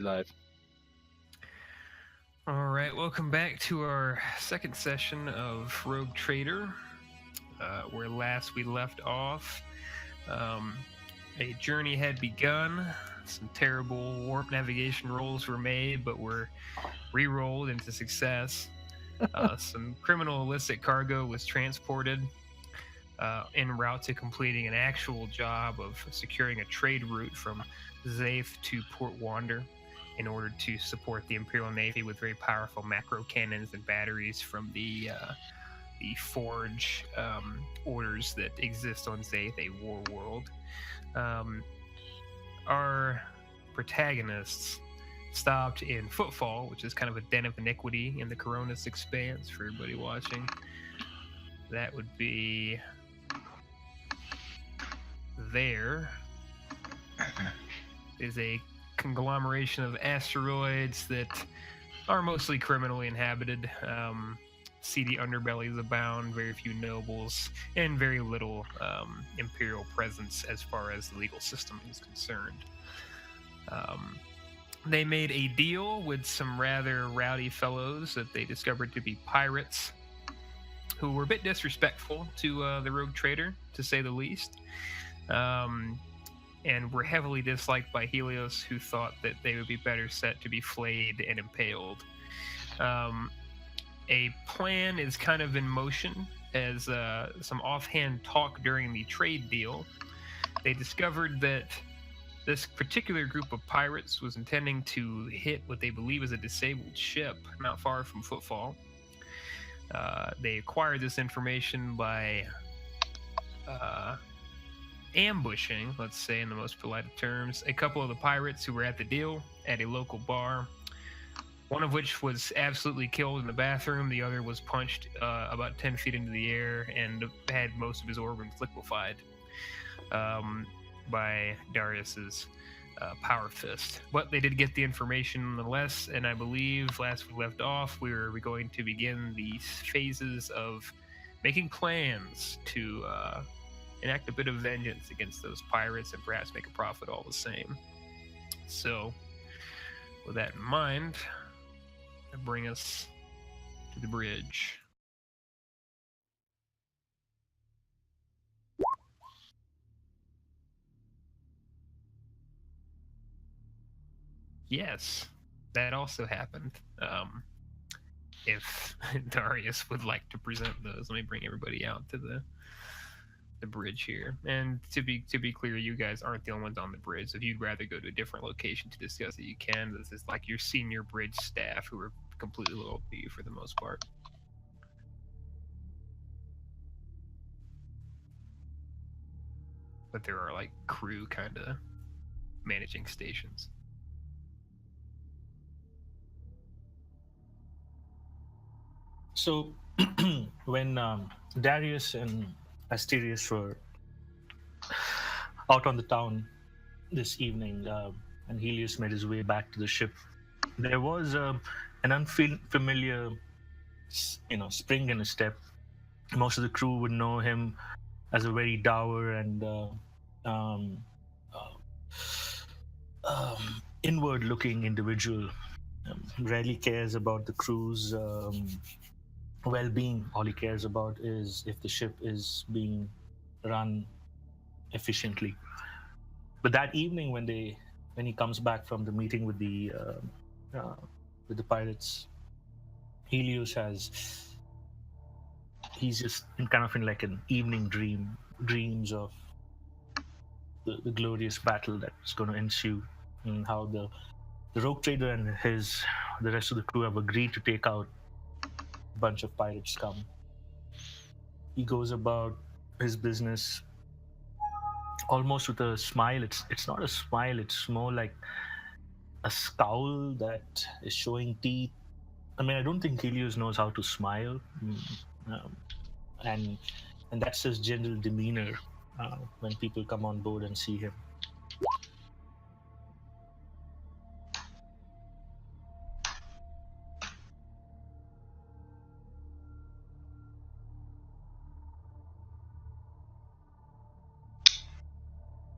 live. All right, welcome back to our second session of Rogue Trader. Where last we left off, um, a journey had begun. Some terrible warp navigation rolls were made, but were re-rolled into success. Some criminal illicit cargo was transported en route to completing an actual job of securing a trade route from Zaith to Port Wander in order to support the Imperial Navy with very powerful macro cannons and batteries from the forge orders that exist on Zaith, a war world. Our protagonists stopped in Footfall, which is kind of a den of iniquity in the Coronis Expanse for everybody watching. That would be there. Is a conglomeration of asteroids that are mostly criminally inhabited. Seedy underbellies abound, very few nobles, and very little imperial presence as far as the legal system is concerned. They made a deal with some rather rowdy fellows that they discovered to be pirates, who were a bit disrespectful to the rogue trader, to say the least, and were heavily disliked by Helios, who thought that they would be better set to be flayed and impaled. A plan is kind of in motion as some offhand talk during the trade deal. They discovered that this particular group of pirates was intending to hit what they believe is a disabled ship not far from Footfall. They acquired this information by ambushing, let's say in the most polite of terms, a couple of the pirates who were at the deal at a local bar. One of which was absolutely killed in the bathroom. The other was punched about 10 feet into the air and had most of his organs liquefied by Darius's power fist. But they did get the information nonetheless, and I believe last we left off, we were going to begin the phases of making plans to enact a bit of vengeance against those pirates and perhaps make a profit all the same. So, with that in mind, bring us to the bridge. Yes, that also happened. If Darius would like to present those, let me bring everybody out to the bridge here. And to be clear, you guys aren't the only ones on the bridge. So if you'd rather go to a different location to discuss it, you can. This is like your senior bridge staff who are completely loyal to you for the most part. But there are like crew kind of managing stations. So when Darius and Asterius were out on the town this evening, and Helios made his way back to the ship, there was an unfamiliar, spring in his step. Most of the crew would know him as a very dour and inward-looking individual. Rarely cares about the crew's well-being. All he cares about is if the ship is being run efficiently. But that evening, when he comes back from the meeting with the pirates, Helios he's just in like an evening dreams of the glorious battle that's going to ensue, and how the rogue trader and the rest of the crew have agreed to take out a bunch of pirates scum. He goes about his business almost with a smile. It's not a smile, it's more like a scowl that is showing teeth. I mean, I don't think Helios knows how to smile, and that's his general demeanor when people come on board and see him.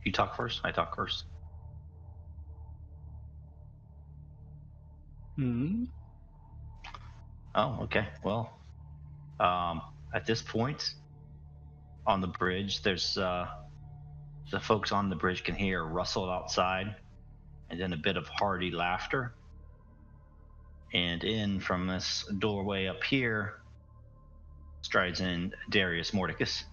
You talk first. I talk first. Hmm. Oh, okay. Well, at this point on the bridge, there's the folks on the bridge can hear a rustle outside, and then a bit of hearty laughter. And in from this doorway up here strides in Darius Mordicus,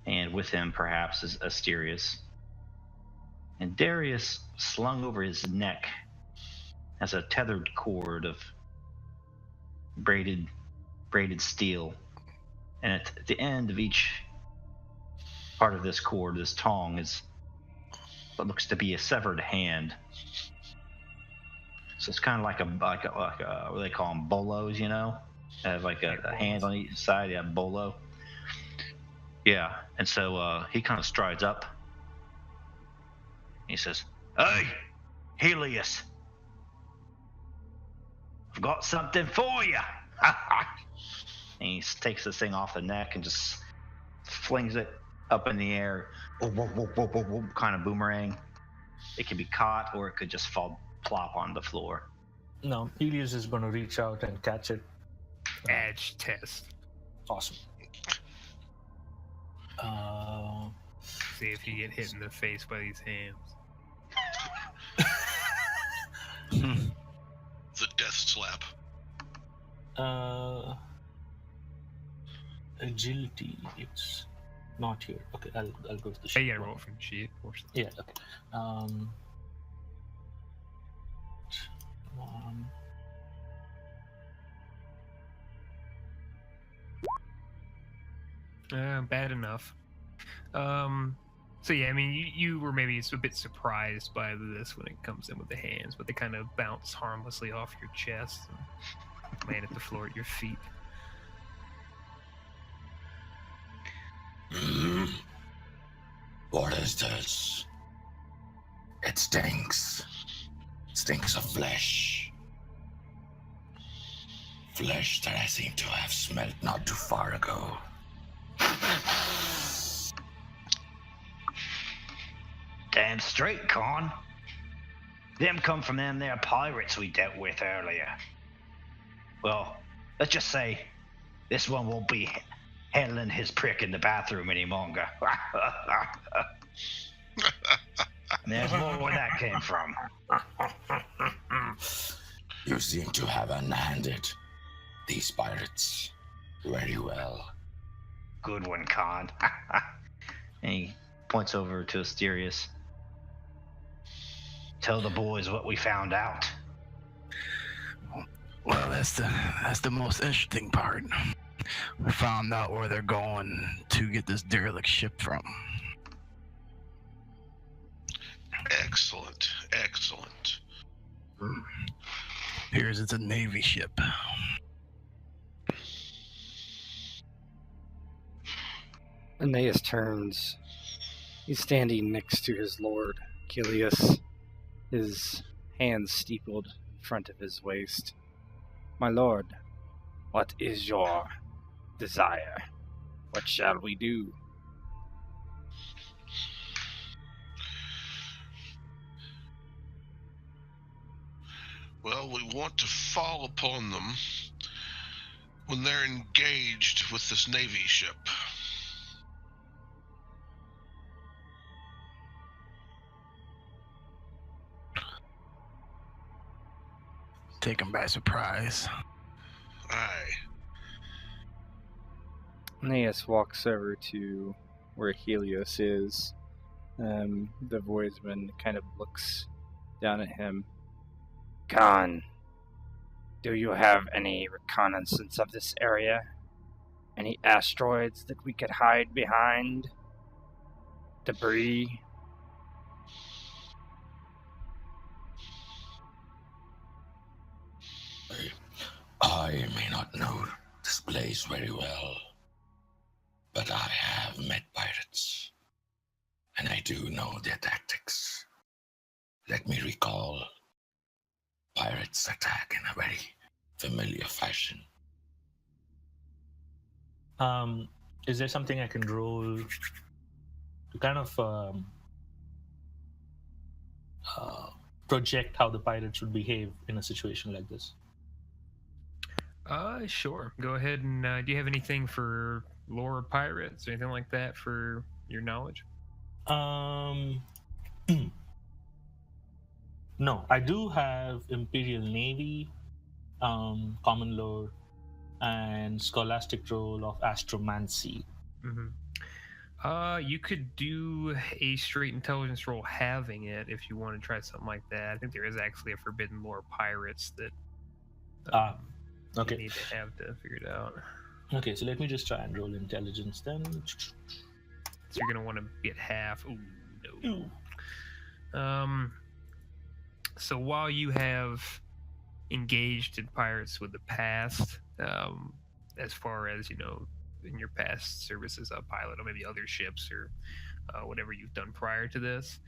and with him perhaps is Asterius. And Darius, slung over his neck, has a tethered cord of braided steel, and at the end of each part of this cord, this tong, is what looks to be a severed hand. So it's kind of like a what do they call them, bolos, you know? Have like a hand on each side. Yeah, bolo. Yeah, and so he kind of strides up. He says, "Hey, Helios, I've got something for you." And he takes this thing off the neck and just flings it up in the air, kind of boomerang. It can be caught or it could just fall plop on the floor. No, Helios is going to reach out and catch it. Edge test. Awesome. See if you get hit in the face by these hands. The death slap. Agility. It's not here. Okay, I'll go to the Hey, sheet. you gotta roll from the sheet, fortunately. Yeah. Okay. Bad enough. So yeah, I mean, you were maybe a bit surprised by this when it comes in with the hands, but they kind of bounce harmlessly off your chest and land at the floor at your feet. What is this? It stinks. Stinks of flesh. Flesh that I seem to have smelt not too far ago. Damn straight, Con. Them come from them there pirates we dealt with earlier. Well, let's just say this one won't be handling his prick in the bathroom any longer. And there's more where that came from. You seem to have unhanded these pirates very well. Good one, Con. And he points over to Asterius. Tell the boys what we found out. Well, that's the most interesting part. We found out where they're going to get this derelict ship from. Excellent. Here's it's a Navy ship. Aeneas turns. He's standing next to his lord, Achilles, his hands steepled in front of his waist. My lord, what is your desire? What shall we do? Well, we want to fall upon them when they're engaged with this Navy ship. Take them by surprise. Aye. Aeneas walks over to where Helios is. The voidsman kind of looks down at him. Khan, do you have any reconnaissance of this area? Any asteroids that we could hide behind? Debris? I may not know this place very well, but I have met pirates, and I do know their tactics. Let me recall. Pirates attack in a very familiar fashion. Is there something I can roll to kind of project how the pirates would behave in a situation like this? Sure. Go ahead and do you have anything for lore of pirates or anything like that for your knowledge? No, I do have Imperial Navy, common lore, and scholastic role of astromancy. Mm-hmm. You could do a straight intelligence roll having it if you want to try something like that. I think there is actually a forbidden lore of pirates that Okay. you need to have to figure it out. Okay, so let me just try and roll intelligence then. So you're gonna want to get half. Ooh, no. So while you have engaged in pirates with the past, as far as you know, in your past service as a pilot or maybe other ships or whatever you've done prior to this,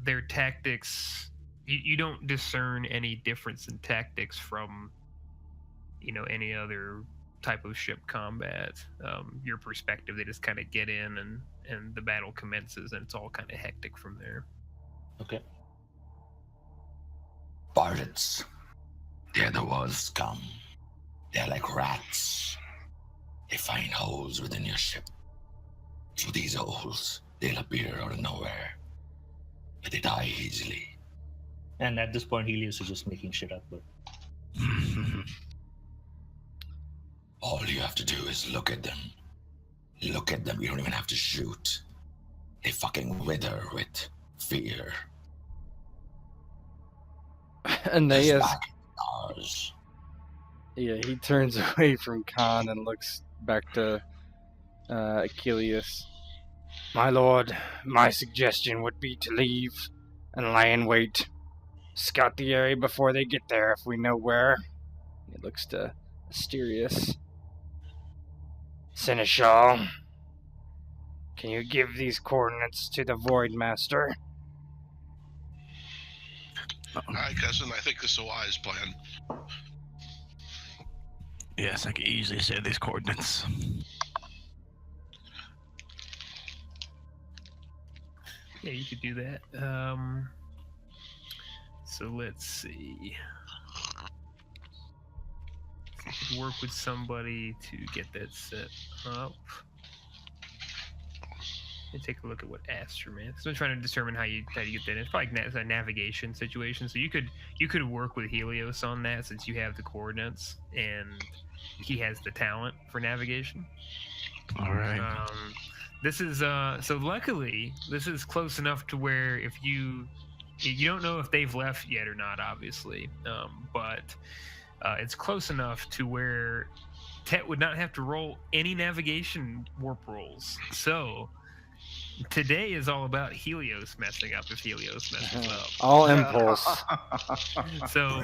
their tactics, you don't discern any difference in tactics from any other type of ship combat. Your perspective, they just kind of get in and the battle commences and it's all kind of hectic from there. Okay. Pirates. They're the world's scum. They're like rats. They find holes within your ship. Through these holes, they'll appear out of nowhere. But they die easily. And at this point, Helios is just making shit up. But all you have to do is look at them. Look at them. You don't even have to shoot. They fucking wither with fear. And they Yeah, he turns away from Khan and looks back to Achilles. My lord, my suggestion would be to leave and lie in wait. Scout the area before they get there if we know where. He looks to Asterius. Seneschal, can you give these coordinates to the Void Master? Aye, cousin, I think this is a wise plan. Yes, I can easily say these coordinates. Yeah, you could do that. So let's see. You could work with somebody to get that set up. And take a look at what Astroman. So I'm trying to determine how you get that. It's probably a navigation situation. So you could work with Helios on that since you have the coordinates and he has the talent for navigation. All right. This is so luckily this is close enough to where if you don't know if they've left yet or not, obviously, but it's close enough to where Tet would not have to roll any navigation warp rolls. So today is all about Helios messing up if Helios messes up. All impulse. So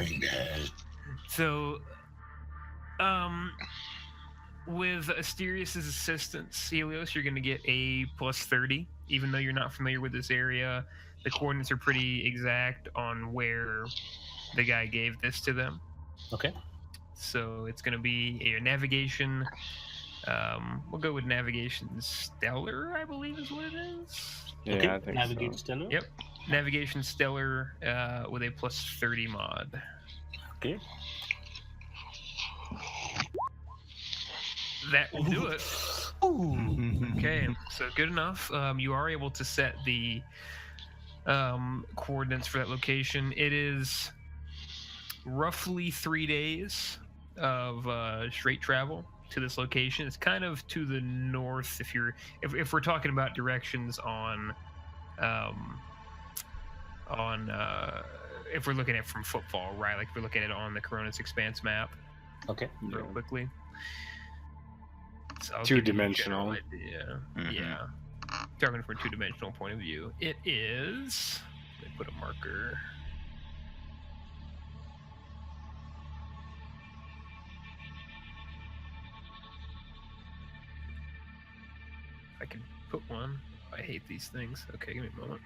with Asterius' assistance, Helios, you're going to get a +30, even though you're not familiar with this area. The coordinates are pretty exact on where the guy gave this to them. okay. So it's going to be a navigation. We'll go with navigation stellar, I believe is what it is. Yeah, Okay. I think Navigate so. stellar. Yep. Navigation stellar with a +30 mod. Okay. That will do it. Okay, so good enough. You are able to set the coordinates for that location. It is roughly 3 days of straight travel to this location. It's kind of to the north if we're talking about directions on if we're looking at it from footfall, right? Like if we're looking at it on the Coronis Expanse map. Okay. Real quickly. So I'll Two-dimensional. give you a general idea. Mhm. Yeah. Talking from a two-dimensional point of view. It is. Let me put a marker. If I can put one. I hate these things. Okay, give me a moment.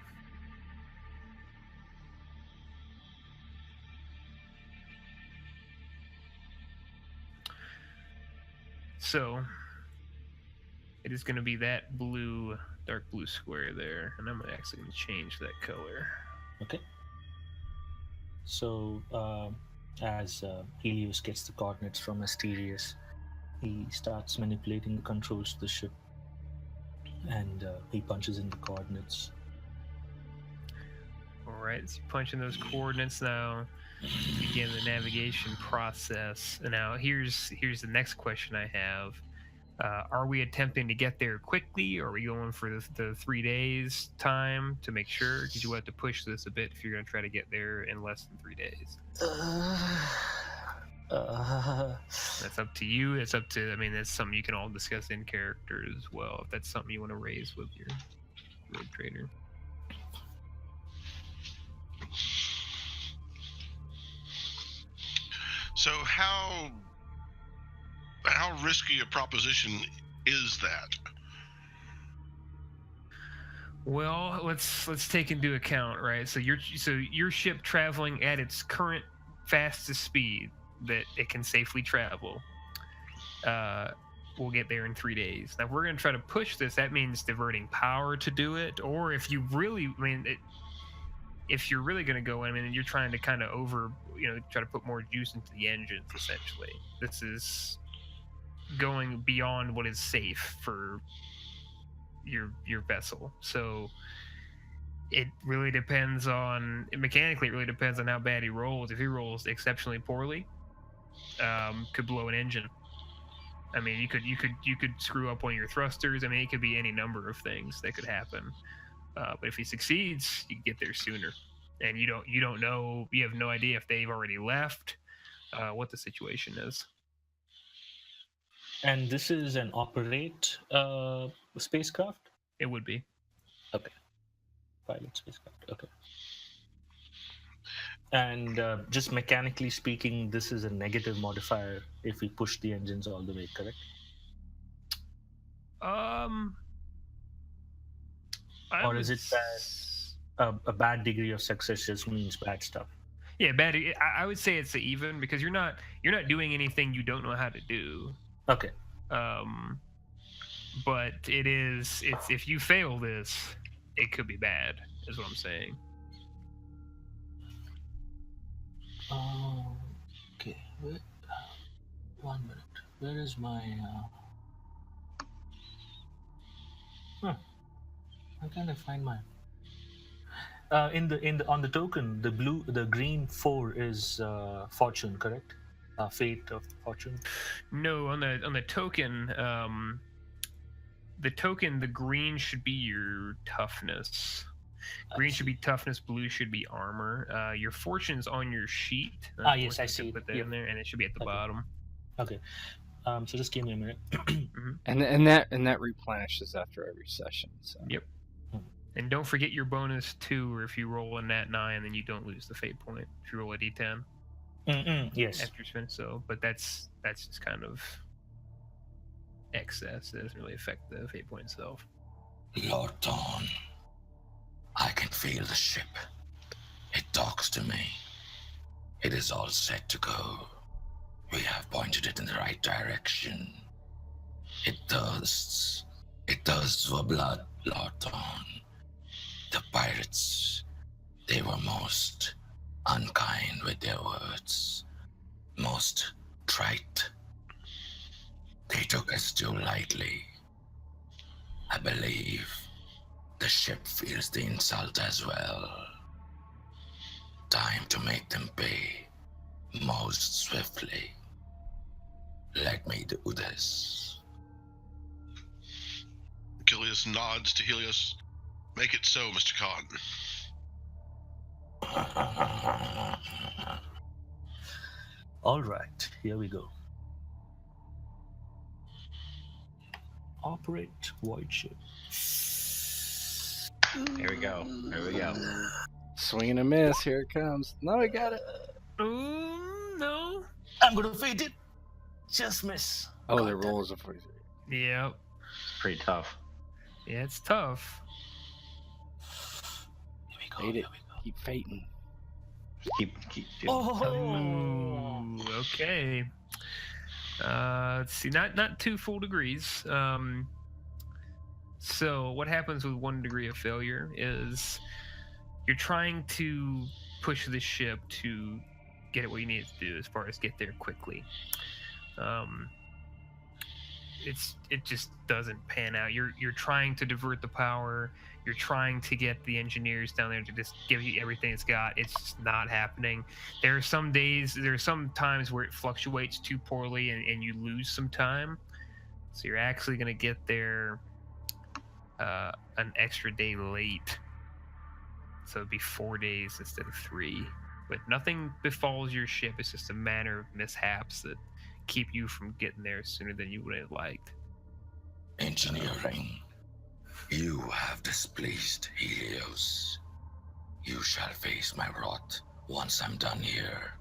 So, it is going to be that blue dark blue square there, and I'm actually going to change that color. Okay. So, as Helios gets the coordinates from Asterius, he starts manipulating the controls to the ship, and he punches in the coordinates. All right, so you punch in those coordinates now. Begin the navigation process. Now, here's the next question I have. Are we attempting to get there quickly, or are we going for the 3 days time to make sure? Because you have to push this a bit if you're going to try to get there in less than 3 days. That's up to you. It's up to, I mean, that's something you can all discuss in character as well, if that's something you want to raise with your rogue trader. So how risky a proposition is that? Well, let's take into account, right? So your ship traveling at its current fastest speed that it can safely travel, we'll get there in 3 days. Now, if we're going to try to push this, that means diverting power to do it, or if you really, if you're really going to go in, and you're trying to kind of try to put more juice into the engines, essentially. This is going beyond what is safe for your vessel. So it really depends on, mechanically, it really depends on how bad he rolls. If he rolls exceptionally poorly, could blow an engine. I mean, you could screw up one of your thrusters. I mean, it could be any number of things that could happen. But if he succeeds, you can get there sooner. And you don't know, you have no idea if they've already left, what the situation is. And this is an operate spacecraft? It would be. Okay. Pilot spacecraft. Okay. And just mechanically speaking, this is a negative modifier if we push the engines all the way, correct? Or is it that a bad degree of success just means bad stuff? Yeah, bad. I would say it's even, because you're not doing anything you don't know how to do. Okay. But it's if you fail this, it could be bad, is what I'm saying. Okay. Wait, 1 minute. Where is my? How can I find my? On the token, the green 4 is fortune, correct? Fate of fortune. No, on the token, the green should be your toughness. Green should be toughness. Blue should be armor. Your fortune's on your sheet. Yes, I see. Put that in there, and it should be at the bottom. Okay. So just give me a minute. Mm-hmm. And that replenishes after every session. So. Yep. And don't forget your bonus 2, or if you roll a nat 9, then you don't lose the fate point. If you roll a d10. Yes. After you're finished, but that's just kind of excess. It doesn't really affect the fate point itself. Lord Thorn, I can feel the ship. It talks to me. It is all set to go. We have pointed it in the right direction. It thirsts. It thirsts for blood, Lord Thorn. The pirates, they were most unkind with their words, most trite. They took us too lightly. I believe the ship feels the insult as well. Time to make them pay most swiftly. Let me do this. Achilles nods to Helios. Make it so, Mr. Khan. All right, here we go. Operate void ship. Here we go. Swing and a miss. Here it comes. No, I got it. No. I'm gonna fade it. Just miss. Oh, the roll is a 43. Yep. Pretty tough. Yeah, it's tough. Here we go. Fade it. Keep fating. Keep Ooh, okay. Let's see, not 2 full degrees. So what happens with 1 degree of failure is you're trying to push the ship to get it what you need it to do as far as get there quickly. It just doesn't pan out. You're trying to divert the power. You're trying to get the engineers down there to just give you everything it's got. It's just not happening. There are some times where it fluctuates too poorly and you lose some time. So you're actually going to get there an extra day late. So it'd be 4 days instead of 3. But nothing befalls your ship. It's just a matter of mishaps that keep you from getting there sooner than you would have liked. Engineering. You have displeased Helios. You shall face my wrath once I'm done here.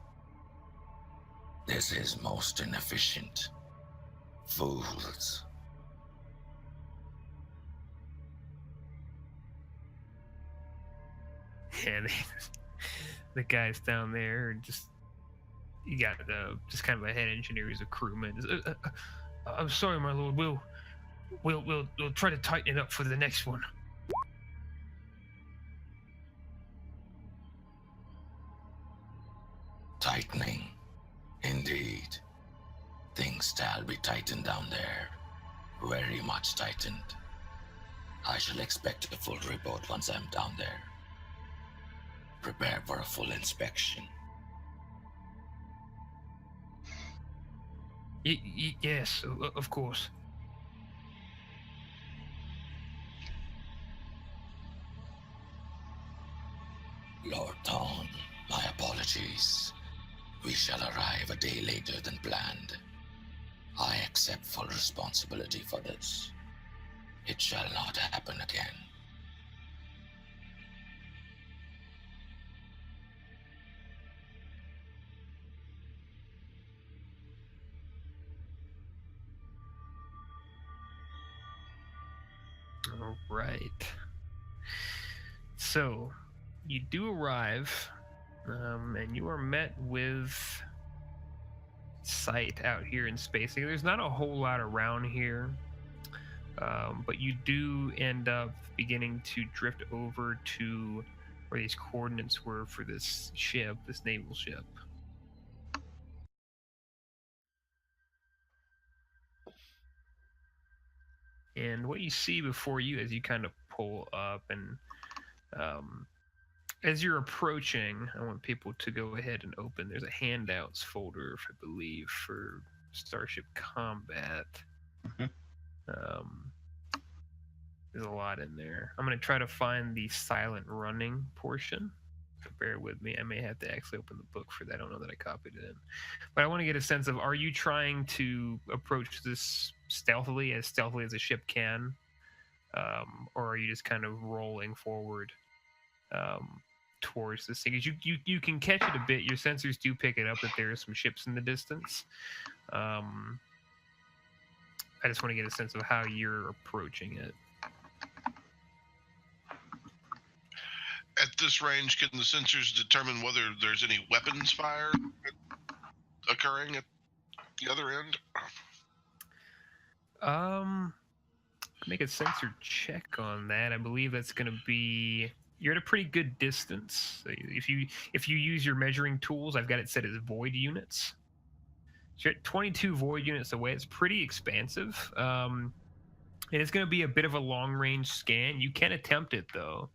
This is most inefficient. Fools. And the guys down there are just, you got just kind of a head engineer who's a crewman. I'm sorry, my lord. We'll try to tighten it up for the next one. Tightening. Indeed. Things shall be tightened down there. Very much tightened. I shall expect a full report once I'm down there. Prepare for a full inspection. Yes, of course. Lord Thorn, my apologies. We shall arrive a day later than planned. I accept full responsibility for this. It shall not happen again. All right. So, you do arrive, and you are met with sight out here in space. There's not a whole lot around here, but you do end up beginning to drift over to where these coordinates were for this ship, this naval ship. And what you see before you as you kind of pull up and as you're approaching, I want people to go ahead and open. There's a handouts folder, I believe, for Starship Combat. There's a lot in there. I'm going to try to find the silent running portion. So bear with me. I may have to actually open the book for that. I don't know that I copied it in. But I want to get a sense of, are you trying to approach this stealthily as a ship can? Or are you just kind of rolling forward towards this thing? You can catch it a bit. Your sensors do pick it up that there are some ships in the distance. I just want to get a sense of how you're approaching it. At this range, can the sensors determine whether there's any weapons fire occurring at the other end? Make a sensor check on that. I believe that's going to be, you're at a pretty good distance. So if you use your measuring tools, I've got it set as void units. So you're at 22 void units away. It's pretty expansive. And it's going to be a bit of a long range scan. You can attempt it though.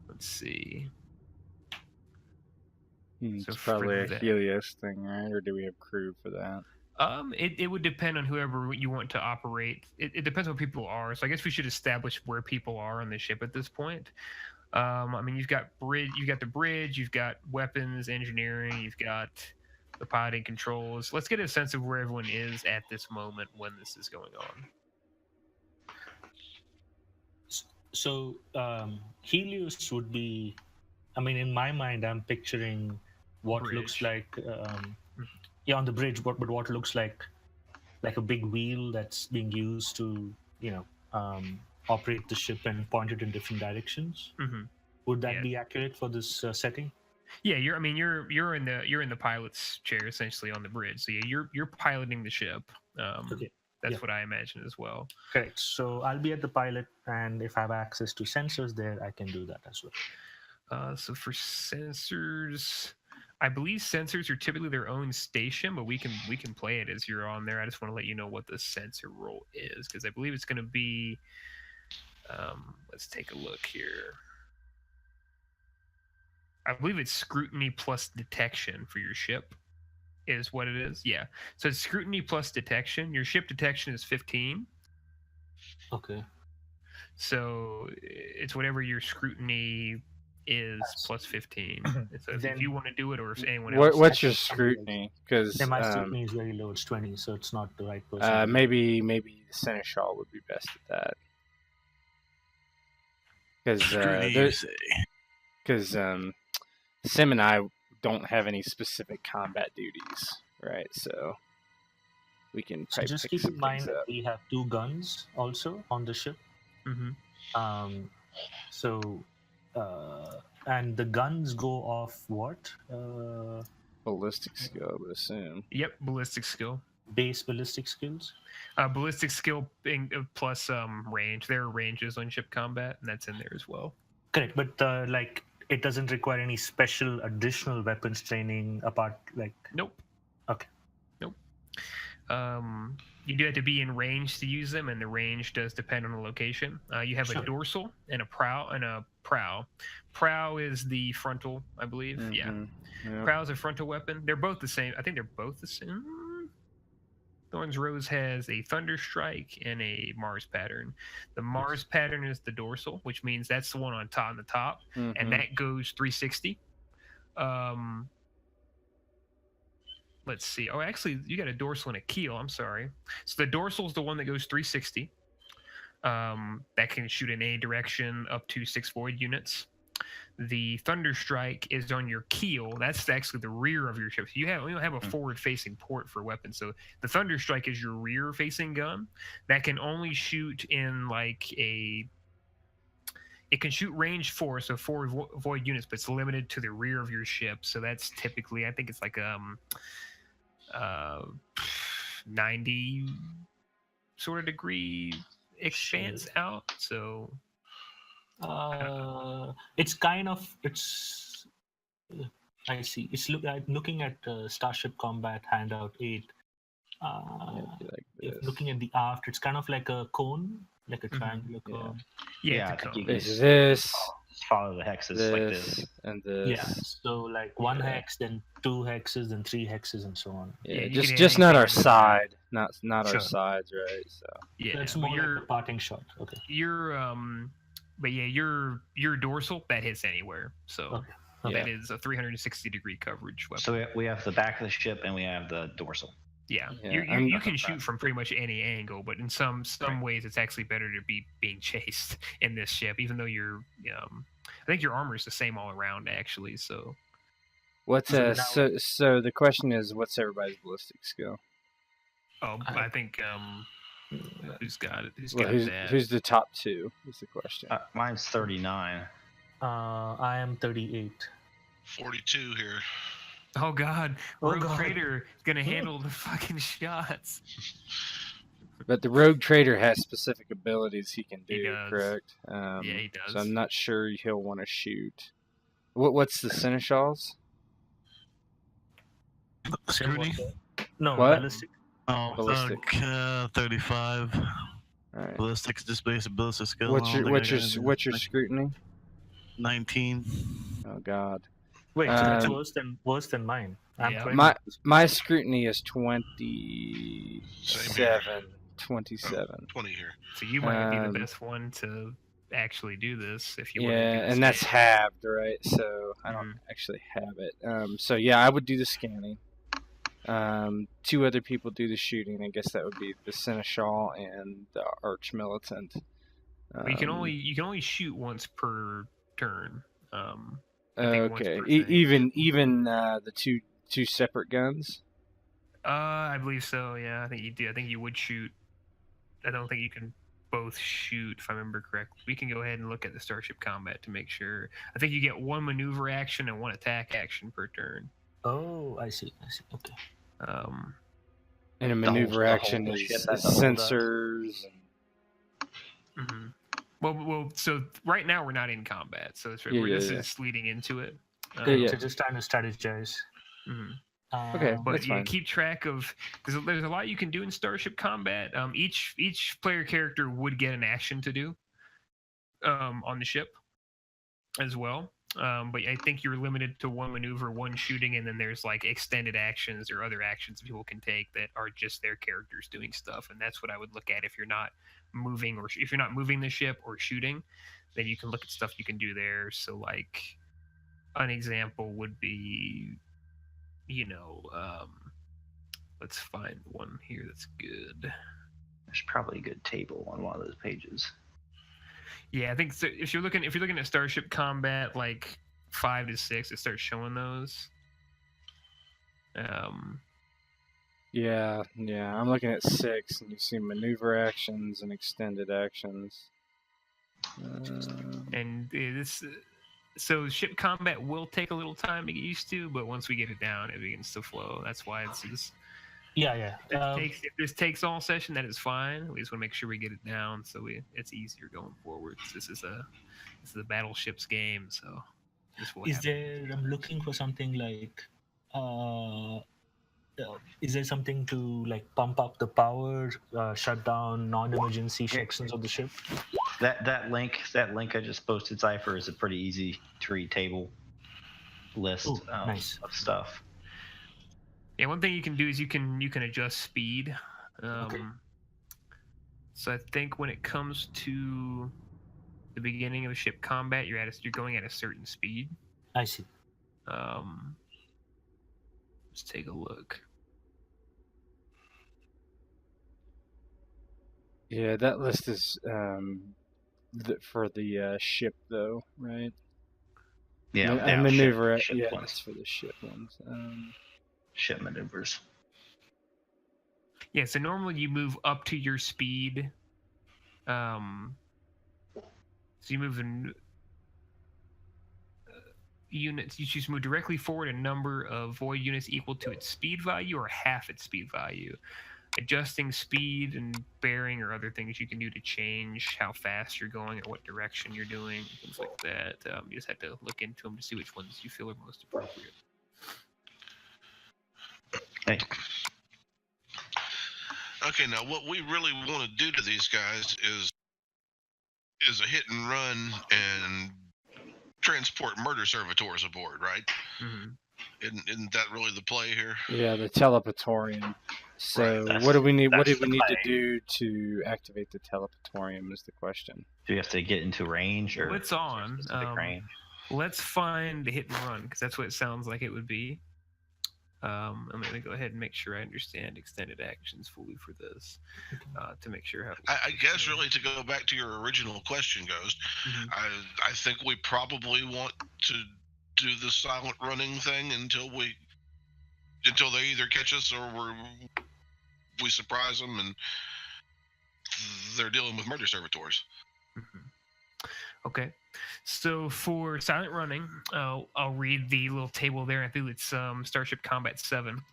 Let's see. It's probably a Helios thing, right? Or do we have crew for that? It would depend on whoever you want to operate. It depends on what people are. So I guess we should establish where people are on the ship at this point. I mean, you've got the bridge, you've got weapons, engineering, you've got the piloting controls. Let's get a sense of where everyone is at this moment when this is going on. So Helios would be, I mean, in my mind, I'm picturing what Bridge. looks like, on the bridge, but what looks like a big wheel that's being used to, operate the ship and point it in different directions. Mm-hmm. Would that be accurate for this setting? Yeah, you're in the pilot's chair essentially on the bridge. So yeah, you're piloting the ship. Okay. That's Yeah. what I imagine as well. Correct. So I'll be at the pilot, and if I have access to sensors there, I can do that as well. So for sensors, I believe sensors are typically their own station, but we can play it as you're on there. I just want to let you know what the sensor role is because I believe it's going to be. Let's take a look here. I believe it's scrutiny plus detection for your ship. Is what it is. Yeah. So it's scrutiny plus detection. Your ship detection is 15. Okay. So it's whatever your scrutiny is plus 15. So if Then- you want to do it, or if anyone else. What's your scrutiny? Because Yeah, my scrutiny is very low. It's 20, so it's not the right person. maybe the Seneschal would be best at that. Scrutiny, you Because say. Sim and I don't have any specific combat duties, right? So we can So probably just pick keep some in mind things that up. we have 2 guns also on the ship. Mhm. So, and the guns go off what? Ballistic skill, I would assume. Yep, ballistic skill. Base ballistic skills. Ballistic skill plus range. There are ranges on ship combat, and that's in there as well. Correct, but like it doesn't require any special additional weapons training apart. Like, Nope. Okay. Nope. You do have to be in range to use them, and the range does depend on the location. You have a dorsal and a prow. Prow is the frontal, I believe. Yeah. Mhm. Yep. Prow is a frontal weapon. They're both the same. I think they're both the same. Thorn's Rose has a Thunder Strike and a Mars pattern. The Mars pattern is the dorsal, which means that's the one on the top, Mhm. and that goes 360. Let's see. Oh, actually, you got a dorsal and a keel. I'm sorry. So the dorsal is the one that goes 360. That can shoot in any direction up to 6 void units. The Thunder Strike is on your keel. That's actually the rear of your ship. So you don't have a forward-facing port for weapons. So the Thunder Strike is your rear-facing gun that can only shoot in like a. It can shoot range 4, so 4 void units, but it's limited to the rear of your ship. So that's typically, I think it's like 90 sort of degree expanse out. So it's kind of I see. It's looking at Starship Combat Handout 8. Like Looking at the aft, it's kind of like a cone, like a triangular cone. yeah, I it's a think you cone. It's this, Just follow the hexes like this. and this. Yeah, so like 1 hex, then 2 hexes, then 3 hexes, and so on. Yeah, Yeah, you just can just add not our anything. side, not Sure. our sides, right? So Yeah, It's but more like a parting shot. Okay. but yeah, your dorsal that hits anywhere. So Okay. that is a 360 degree coverage weapon. So we have the back of the ship and we have the dorsal. Yeah, Yeah, you can shoot from pretty much any angle, but in some ways it's actually better to be being chased in this ship, even though I think your armor is the same all around actually. So what's So so the question is, what's everybody's ballistic skill? I think who's got it? Who's the top 2 is the question. Mine's 39. I am 38. 42 here. Oh God, Oh, Rogue God. Trader is gonna handle the fucking shots. But the Rogue Trader has specific abilities he can do, He does. correct? Yeah, he does. So I'm not sure he'll want to shoot. What's the Seneschals? Scrutiny? No, What? ballistic. Oh, Ballistic. 35. All right. Ballistics, just basic ballistic skill. What's I don't your think I got what's your like scrutiny? 19. Oh God. Wait, so that's Um, worse than mine. I'm Yeah. 20. My scrutiny is 27. 27. 20 here. So you might be Um, the best one to actually do this if you want to Yeah, do this. and that's halved, right? So I don't actually have it. So yeah, I would do the scanning. 2 other people do the shooting. I guess that would be the Seneschal and the Arch Militant. But you can only shoot once per turn. I think once Okay, per thing. even the two separate guns. I believe so. Yeah, I think you do. I think you would shoot. I don't think you can both shoot, if I remember correctly. We can go ahead and look at the starship combat to make sure. I think you get 1 maneuver action and 1 attack action per turn. Oh, I see. Okay. And a The maneuver whole action ship is that the whole does? sensors. Mm-hmm. Well. So right now we're not in combat, so this is leading into it. Yeah. So just trying to strategize. Mm-hmm. Okay, But that's fine. keep track of, because there's a lot you can do in starship combat. Each player character would get an action to do on the ship as well. But I think you're limited to 1 maneuver, 1 shooting, and then there's like extended actions or other actions people can take that are just their characters doing stuff. And that's what I would look at if you're not moving, or if you're not moving the ship or shooting, then you can look at stuff you can do there. So like an example would be, let's find one here that's good. There's probably a good table on one of those pages. Yeah, I think so. If you're looking at starship combat, like 5 to 6, it starts showing those. Yeah. I'm looking at 6, and you see maneuver actions and extended actions. And so ship combat will take a little time to get used to, but once we get it down, it begins to flow. That's why it's Yeah. if this takes all session, that is fine. We just want to make sure we get it down so it's easier going forward. This is a battleships game, so this will happen. I'm looking for something like is there something to like pump up the power, shut down non-emergency sections of the ship? That link I just posted, Cypher, is a pretty easy to read table list of stuff. Yeah, one thing you can do is you can adjust speed. Okay. So I think when it comes to the beginning of ship combat, you're going at a certain speed. I see. Let's take a look. Yeah, that list is for the ship, though, right? Yeah, maneuver. Ship yeah, ones. that's for the ship ones. Ship maneuvers. Yeah, so normally you move up to your speed. So you move in units. You choose to move directly forward a number of void units equal to its speed value or half its speed value. Adjusting speed and bearing or other things you can do to change how fast you're going or what direction you're doing, things like that. You just have to look into them to see which ones you feel are most appropriate. Hey. Okay, now what we really want to do to these guys is a hit and run and transport murder servitors aboard, right? Mm-hmm. Isn't that really the play here? Yeah, the teleportorium. So Right, what do we need? What that's do we the need to play. do to activate the teleportorium? Is the question. Do you have to get into range, or It's on. specific range? Let's find the hit and run, because that's what it sounds like it would be. I'm going to go ahead and make sure I understand extended actions fully for this, to make sure how. I guess really to go back to your original question, Ghost, I think we probably want to do the silent running thing until they either catch us or we surprise them and they're dealing with murder servitors. Okay, so for silent running, I'll read the little table there. I think it's Starship Combat 7, if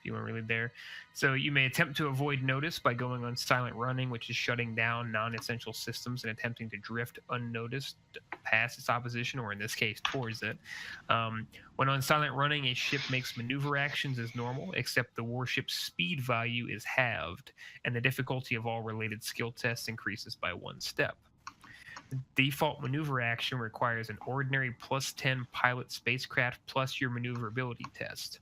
you want to read there. So you may attempt to avoid notice by going on silent running, which is shutting down non-essential systems and attempting to drift unnoticed past its opposition, or in this case, towards it. When on silent running, a ship makes maneuver actions as normal, except the warship's speed value is halved, and the difficulty of all related skill tests increases by 1 step. The default maneuver action requires an ordinary +10 pilot spacecraft plus your maneuverability test.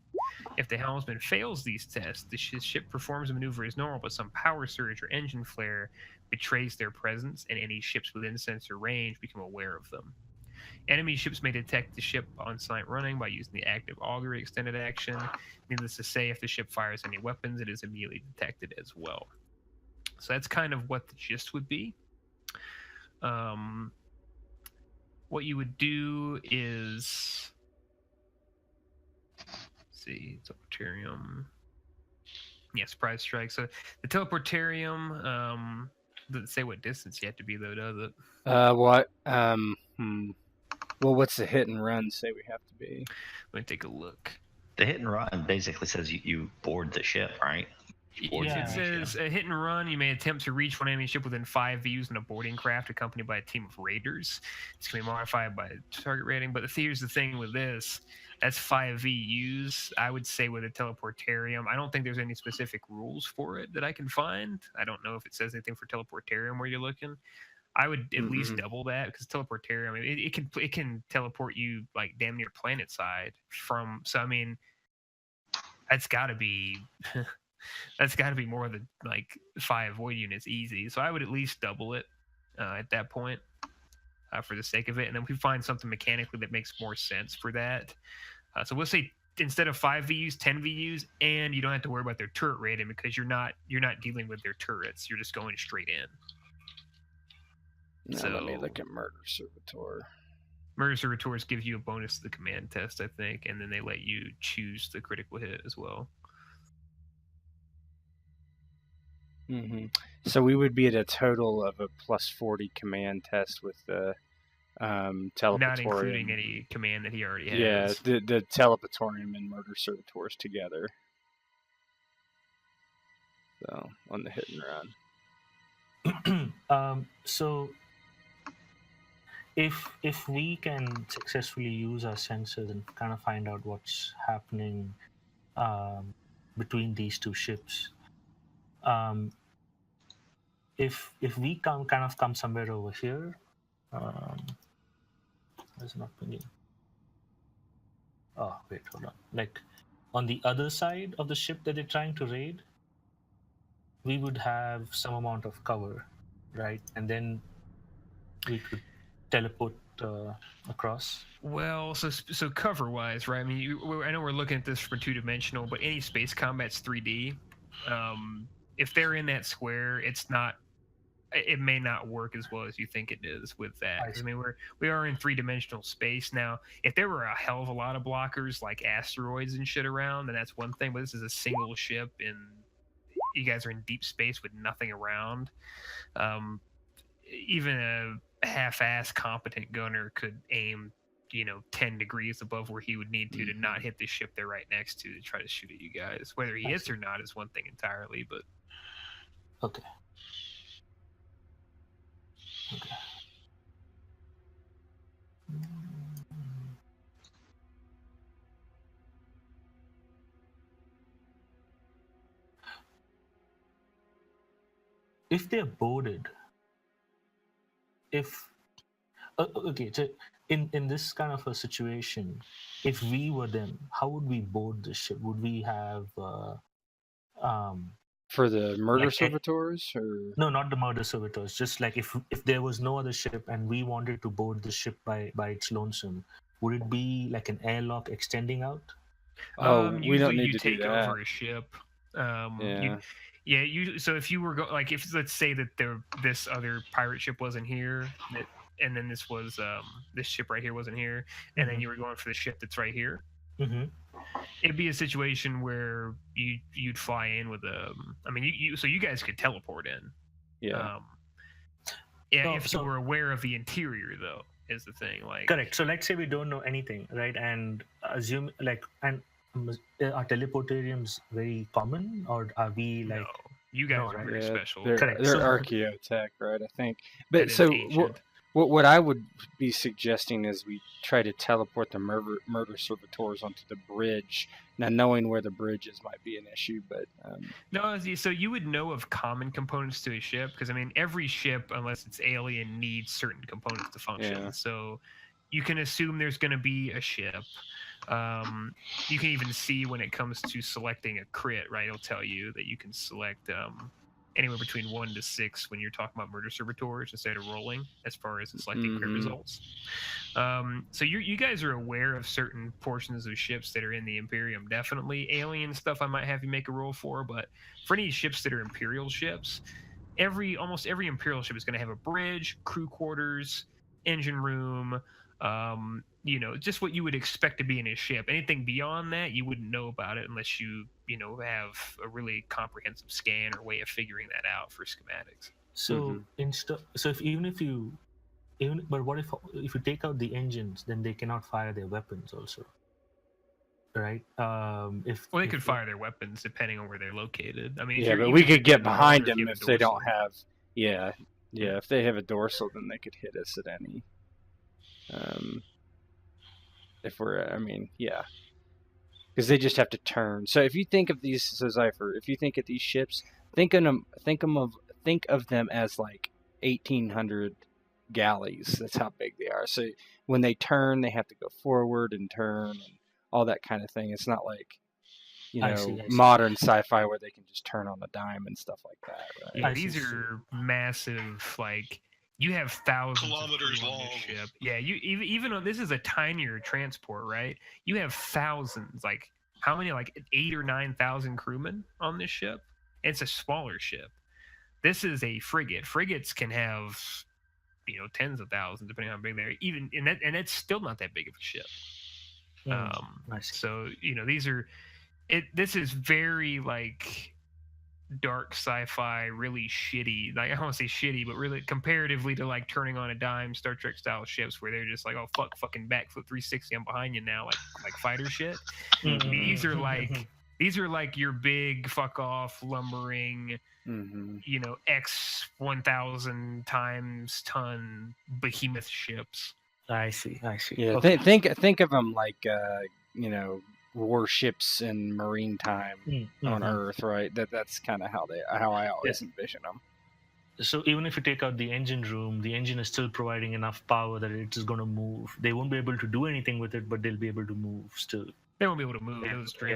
If the helmsman fails these tests, the ship performs a maneuver as normal, but some power surge or engine flare betrays their presence, and any ships within sensor range become aware of them. Enemy ships may detect the ship on silent running by using the active augury extended action. Needless to say, if the ship fires any weapons, it is immediately detected as well. So that's kind of what the gist would be. What you would do is, let's see, teleportorium. Yeah, surprise strike. So the teleportorium, Doesn't say what distance you have to be though, does it? What? Well, what's the hit and run say we have to be? Let me take a look. The hit and run basically says you board the ship, right? It says a hit and run. You may attempt to reach one enemy ship within 5 views in a boarding craft accompanied by a team of raiders. It's going to be modified by target rating. But here's the thing with this. That's 5 VUs. I would say with a teleportarium. I don't think there's any specific rules for it that I can find. I don't know if it says anything for teleportarium where you're looking. I would at least double that because teleportarium, it can teleport you like damn near planet side from. So I mean, that's got to be that's got to be more than like 5 void units easy. So I would at least double it at that point for the sake of it, and then we find something mechanically that makes more sense for that. So we'll say instead of 5 VUs, 10 VUs, and you don't have to worry about their turret rating because you're not dealing with their turrets. You're just going straight in. Now let me look at Murder Servitor. Murder Servitors gives you a bonus to the command test, I think, and then they let you choose the critical hit as well. So we would be at a total of a plus 40 command test with the teleportorium. Not including any command that he already has. Yeah, the teleportorium and Murder Servitors together. So on the hit and run. So if we can successfully use our sensors and kind of find out what's happening between these two ships, if we come somewhere over here, it's not pinging. Oh wait, hold on. Like on the other side of the ship that they're trying to raid, we would have some amount of cover, right? And then we could teleport across. Well, so cover-wise, right? I mean, I know we're looking at this for 2-dimensional, but any space combat's 3D. If they're in that square, it may not work as well as you think it is with that. I mean, we are in 3-dimensional space now. If there were a hell of a lot of blockers like asteroids and shit around, then that's one thing. But this is a single ship, and you guys are in deep space with nothing around. Even a half-ass competent gunner could aim, 10 degrees above where he would need to not hit the ship they're right next to try to shoot at you guys. Whether he hits or not is one thing entirely, but... Okay. If they're boarded, so in this kind of a situation, if we were them, how would we board the ship? Would we have for the Murder Servitors, or no, not the Murder Servitors? Just like if there was no other ship and we wanted to board the ship by its lonesome, would it be like an airlock extending out? We don't need to take do that. over a ship. Yeah. So if you were if let's say that this other pirate ship wasn't here, and then this was this ship right here wasn't here, and then you were going for the ship that's right here. It'd be a situation where you'd fly in with so you guys could teleport in. Yeah. If you were aware of the interior, though, is the thing. Like correct. So let's say we don't know anything, right? And assume are teleportariums very common, or are we like? No, you guys are very special. They're correct. They're archaeotech, right? I think. But so what I would be suggesting is we try to teleport the murder servitors onto the bridge. Now, knowing where the bridge is might be an issue, but no. So you would know of common components to a ship because every ship, unless it's alien, needs certain components to function. Yeah. So you can assume there's going to be a ship. You can even see when it comes to selecting a crit, right? It'll tell you that you can select anywhere between 1 to 6 when you're talking about murder servitors instead of rolling as far as selecting crit results. So you guys are aware of certain portions of ships that are in the Imperium. Definitely alien stuff I might have you make a roll for, but for any ships that are Imperial ships, almost every Imperial ship is going to have a bridge, crew quarters, engine room, just what you would expect to be in a ship. Anything beyond that, you wouldn't know about it unless you have a really comprehensive scan or way of figuring that out for schematics. So but what if you take out the engines, then they cannot fire their weapons also, right? They could fire their weapons depending on where they're located. I mean, Yeah, but we could get behind them if they don't have. Yeah. If they have a dorsal, then they could hit us at any. If we're, because they just have to turn. So if you think of these, so Zypher, if you think of these ships, think of them as like 1,800 galleys. That's how big they are. So when they turn, they have to go forward and turn and all that kind of thing. It's not like I see. Modern sci-fi where they can just turn on a dime and stuff like that. Right? Yeah, these are massive. Like you have thousands kilometers of long. On this ship. Yeah, you even though this is a tinier transport, right? You have thousands. Like how many? Like 8,000 or 9,000 crewmen on this ship. It's a smaller ship. This is a frigate. Frigates can have, tens of thousands depending on how big they are. And that's still not that big of a ship. So these are. This is very like dark sci-fi, really shitty. Like I don't want to say shitty, but really comparatively to like turning on a dime Star Trek style ships where they're just like, oh fucking backflip 360, I'm behind you now, like fighter shit. These are like your big fuck off lumbering, X 1,000 times ton behemoth ships. I see. Yeah, okay. think of them like warships in marine time on Earth, right? That's kind of how I always envision them. So even if you take out the engine room, the engine is still providing enough power that it is going to move. They won't be able to do anything with it, but they'll be able to move still. They won't be able to move.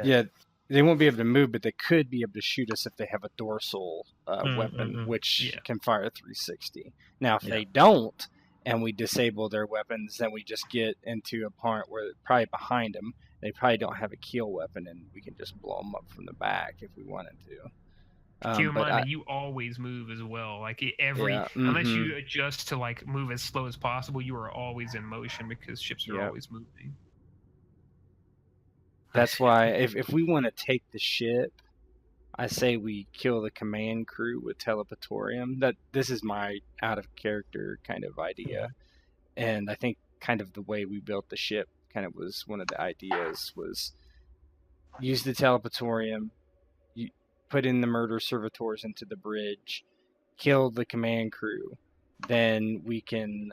Yeah, they won't be able to move, but they could be able to shoot us if they have a dorsal weapon, which can fire a 360. Now, if they don't, and we disable their weapons, then we just get into a part where probably behind them, they probably don't have a keel weapon, and we can just blow them up from the back if we wanted to. Keep in mind that you always move as well. Like unless you adjust to like move as slow as possible, you are always in motion because ships are always moving. That's why if we want to take the ship, I say we kill the command crew with teleportorium. This is my out of character kind of idea, and I think kind of the way we built the ship kind of was one of the ideas was use the teleportorium, you put in the murder servitors into the bridge, kill the command crew, then we can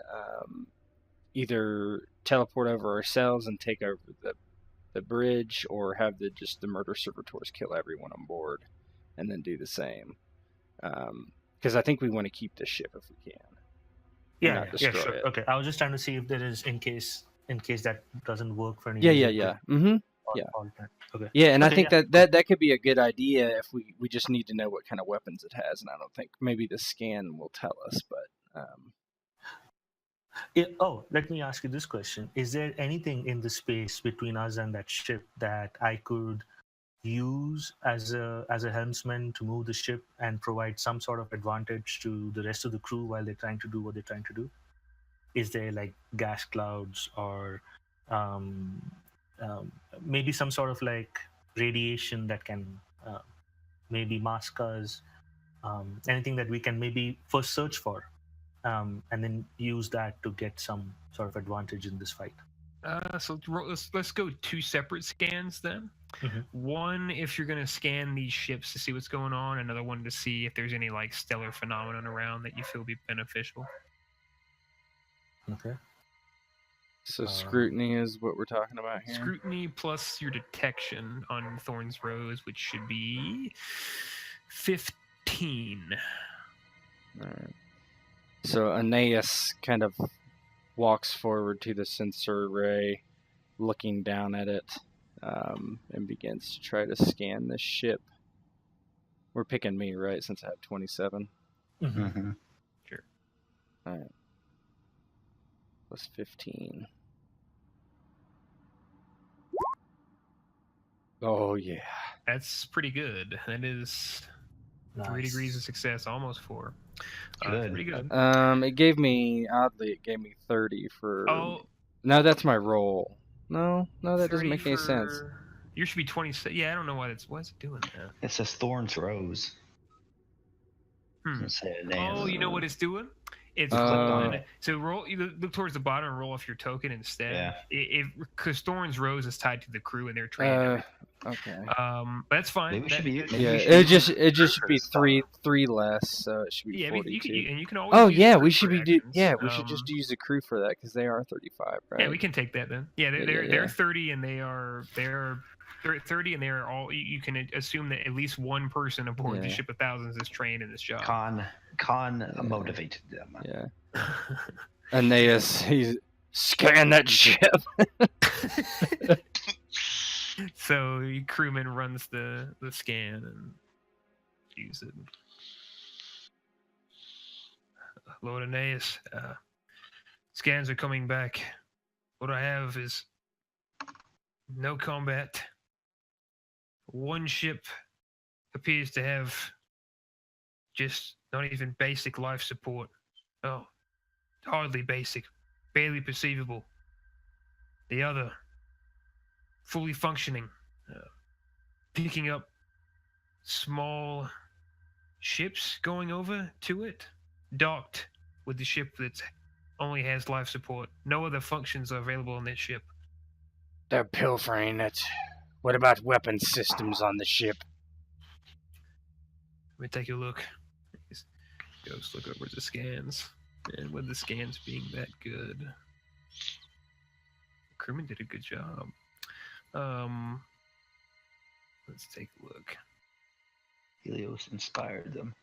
either teleport over ourselves and take over the bridge, or have the murder servitors kill everyone on board, and then do the same. Because I think we want to keep the ship if we can. Yeah, sure. It. Okay, I was just trying to see if there is in case that doesn't work for any. Yeah. Mm-hmm. Yeah. Okay. Yeah, and I think that could be a good idea if we just need to know what kind of weapons it has, and I don't think maybe the scan will tell us, but. Let me ask you this question: is there anything in the space between us and that ship that I could use as a helmsman to move the ship and provide some sort of advantage to the rest of the crew while they're trying to do what they're trying to do? Is there like gas clouds or maybe some sort of like radiation that can maybe mask us? Anything that we can maybe first search for and then use that to get some sort of advantage in this fight? So let's go two separate scans then. One, if you're going to scan these ships to see what's going on. Another one to see if there's any like stellar phenomenon around that you feel would be beneficial. Okay. So scrutiny is what we're talking about here? Scrutiny plus your detection on Thorn's Rose, which should be 15. All right. So Aeneas kind of walks forward to the sensor array, looking down at it, and begins to try to scan the ship. We're picking me, right, since I have 27? Mm-hmm. Sure. All right. Plus 15. Oh, yeah. That's pretty good. That is 3 degrees of success, almost 4. Good. Pretty good. It gave me 30 for... Oh. No, that's my roll. No, that doesn't make any sense. You should be 26. Yeah, I don't know why it's... Why is it doing that? It says Thorn's Rose. Oh, you know what it's doing? It's clicked on rolling. it. So roll. You look towards the bottom and roll off your token instead. Yeah. Because Thorn's rose is tied to the crew and they're training. Okay. But that's fine. Maybe we should be. That- Maybe Yeah, we should it use just should be this stuff. three less, so it should be yeah, 42. and you can always. Oh use yeah, crew we should for be actions. we should just use the crew for that because they are 35, right? Yeah, we can take that then. Yeah, they're Yeah. 30 and they're 30 and they're all. You can assume that at least one person aboard the Yeah. ship of thousands is trained in this job. Con motivated them. Yeah. He's scan that ship. So the crewman runs the scan and use it. Lord Aeneas, scans are coming back. What I have is no combat. One ship appears to have just not even basic life support. Oh, hardly basic, barely perceivable. The other, fully functioning, picking up small ships going over to it, docked with the ship that only has life support. No other functions are available on this ship. They're pilfering it. What about weapon systems on the ship? Let me take a look. Let's look over the scans. And with the scans being that good, crewman did a good job. Let's take a look. Helios inspired them.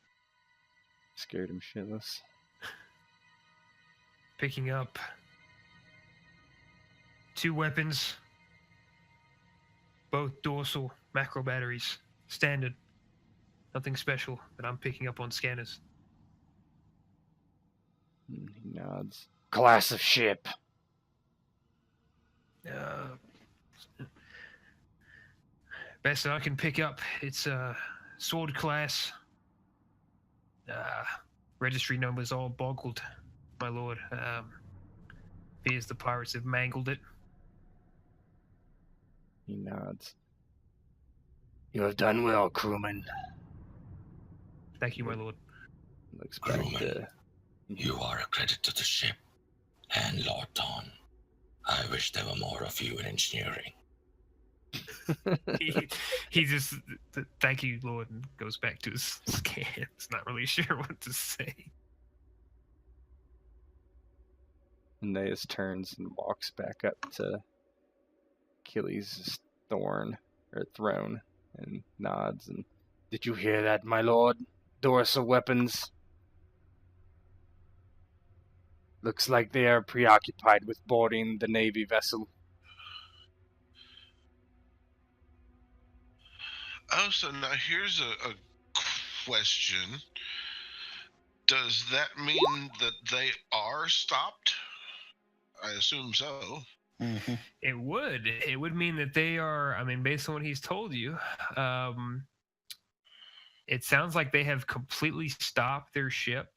Scared him shitless. Picking up 2 weapons, both dorsal macro batteries, standard. Nothing special that I'm picking up on scanners. He nods. Class of ship. Best that I can pick up, it's sword class. Registry numbers all boggled, my lord. Appears the pirates have mangled it. He nods. You have done well, crewman. Thank you, my lord. Looks back to... You are a credit to the ship and Lord Thorn. I wish there were more of you in engineering. he just, thank you, Lord, and goes back to his scans. Not really sure what to say. Aeneas turns and walks back up to Achilles' throne, and nods. And Did you hear that, my lord? Dorsal weapons. Looks like they are preoccupied with boarding the Navy vessel. Oh, so now here's a question. Does that mean that they are stopped? I assume so. Mm-hmm. It would mean that they are, I mean, based on what he's told you, it sounds like they have completely stopped their ship,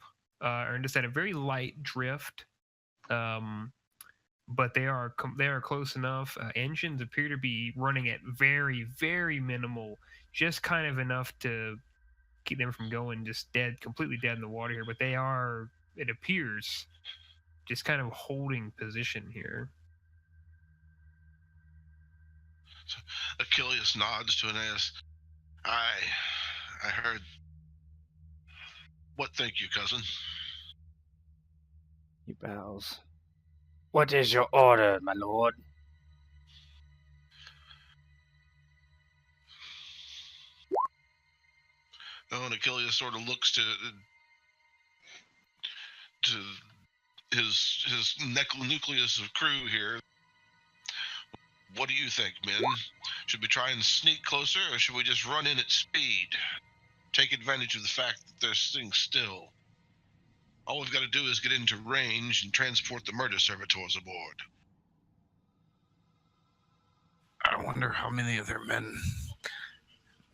or just at a very light drift. But they are close enough. Engines appear to be running at very, very minimal, just kind of enough to keep them from going just completely dead in the water here. But they are, it appears, just kind of holding position here. So Achilles nods to Aeneas. I heard. What think you, cousin? he bows. What is your order, my lord? Oh, and Achilles sort of looks to his nucleus of crew here. What do you think, men? Should we try and sneak closer, or should we just run in at speed? Take advantage of the fact that they're sitting still. All we've got to do is get into range and transport the murder servitors aboard. I wonder how many of their men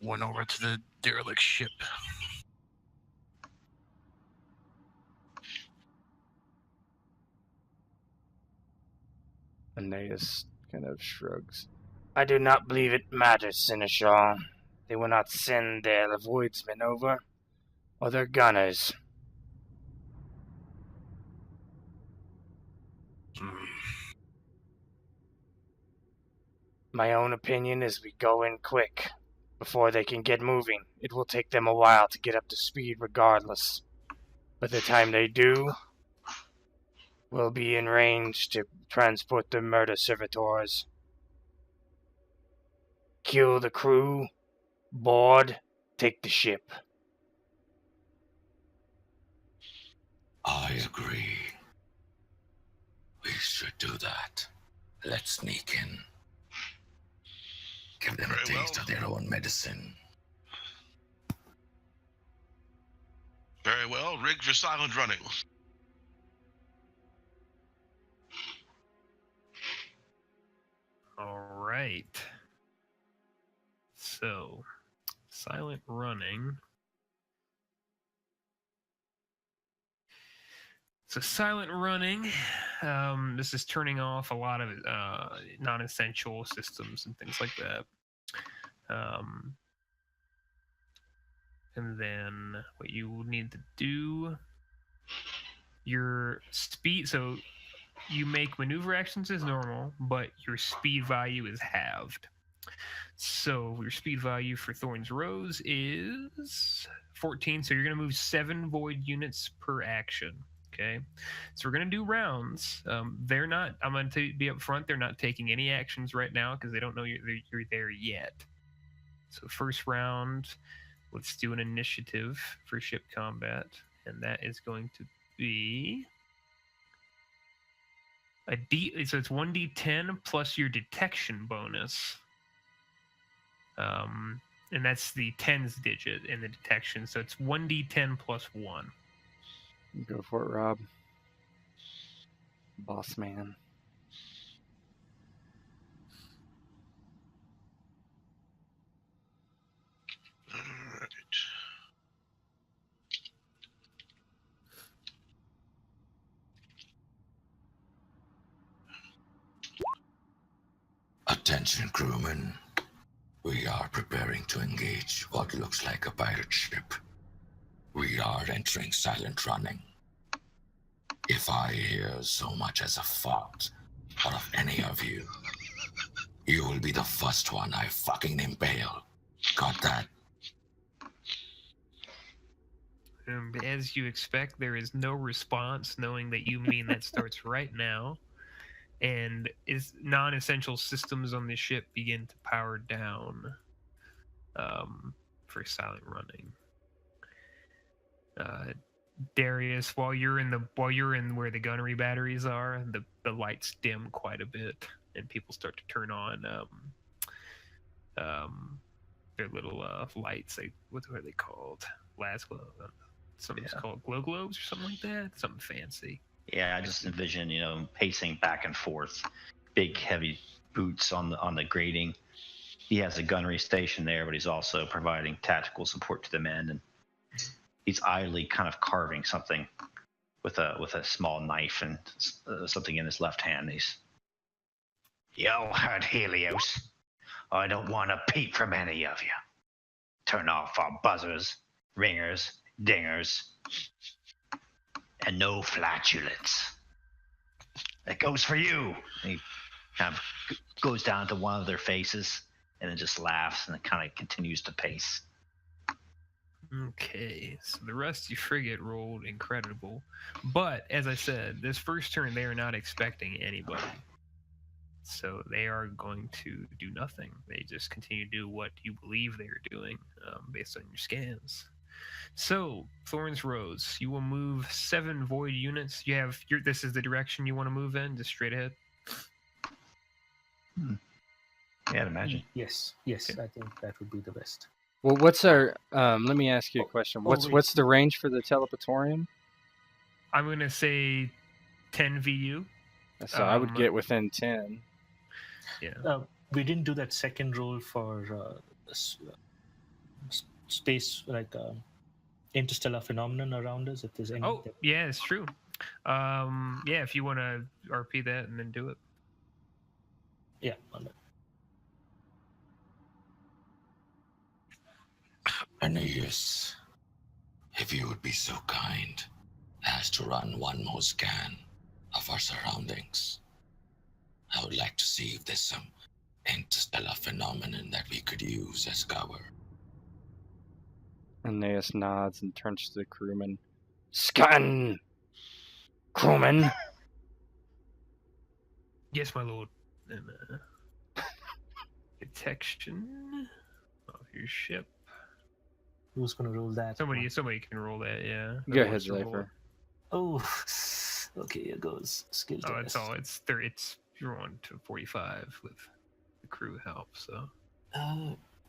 went over to the derelict ship. Aeneas kind of shrugs. I do not believe it matters, Seneschal. They will not send their avoidsmen over. or they're gunners. My own opinion is we go in quick, before they can get moving. It will take them a while to get up to speed regardless. By the time they do, we'll be in range to transport the murder servitors. Kill the crew, board, take the ship. I agree. We should do that. Let's sneak in. Give them a Very taste well. of their own medicine. Very well. Rig for silent running. All right. So, silent running. So silent running, this is turning off a lot of non-essential systems and things like that. And then what you will need to do, your speed, so you make maneuver actions as normal, but your speed value is halved. So your speed value for Thorn's Rose is 14, so you're going to move 7 void units per action. Okay, so we're gonna do rounds. They're not. I'm gonna be up front. They're not taking any actions right now because they don't know you're there yet. So first round, let's do an initiative for ship combat, and that is going to be a D. So it's 1d10 plus your detection bonus. And that's the tens digit in the detection. So it's 1d10 plus 1. Go for it, Rob. Boss man. Alright. Attention, crewmen. We are preparing to engage what looks like a pirate ship. We are entering silent running. If I hear so much as a thought out of any of you, you will be the first one I fucking impale. Got that? As you expect, there is no response, knowing that you mean that starts right now. And is non-essential systems on the ship begin to power down for silent running. Darius, while you're in where the gunnery batteries are, the lights dim quite a bit, and people start to turn on their little lights. What are they called? Something's called glow globes or something like that. Something fancy. Yeah, I just envision, pacing back and forth, big heavy boots on the grating. He has a gunnery station there, but he's also providing tactical support to the men, and he's idly kind of carving something with a small knife and something in his left hand. You heard Helios. I don't want a peep from any of you. Turn off our buzzers, ringers, dingers, and no flatulence. That goes for you. And he kind of goes down to one of their faces and then just laughs and then kind of continues to pace. Okay, so the Rusty Frigate rolled incredible. But, as I said, this first turn they are not expecting anybody. So they are going to do nothing. They just continue to do what you believe they are doing based on your scans. So, Thorn's Rose, you will move 7 void units. This is the direction you want to move in, just straight ahead? Yeah, I'd imagine. Yes, Okay. I think that would be the best. Well, what's our? Let me ask you a question. What's the range for the teleportorium? I'm going to say 10 VU. So I would get within 10. Yeah. We didn't do that second roll for space, like interstellar phenomenon around us. If there's any. Oh, yeah, it's true. If you want to RP that and then do it. Yeah. On that. Aeneas, if you would be so kind as to run one more scan of our surroundings, I would like to see if there's some interstellar phenomenon that we could use as cover. Aeneas nods and turns to the crewman. Scan! Crewman! Yes, my lord. And detection of your ship. Who's gonna roll that? Somebody can roll that. Yeah. Go Who ahead, wants to roll it? Zypher. Oh, okay. Here goes skill Oh, test. it's all. It's 30. It's you're on to 45 with the crew help. So.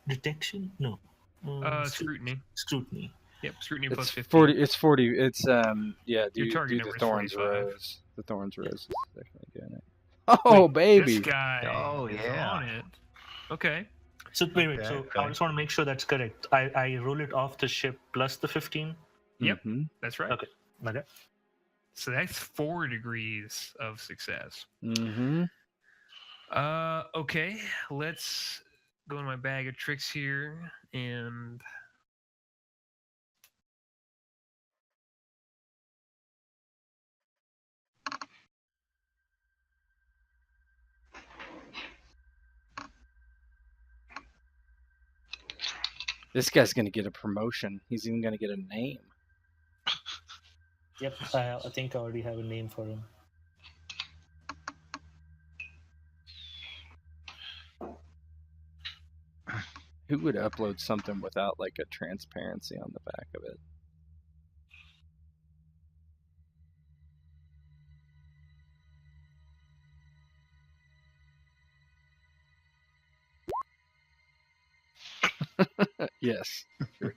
Detection? No. Scrutiny. Scrutiny. Yep, scrutiny plus It's 15. 40. It's 40. It's yeah. Your Do target the number is Thorn's 45. rose. The Thorn's rose is definitely getting it. Oh baby. This guy Oh, is yeah. on it. Okay. So wait. Okay, So okay. I just want to make sure that's correct. I roll it off the ship plus the 15. Yep. Mhm. That's right. Okay. Okay. So that's 4 degrees of success. Mhm. Okay. Let's go in my bag of tricks here and This guy's gonna get a promotion. He's even gonna get a name. Yep. I think I already have a name for him. Who would upload something without like a transparency on the back of it? Yes. True.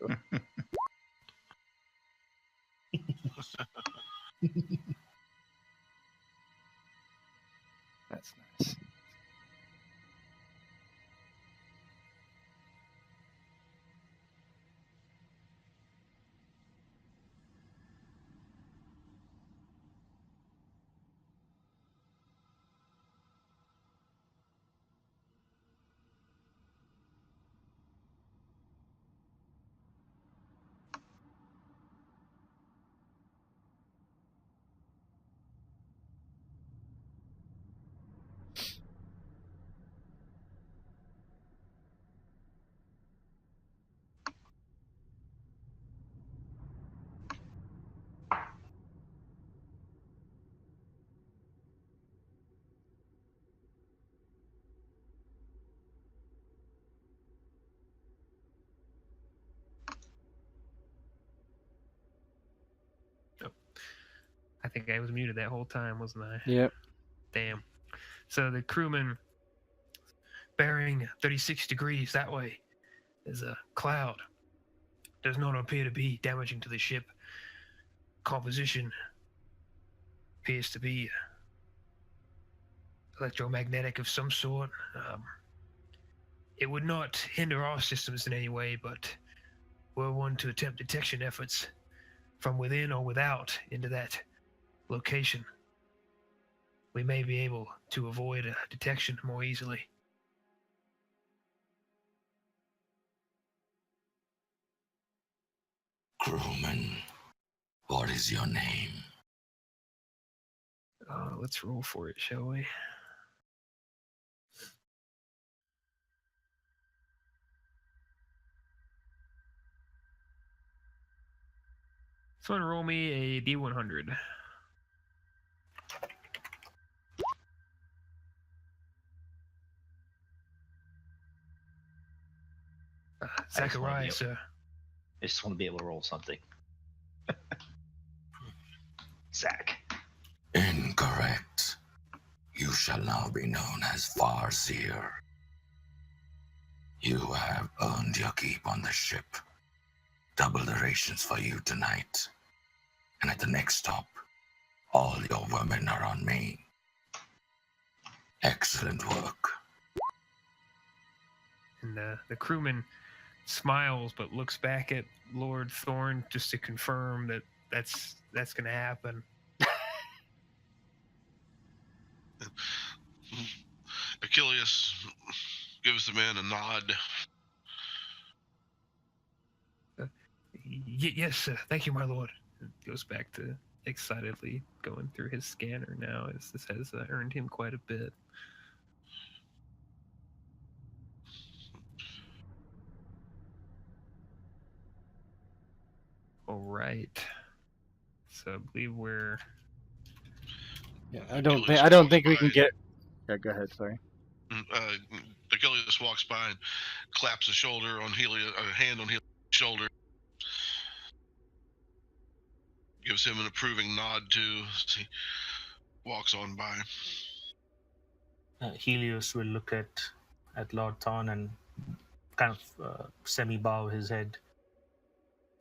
That's nice. I think I was muted that whole time, wasn't I? Yep. Damn. So the crewman bearing 36 degrees that way is a cloud. Does not appear to be damaging to the ship. Composition appears to be electromagnetic of some sort. It would not hinder our systems in any way, but were one to attempt detection efforts from within or without into that location, we may be able to avoid detection more easily. Crewman, what is your name? Let's roll for it, shall we? Someone roll me a D100. Zachariah, sir. I just want to be able to roll something. Zach. Incorrect. You shall now be known as Farseer. You have earned your keep on the ship. Double the rations for you tonight. And at the next stop, all your women are on me. Excellent work. And the crewman smiles but looks back at Lord Thorn just to confirm that that's going to happen. Achilles gives the man a nod. Yes, thank you, my lord. It goes back to excitedly going through his scanner now, as this has earned him quite a bit. All right. So I believe we're. Yeah, I don't think we can get. Yeah, go ahead. Sorry. Achilles walks by and claps a shoulder on a hand on Helios' shoulder. Gives him an approving nod too as he walks on by. Helios will look at Lord Thorn and kind of semi-bow his head.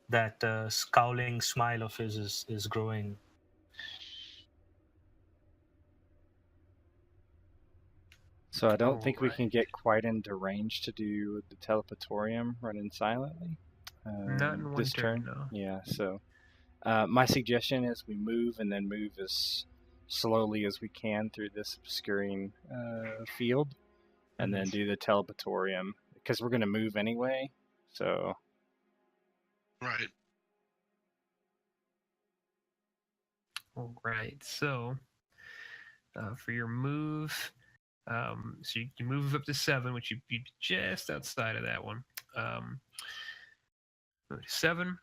That scowling smile of his is growing. So I don't think we can get quite into range to do the teleportorium running silently. Not in one this turn. no. Yeah. So my suggestion is we move and then move as slowly as we can through this obscuring field, and then do the teleportorium because we're going to move anyway. So. Right. All right. So for your move. So you move up to 7, which you'd be just outside of that one. 7,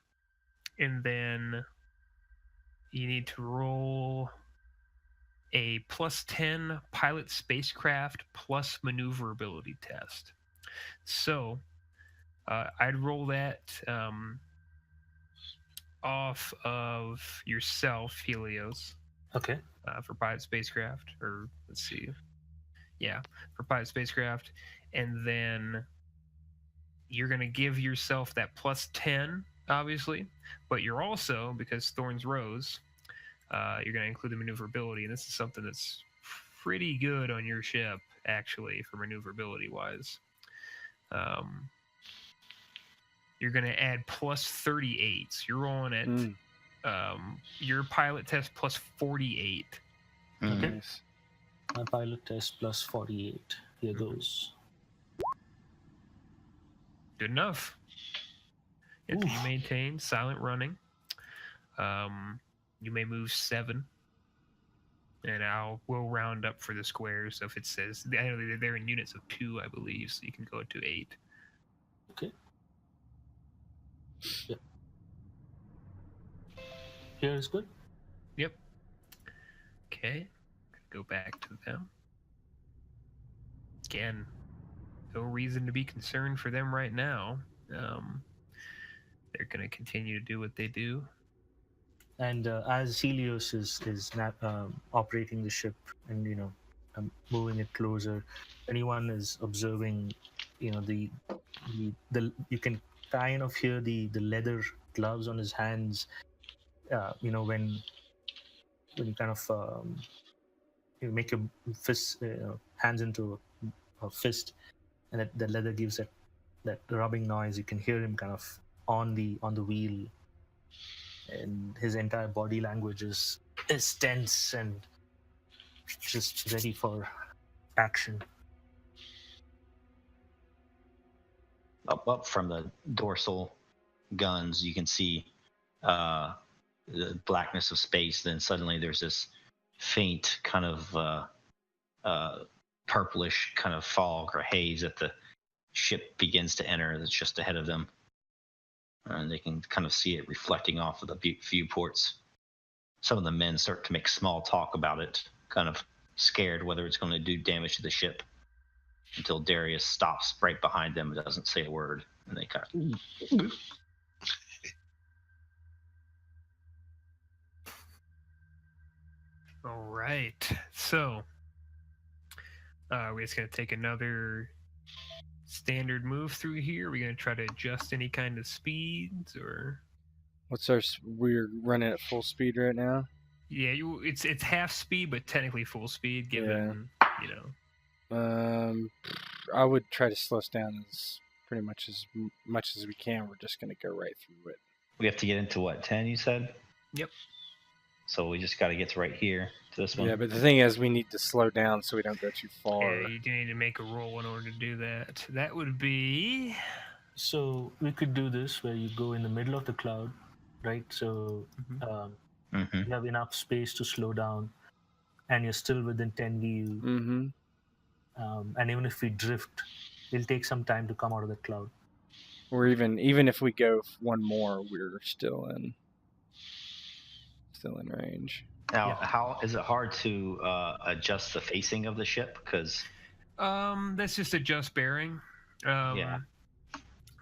and then you need to roll a +10 pilot spacecraft plus maneuverability test. So I'd roll that off of yourself, Helios. Okay. For pilot spacecraft, or let's see. Yeah, for pilot spacecraft, and then you're going to give yourself that +10, obviously, but you're also, because Thorn's rose, you're going to include the maneuverability, and this is something that's pretty good on your ship, actually, for maneuverability-wise. You're going to add +38, so you're rolling at your pilot test +48. Okay. Nice. My pilot test +48. Here goes. Good enough. You maintain silent running. You may move 7, and we'll round up for the squares. So if it says, I know they're in units of 2, I believe, so you can go to 8. Okay. Yep. Here is good. Yep. Okay. Go back to them. Again, no reason to be concerned for them right now. They're going to continue to do what they do. And as Helios is operating the ship and moving it closer, anyone is observing, the you can kind of hear the leather gloves on his hands. When you kind of you make your fist hands into a fist, and the leather gives that rubbing noise. You can hear him kind of on the wheel, and his entire body language is tense and just ready for action. Up from the dorsal guns, you can see the blackness of space. Then suddenly there's this faint kind of purplish kind of fog or haze that the ship begins to enter that's just ahead of them. And they can kind of see it reflecting off of the viewports. Some of the men start to make small talk about it, kind of scared whether it's going to do damage to the ship, until Darius stops right behind them and doesn't say a word. And they kind of... All right. So we're just going to take another standard move through here. We're going to try to adjust any kind of speeds, or we're running at full speed right now. Yeah, it's half speed, but technically full speed. Given I would try to slow us down as much as we can. We're just going to go right through it. We have to get into what, 10? You said. Yep. So we just got to get to right here to this one. Yeah, but the thing is, we need to slow down so we don't go too far. Yeah, you do need to make a roll in order to do that. That would be... So we could do this where you go in the middle of the cloud, right? So Mm-hmm. you have enough space to slow down, and you're still within 10 VU. Mm-hmm. And even if we drift, it'll take some time to come out of the cloud. Or even if we go one more, we're still in range. Now, how is it hard to adjust the facing of the ship? Because that's just adjust bearing. Yeah.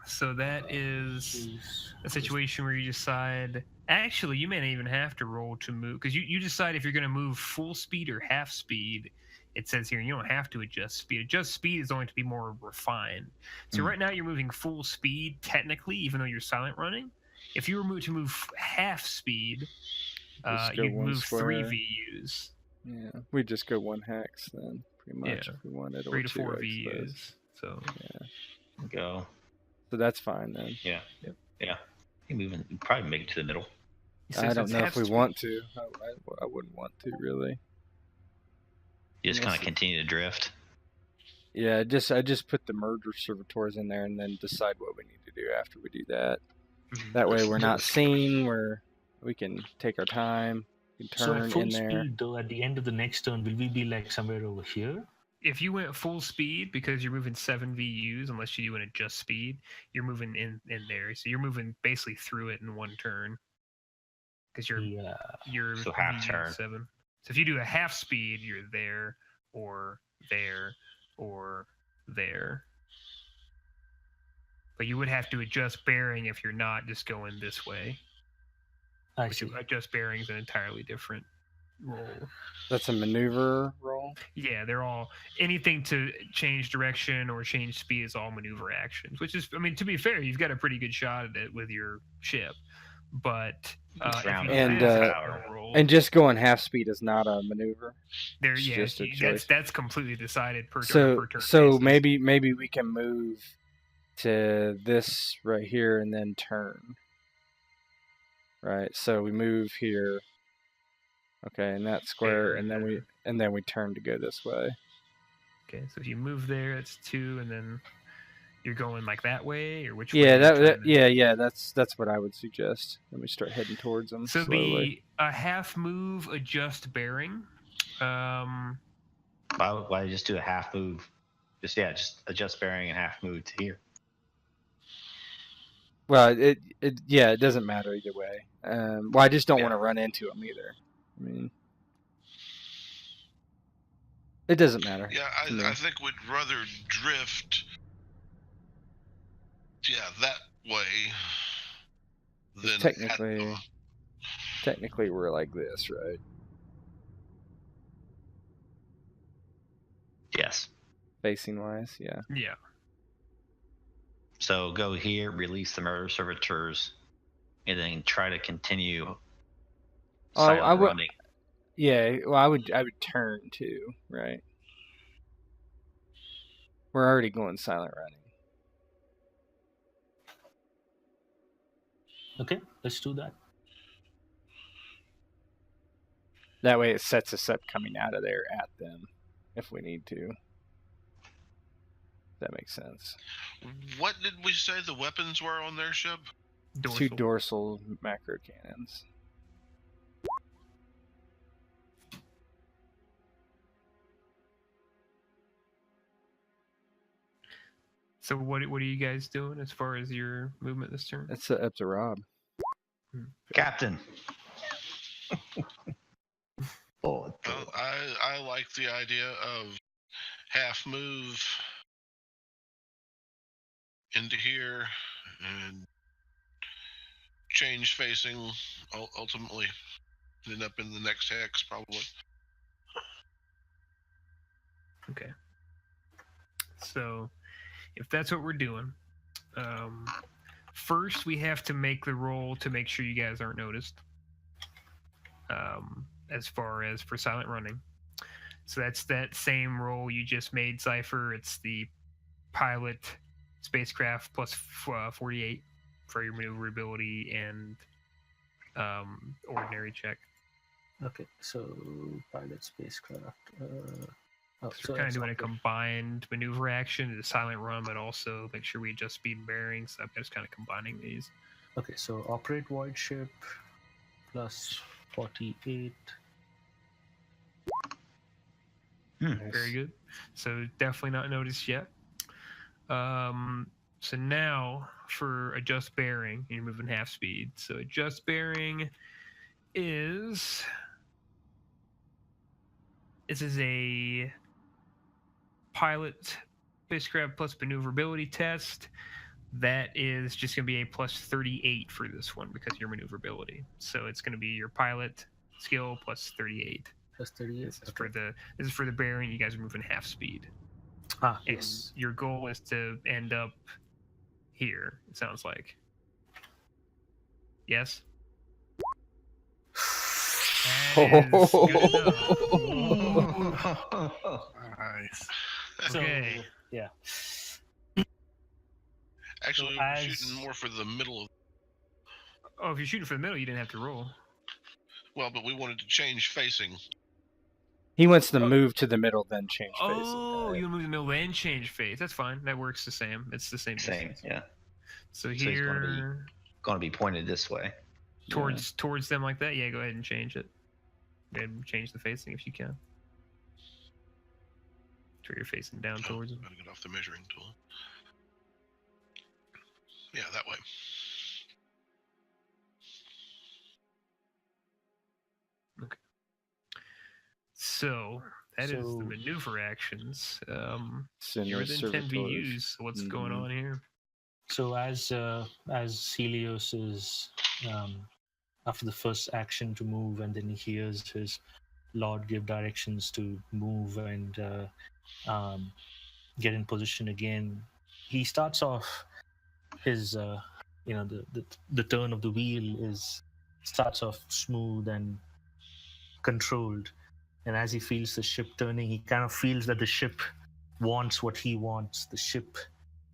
So that is a situation where you decide. Actually, you may not even have to roll to move because you decide if you're going to move full speed or half speed. It says here you don't have to adjust speed. Adjust speed is going to be more refined. So right now you're moving full speed technically, even though you're silent running. If you were to move half speed, you'd move square. 3 VUs. Yeah, we just go 1 hex then, pretty much, if we wanted. 3 to 4 VUs. So yeah, go. So that's fine then. Yeah. Yep. Yeah. You probably make it to the middle. I don't know if we want to. I wouldn't want to really. You just kind of continue to drift. Yeah, I just put the murder servitors in there and then decide what we need to do after we do that. That way we're not seen. We can take our time. We can turn so at full in there. speed, though, at the end of the next turn, will we be like somewhere over here? If you went full speed, because you're moving 7 VUs, unless you do an adjust speed, you're moving in there. So you're moving basically through it in one turn. Because you're so half turn. 7. So if you do a half speed, you're there or there or there. But you would have to adjust bearing if you're not just going this way. Adjust bearing is an entirely different roll. That's a maneuver roll? Yeah, they're all anything to change direction or change speed is all maneuver actions. Which is, I mean, to be fair, you've got a pretty good shot at it with your ship. But and just going half speed is not a maneuver. That's completely decided per turn. So maybe we can move to this right here and then turn. Right, so we move here. Okay, in that square, and then we turn to go this way. Okay, so if you move there, that's 2, and then you're going like that way, or which way? Yeah, that's what I would suggest. Then we start heading towards them. So slowly. A half move, adjust bearing. Why just do a half move? Just adjust bearing and half move to here. Well, it doesn't matter either way. I just don't want to run into them either. I mean, it doesn't matter. Yeah, I think we'd rather drift. Yeah, that way. Than technically, we're like this, right? Yes. Facing wise, yeah. Yeah. So go here, release the murder servitors, and then try to continue silent running. Yeah, well, I would turn too, right? We're already going silent running. Okay, let's do that. That way it sets us up coming out of there at them, if we need to. That makes sense. What did we say the weapons were on their ship? 2 dorsal macro cannons. So what are you guys doing as far as your movement this turn? It's up to Rob. Captain. I like the idea of half move into here and change facing, ultimately end up in the next hex probably. Okay. So if that's what we're doing, first we have to make the roll to make sure you guys aren't noticed. As far as for silent running. So that's that same roll you just made, Cypher. It's the pilot spacecraft plus 48 for your maneuverability and ordinary check. Okay, so pilot spacecraft. So we're kind of doing a combined maneuver action, the silent run, but also make sure we adjust speed and bearings. So I'm just kind of combining these. Okay, so operate void ship plus 48. Very good. So definitely not noticed yet. So now for adjust bearing, you're moving half speed. So adjust bearing is this is a pilot spacecraft plus maneuverability test. That is just going to be a plus 38 for this one because of your maneuverability. So it's going to be your pilot skill plus 38. Plus 38. This is for the bearing. You guys are moving half speed. Ah, And yes. your goal is to end up here, it sounds like. Yes? That is good enough. Nice. Okay. So, yeah. Actually, So we're as- shooting more for the middle of. Oh, if you're shooting for the middle, you didn't have to roll. Well, but we wanted to change facing. He wants to move to the middle, then change facing. Oh, you move the middle then change phase. That's fine. That works the same. It's the same. Same, distance. yeah. So he's gonna here, Going to be pointed this way. towards them like that. Yeah, go ahead and change it. Go ahead and change the facing if you can. So you're facing down towards them. I'm gonna get off the measuring tool. Yeah, that way. So that is the So- maneuver actions. Send You're those within 10 servitors. VUs. So what's going Mhm. on here? So as Helios is after the first action to move, and then he hears his lord give directions to move and get in position again, he starts off his the turn of the wheel starts off smooth and controlled, and as he feels the ship turning, he kind of feels that the ship wants what he wants. The ship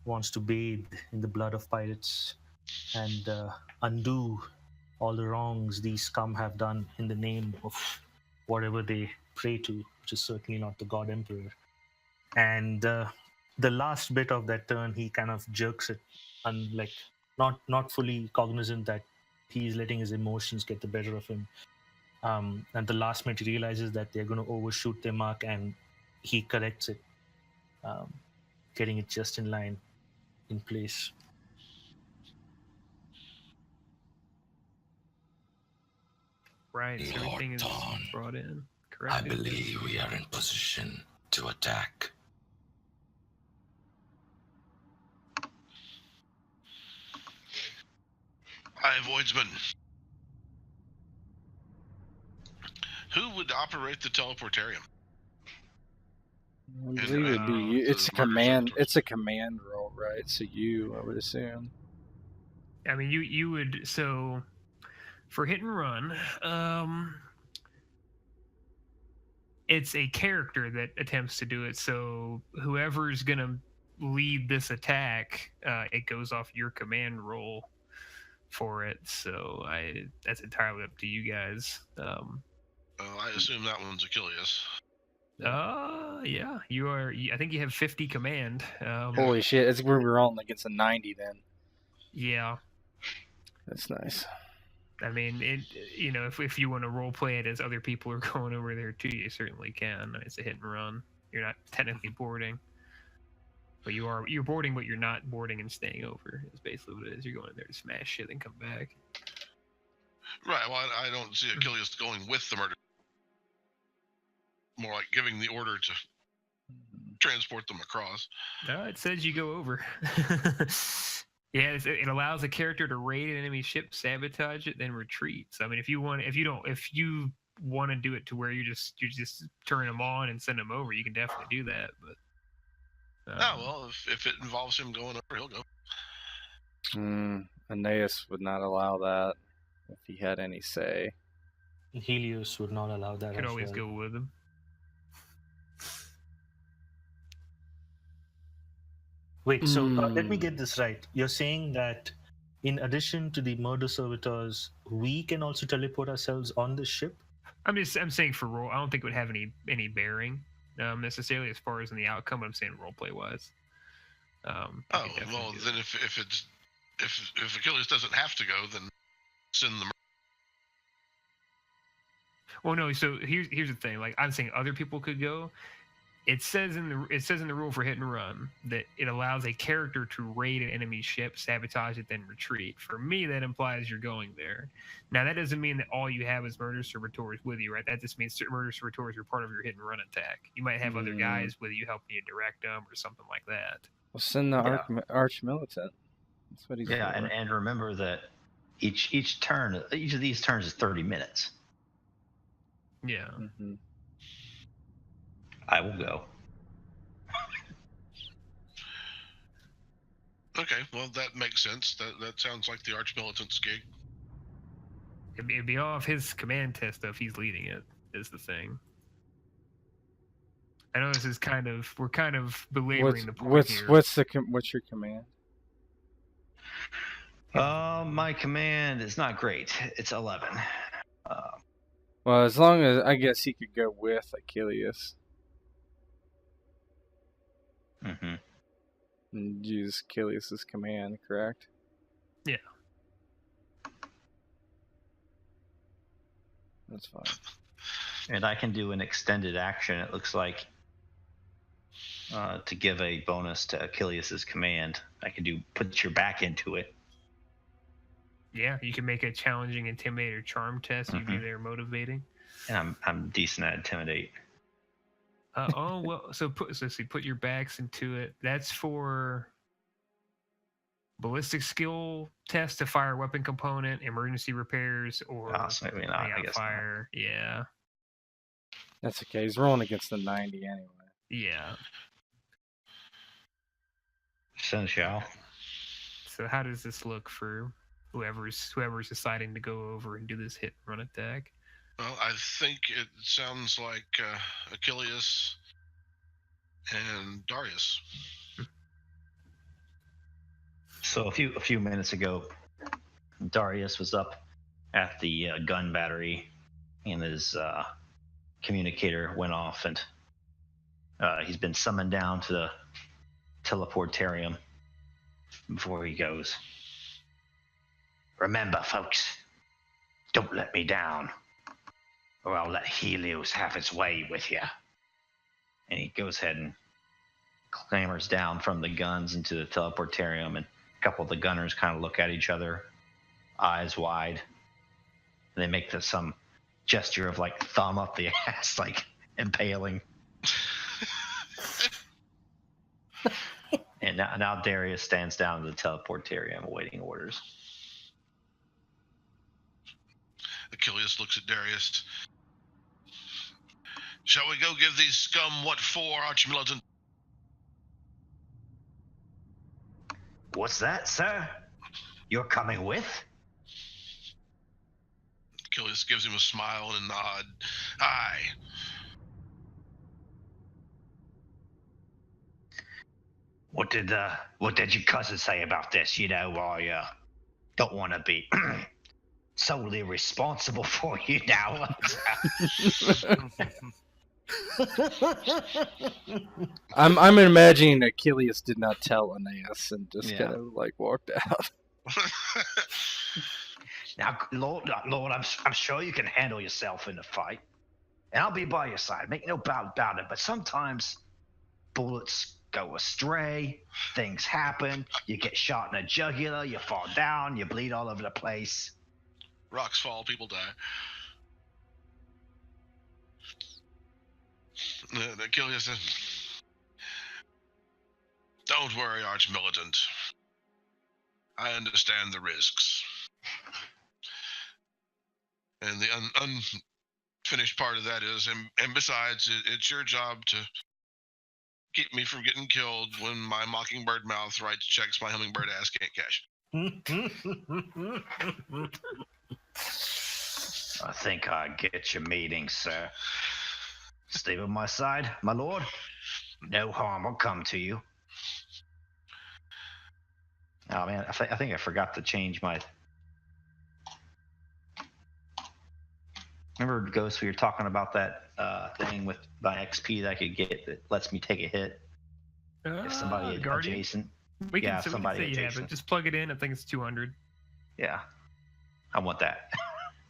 wants to bathe in the blood of pirates and undo all the wrongs these scum have done in the name of whatever they pray to, which is certainly not the god emperor. And the last bit of that turn, he kind of jerks it, and like not fully cognizant that he's letting his emotions get the better of him. And the last minute he realizes that they're going to overshoot their mark, and he corrects it, getting it just in line, in place. Right. So Lord everything is Thorn, brought in. I Correct. believe we are in position to attack. Aye, Voidsman. Who would operate the teleportarium? I believe it'd be you. the It's a murder command. servitors. It's a command role, right? So you, I would assume. I mean, you would, so for hit and run, it's a character that attempts to do it. So whoever's gonna lead this attack, it goes off your command roll for it. So that's entirely up to you guys. I assume that one's Achilles. Yeah, you are. I think you have 50 command. Holy shit! It's where we're rolling against a 90. Then Yeah. that's nice. I mean, if you want to role play it as other people are going over there too, you certainly can. It's a hit and run. You're not technically boarding, but you're boarding, but you're not boarding and staying over. Is basically what it is. You're going in there to smash shit and come back. Right. Well, I don't see Achilles going with the murder. More like giving the order to transport them across. It says you go over. Yeah, it allows a character to raid an enemy ship, sabotage it, then retreat. So I mean, if you want to do it to where you just turn them on and send them over, you can definitely do that. But Well, if it involves him going over, he'll go. Aeneas would not allow that if he had any say. Helios would not allow that. you could as always well. go with them. Wait, so let me get this right. You're saying that in addition to the murder servitors, we can also teleport ourselves on the ship? I'm saying for role, I don't think it would have any bearing necessarily as far as in the outcome. But I'm saying roleplay wise. Well, then if it's if Achilles doesn't have to go, then send them. Well, no. So here's the thing. Like I'm saying, other people could go. It says in the rule for hit and run that it allows a character to raid an enemy ship, sabotage it, then retreat. For me, that implies you're going there. Now, that doesn't mean that all you have is murder servitors with you, right? That just means murder servitors are part of your hit and run attack. You might have other guys with you helping you direct them or something like that. Well, send the arch militant. That's what he's for. And remember that each of these turns is 30 minutes. Yeah. Mm-hmm. I will go. Okay, well, that makes sense. That sounds like the Archmilitant's gig. It'd be off his command test, though, if he's leading it, is the thing. I know this is we're kind of belaboring the point here. What's your command? My command is not great. It's 11. Well, as long as I guess he could go with Achilles. Mm-hmm. And use Achilles' command, correct? Yeah. That's fine. And I can do an extended action, it looks like, to give a bonus to Achilles' command. I can put your back into it. Yeah, you can make a challenging intimidate or charm test. You'd be there motivating. And I'm decent at intimidate. So put your backs into it. That's for ballistic skill test to fire a weapon component, emergency repairs, or maybe not. I guess fire. Not. Yeah. That's okay. He's rolling against the 90 anyway. Yeah. Essential. So how does this look for whoever's deciding to go over and do this hit and run attack? Well, I think it sounds like Achilles and Darius. So a few minutes ago, Darius was up at the gun battery, and his communicator went off, and he's been summoned down to the teleportarium before he goes. Remember, folks, don't let me down, or I'll let Helios have its way with you. And he goes ahead and clambers down from the guns into the teleportarium, and a couple of the gunners kind of look at each other, eyes wide. And they make some gesture of like thumb up the ass, like impaling. And now Darius stands down in the teleportarium awaiting orders. Achilles looks at Darius. Shall we go give these scum what for, Archmilitant? What's that, sir? You're coming with? Achilles gives him a smile and a nod. Aye. What did your cousin say about this? You know, I don't want to be solely responsible for you now. I'm imagining Achilles did not tell Aeneas and just kind of like walked out. Now, Lord, I'm sure you can handle yourself in the fight, and I'll be by your side. Make no doubt about it. But sometimes bullets go astray, things happen. You get shot in the jugular, you fall down, you bleed all over the place. Rocks fall, people die. Achilles said, "Don't worry, Archmilitant. I understand the risks." And the unfinished part of that is, and besides, it's your job to keep me from getting killed when my mockingbird mouth writes checks my hummingbird ass can't cash. I think I get your meaning, sir. Stay by my side, my lord. No harm will come to you. Oh man, I think I forgot to change my. Remember, Ghost, we were talking about that thing with my XP that I could get that lets me take a hit if somebody adjacent. We Yeah, can, so we can somebody say you have adjacent. it. Just plug it in. I think it's 200. Yeah, I want that.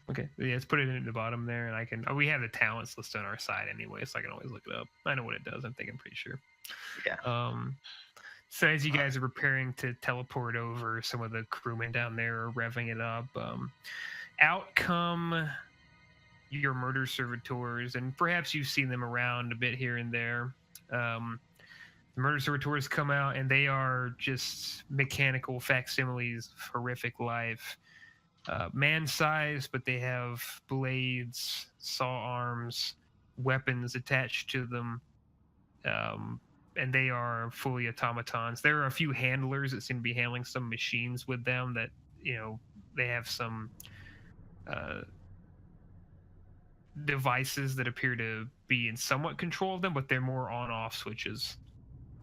Okay, yeah, let's put it in at the bottom there, and I can. Oh, we have the talents list on our side anyway, so I can always look it up. I know what it does. I'm pretty sure. Yeah. So as you guys are preparing to teleport over, some of the crewmen down there are revving it up. Out come your murder servitors, and perhaps you've seen them around a bit here and there. The murder servitors come out, and they are just mechanical facsimiles of horrific life. Man-sized, but they have blades, saw arms, weapons attached to them, and they are fully automatons. There are a few handlers that seem to be handling some machines with them that, they have some devices that appear to be in somewhat control of them, but they're more on-off switches.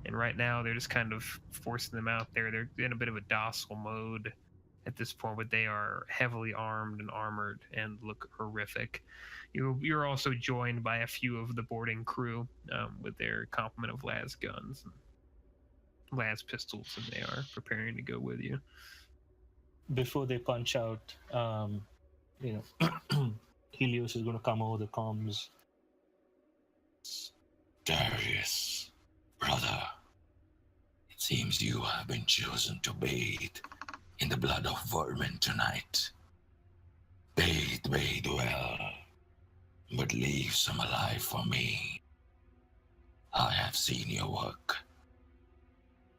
And right now, they're just kind of forcing them out there. They're in a bit of a docile mode at this point, but they are heavily armed and armored and look horrific. You're also joined by a few of the boarding crew with their complement of las guns and las pistols, and they are preparing to go with you. Before they punch out, Helios is going to come over the comms. Darius, brother, it seems you have been chosen to bathe in the blood of vermin tonight. Bathe well, but leave some alive for me. I have seen your work.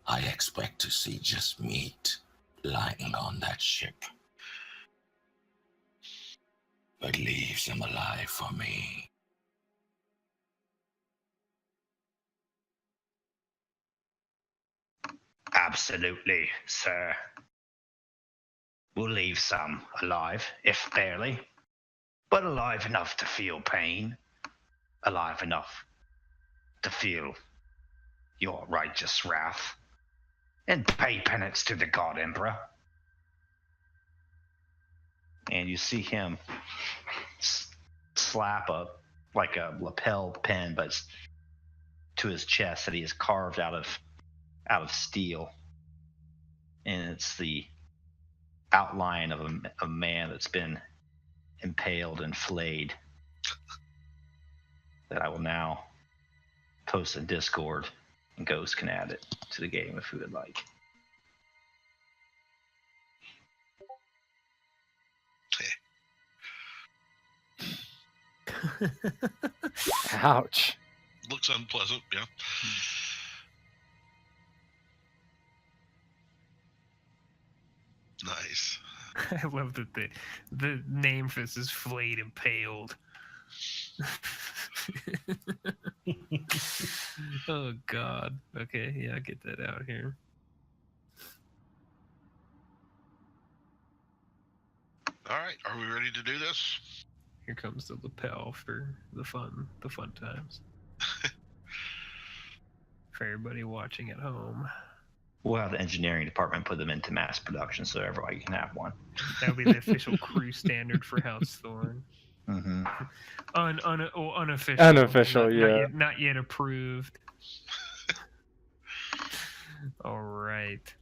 I expect to see just meat lying on that ship. But leave some alive for me. Absolutely, sir. We'll leave some alive, if barely, but alive enough to feel pain, alive enough to feel your righteous wrath, and pay penance to the God Emperor. And you see him slap a lapel pin, but to his chest that he has carved out of steel, and it's the outline of a man that's been impaled and flayed. That I will now post in Discord, and Ghost can add it to the game if you would like. Ouch. Looks unpleasant, yeah. Nice. I love that the name for this is Flayed Impaled. Oh God. Okay, yeah, I'll get that out here. All right, are we ready to do this? Here comes the lapel for the fun times. For everybody watching at home. We'll have the engineering department put them into mass production so everybody can have one. That'll be the official crew standard for House Thorn. Mm-hmm. Unofficial. Unofficial, yeah. Not yet approved. All right.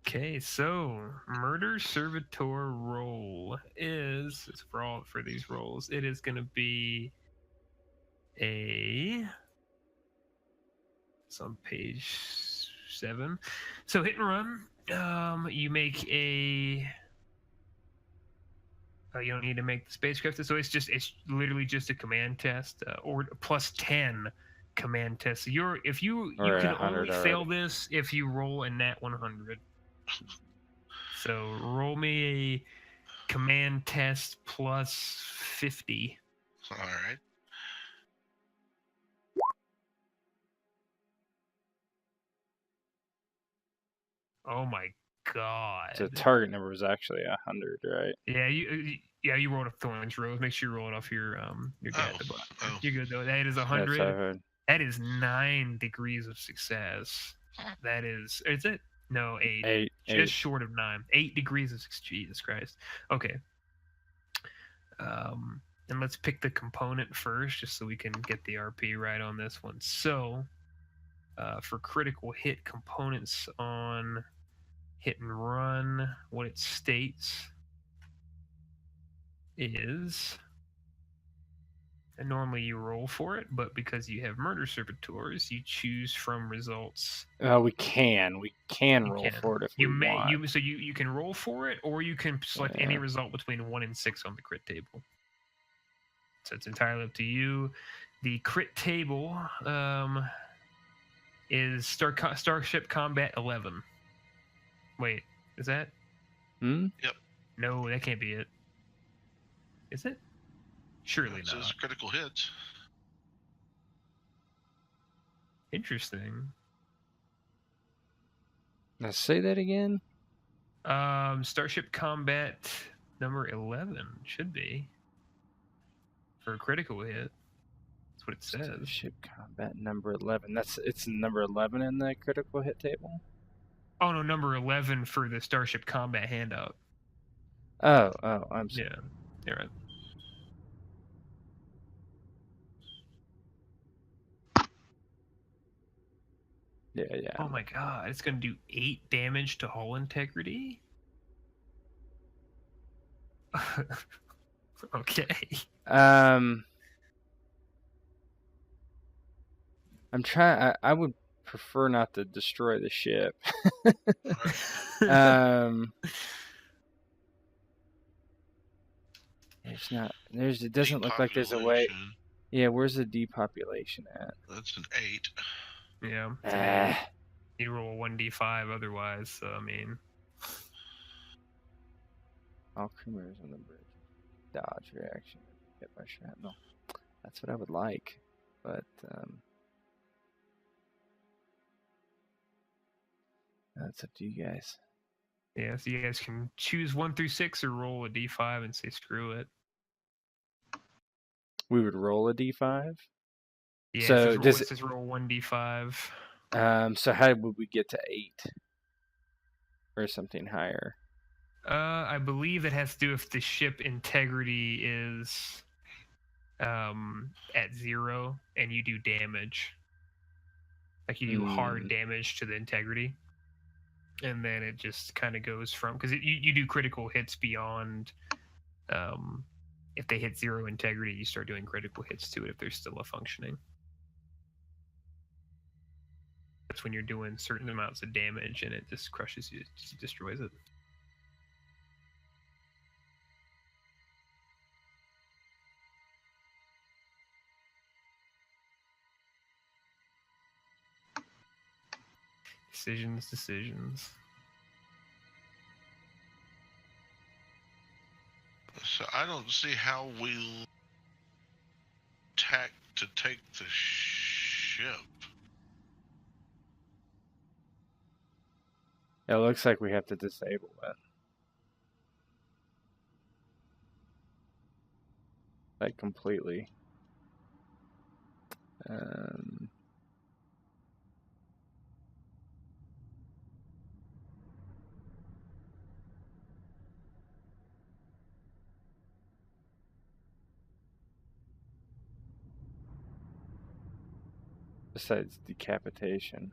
Okay, so murder servitor role is for these roles. It is going to be it's on page 7. So hit and run. You make a. Oh, you don't need to make the spacecraft. So it's literally just a command test, or plus 10 command tests. So you can only fail this if you roll a nat 100. So roll me a command test plus 50. All right. Oh my God. The target number was actually 100, right? Yeah, you rolled a Thorns Rose. Make sure you roll it off your guy at the bottom. Oh. You're good though. That is 100. That is 9 degrees of success. That is it? No, 8. Just short of 9. 8 degrees of success. Jesus Christ. Okay. And let's pick the component first, just so we can get the RP right on this one. So, For critical hit components on hit and run, what it states is, and normally you roll for it, but because you have murder servitors, you choose from results. We can roll for it if you we may want. you can roll for it, or you can select any result between 1 and 6 on the crit table. So it's entirely up to you. The crit table is Starship Combat 11. Wait, is that? Yep. No, that can't be it. Is it? Surely It not. says critical hits. Interesting. Now say that again. Starship Combat number 11 should be for a critical hit. That's what it says. Starship Combat number 11. It's number 11 in the critical hit table. Oh no, number 11 for the Starship Combat handout. Oh, I'm sorry. Yeah, you're right. Yeah. Oh my god, it's gonna do 8 damage to hull integrity? Okay. I'm trying. I would prefer not to destroy the ship. It doesn't look like there's a way. Yeah, where's the depopulation at? That's an 8. Yeah. You roll 1d5 otherwise, so I mean. All crew members on the bridge. Dodge reaction. Hit by shrapnel. That's what I would like. But, that's up to you guys. Yeah, so you guys can choose 1 through 6 or roll a d5 and say screw it. We would roll a d5? Yeah, so it says roll 1d5. So how would we get to 8? Or something higher? I believe it has to do if the ship integrity is at 0 and you do damage. Like you do hard damage to the integrity. And then it just kind of goes from... Because you do critical hits beyond... if they hit 0 integrity, you start doing critical hits to it if they're still a functioning. That's when you're doing certain amounts of damage and it just crushes you, just destroys it. Decisions. So I don't see how we'll take the ship. It looks like we have to disable it. Like completely. Besides decapitation.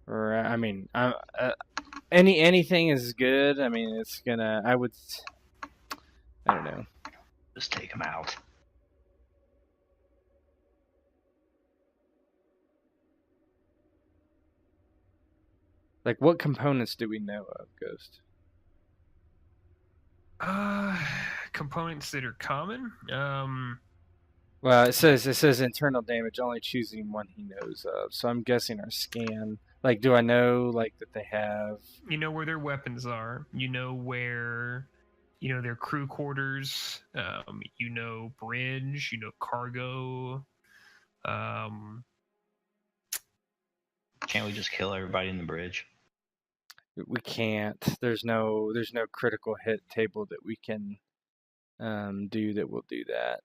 Or I mean, anything is good. I mean, it's gonna. I don't know. Just take him out. Like, what components do we know of, Ghost? Components that are common. Well, it says internal damage, only choosing one he knows of. So I'm guessing our scan. Like, do I know like that they have? You know where their weapons are. You know where, their crew quarters. You know bridge. You know cargo. Can't we just kill everybody in the bridge? We can't. There's no critical hit table that we can do that will do that.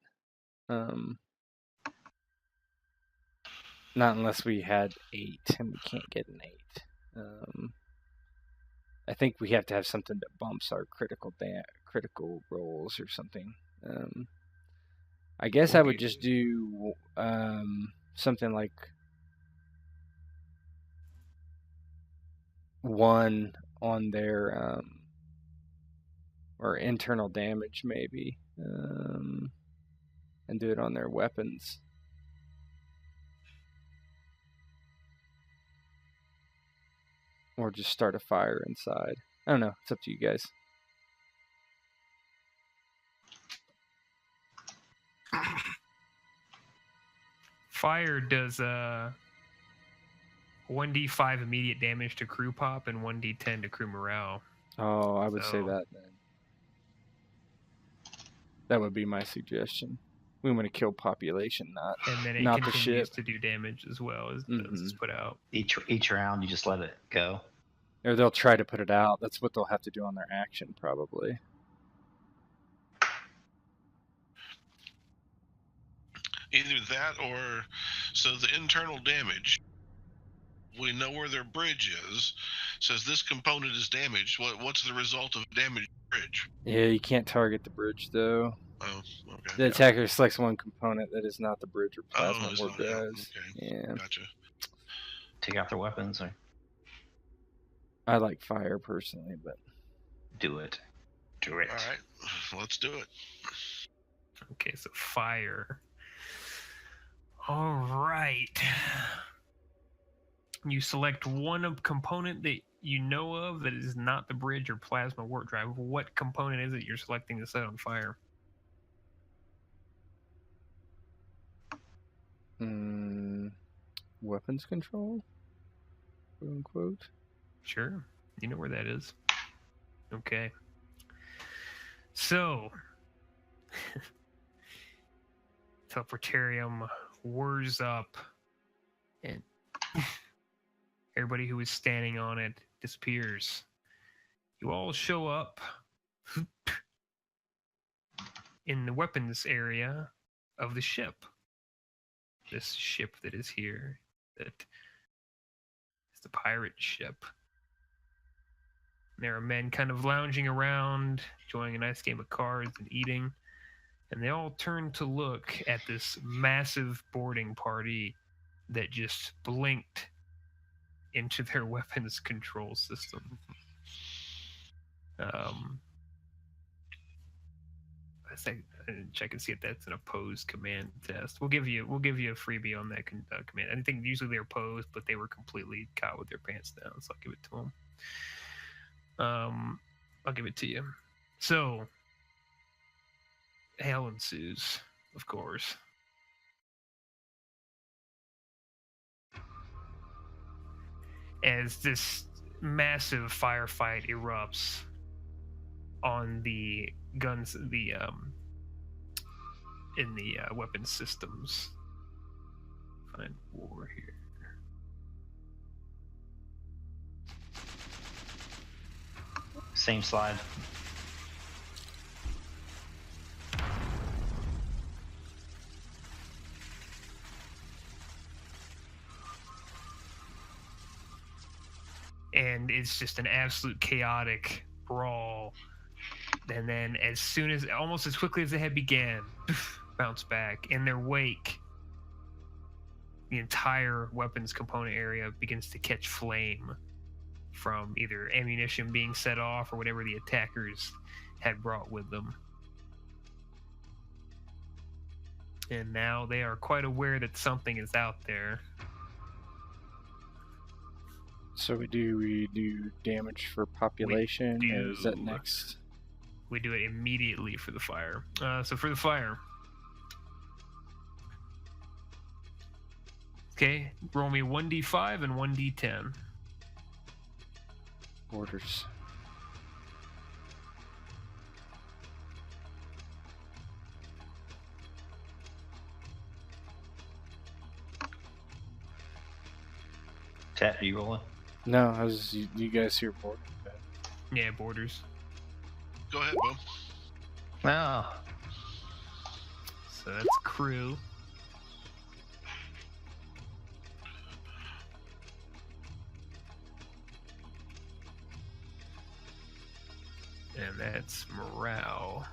Not unless we had 8, and we can't get an 8. I think we have to have something that bumps our critical rolls or something. I guess I would just do something like 1 on their or internal damage maybe, and do it on their weapons. Or just start a fire inside. I don't know. It's up to you guys. Fire does 1d5 immediate damage to crew pop and 1d10 to crew morale. Oh, I would say that then. That would be my suggestion. We want to kill population, and then it not the continues ship. to do damage as well as it's put out. Each round, you just let it go. Or they'll try to put it out. That's what they'll have to do on their action, probably. Either that or... So the internal damage, we know where their bridge is. Says this component is damaged. What's the result of damaged bridge? Yeah, you can't target the bridge, though. Oh, okay. The attacker selects one component that is not the bridge or plasma it's or not- does. Okay. Yeah. Gotcha. Take out their weapons or I like fire personally, but do it. Do it. All right, let's do it. Okay, so fire. All right. You select one component that you know of that is not the bridge or plasma warp drive. What component is it you're selecting to set on fire? Weapons control? Quote unquote. Sure. You know where that is. Okay. So, Teleportarium whirs up, and everybody who was standing on it disappears. You all show up in the weapons area of the ship. This ship that is here, that is the pirate ship. There are men kind of lounging around, enjoying a nice game of cards and eating. And they all turn to look at this massive boarding party that just blinked into their weapons control system. I check and see if that's an opposed command test. We'll give you a freebie on that command. I think usually they're opposed, but they were completely caught with their pants down, so I'll give it to them. I'll give it to you. So, hell ensues, of course. As this massive firefight erupts on the guns, in the weapon systems. Find war here. Same slide. And it's just an absolute chaotic brawl. And then almost as quickly as it had began, bounce back. In their wake, the entire weapons component area begins to catch flame from either ammunition being set off or whatever the attackers had brought with them. And now they are quite aware that something is out there. So we do damage for population, or is that next? We do it immediately for the fire. So for the fire. Okay, roll me 1d5 and 1d10. Orders. Tat, are you rolling? No, you guys here board? Okay. Yeah, borders. Go ahead, Bo. No. So that's crew. And that's morale.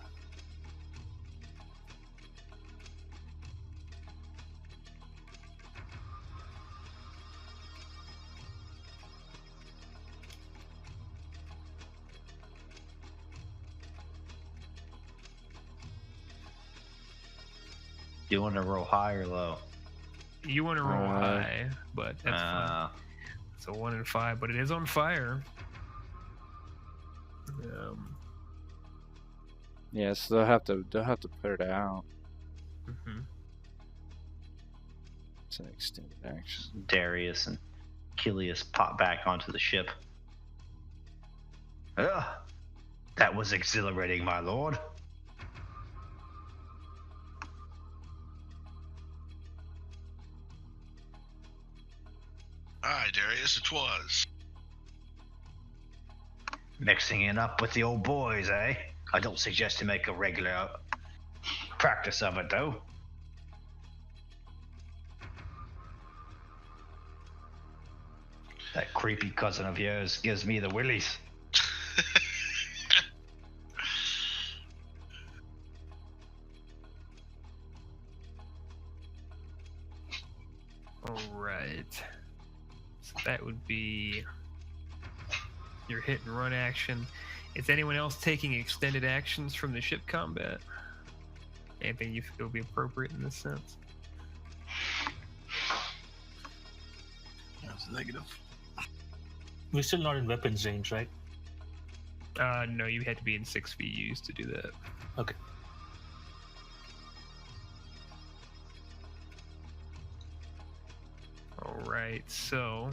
Do you want to roll high or low? You want to roll high, but that's fine. It's a 1 and 5, but it is on fire. Yeah, so they'll have to put it out. Mm-hmm. It's an extended action. Darius and Achilles pop back onto the ship. Ugh, that was exhilarating, my lord. Aye, Darius, it was. Mixing it up with the old boys, eh? I don't suggest to make a regular practice of it, though. That creepy cousin of yours gives me the willies. Alright. So that would be your hit and run action. Is anyone else taking extended actions from the ship combat? Anything you feel would be appropriate in this sense? That's negative. We're still not in weapons range, right? No, you had to be in 6 VUs to do that. Okay. Alright, so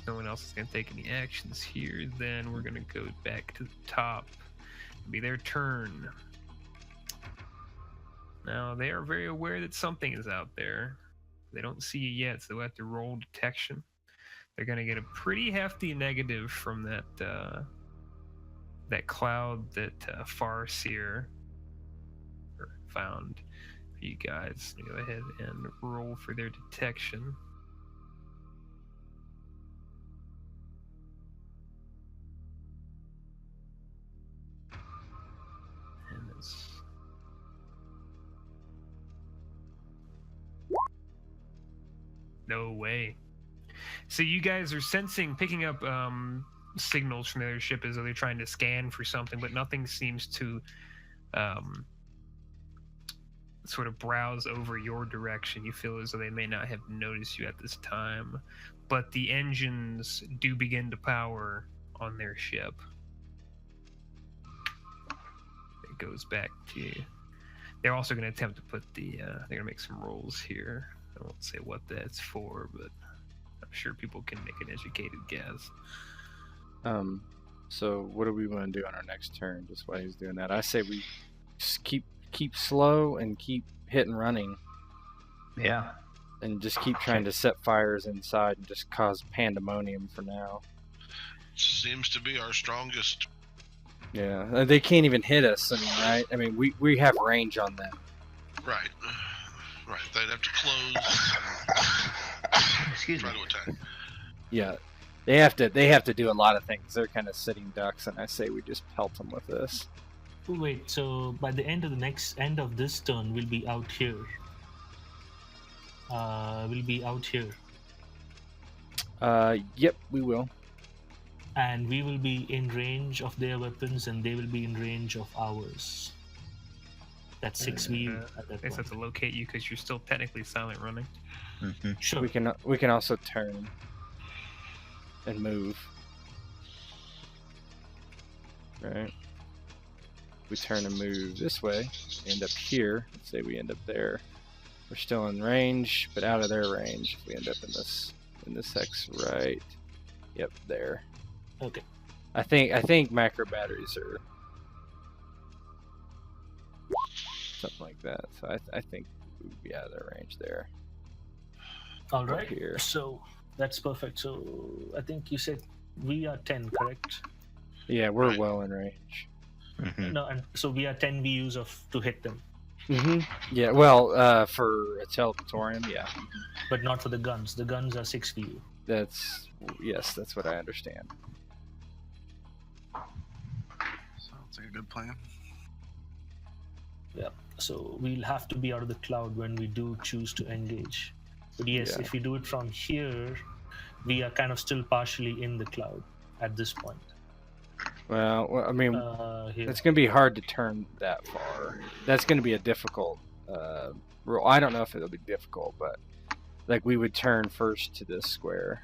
no one else is going to take any actions here. Then we're going to go back to the top. It'll be their turn. Now, they are very aware that something is out there. They don't see you yet, so they'll have to roll detection. They're going to get a pretty hefty negative from that cloud that Farseer found for you guys. Go ahead and roll for their detection. No way. So you guys are picking up signals from the other ship as though they're trying to scan for something, but nothing seems to sort of browse over your direction. You feel as though they may not have noticed you at this time, but the engines do begin to power on their ship. It goes back to... They're also going to attempt to put they're going to make some rolls here. I won't say what that's for, but I'm sure people can make an educated guess. So what do we want to do on our next turn, just while he's doing that? I say we just keep slow and keep hitting running. Yeah. And just keep trying to set fires inside and just cause pandemonium for now. Seems to be our strongest. Yeah, they can't even hit us, right? I mean, we have range on them. Right. Right, they'd have to close. Excuse me. Try to attack. Yeah, they have to do a lot of things. They're kind of sitting ducks, and I say we just pelt them with this. Wait, so by the end of this turn, we'll be out here. Yep, we will. And we will be in range of their weapons, and they will be in range of ours. That's 6 VU at that I guess point. that's to locate you because you're still technically silent running. Mm-hmm. Sure. We can also turn and move. Right. We turn and move this way. We end up here. Let's say we end up there. We're still in range, but out of their range. If we end up in this hex right. Yep, there. Okay. I think macro batteries are something like that. So I think we would be out of their range there. All right. Here. So that's perfect. So I think you said we are 10, correct? Yeah, we're well in range. Mm-hmm. No, and so we are 10 VUs to hit them, Yeah, well, for a teleportorium, yeah. but not for the guns. The guns are 6 VU. Yes, that's what I understand. Sounds like a good plan. Yeah. So we'll have to be out of the cloud when we do choose to engage. But yes, Yeah. if we do it from here, we are kind of still partially in the cloud at this point. Well, I mean, Here. it's going to be hard to turn that far. That's going to be a difficult rule. I don't know if it'll be difficult, but like we would turn first to this square.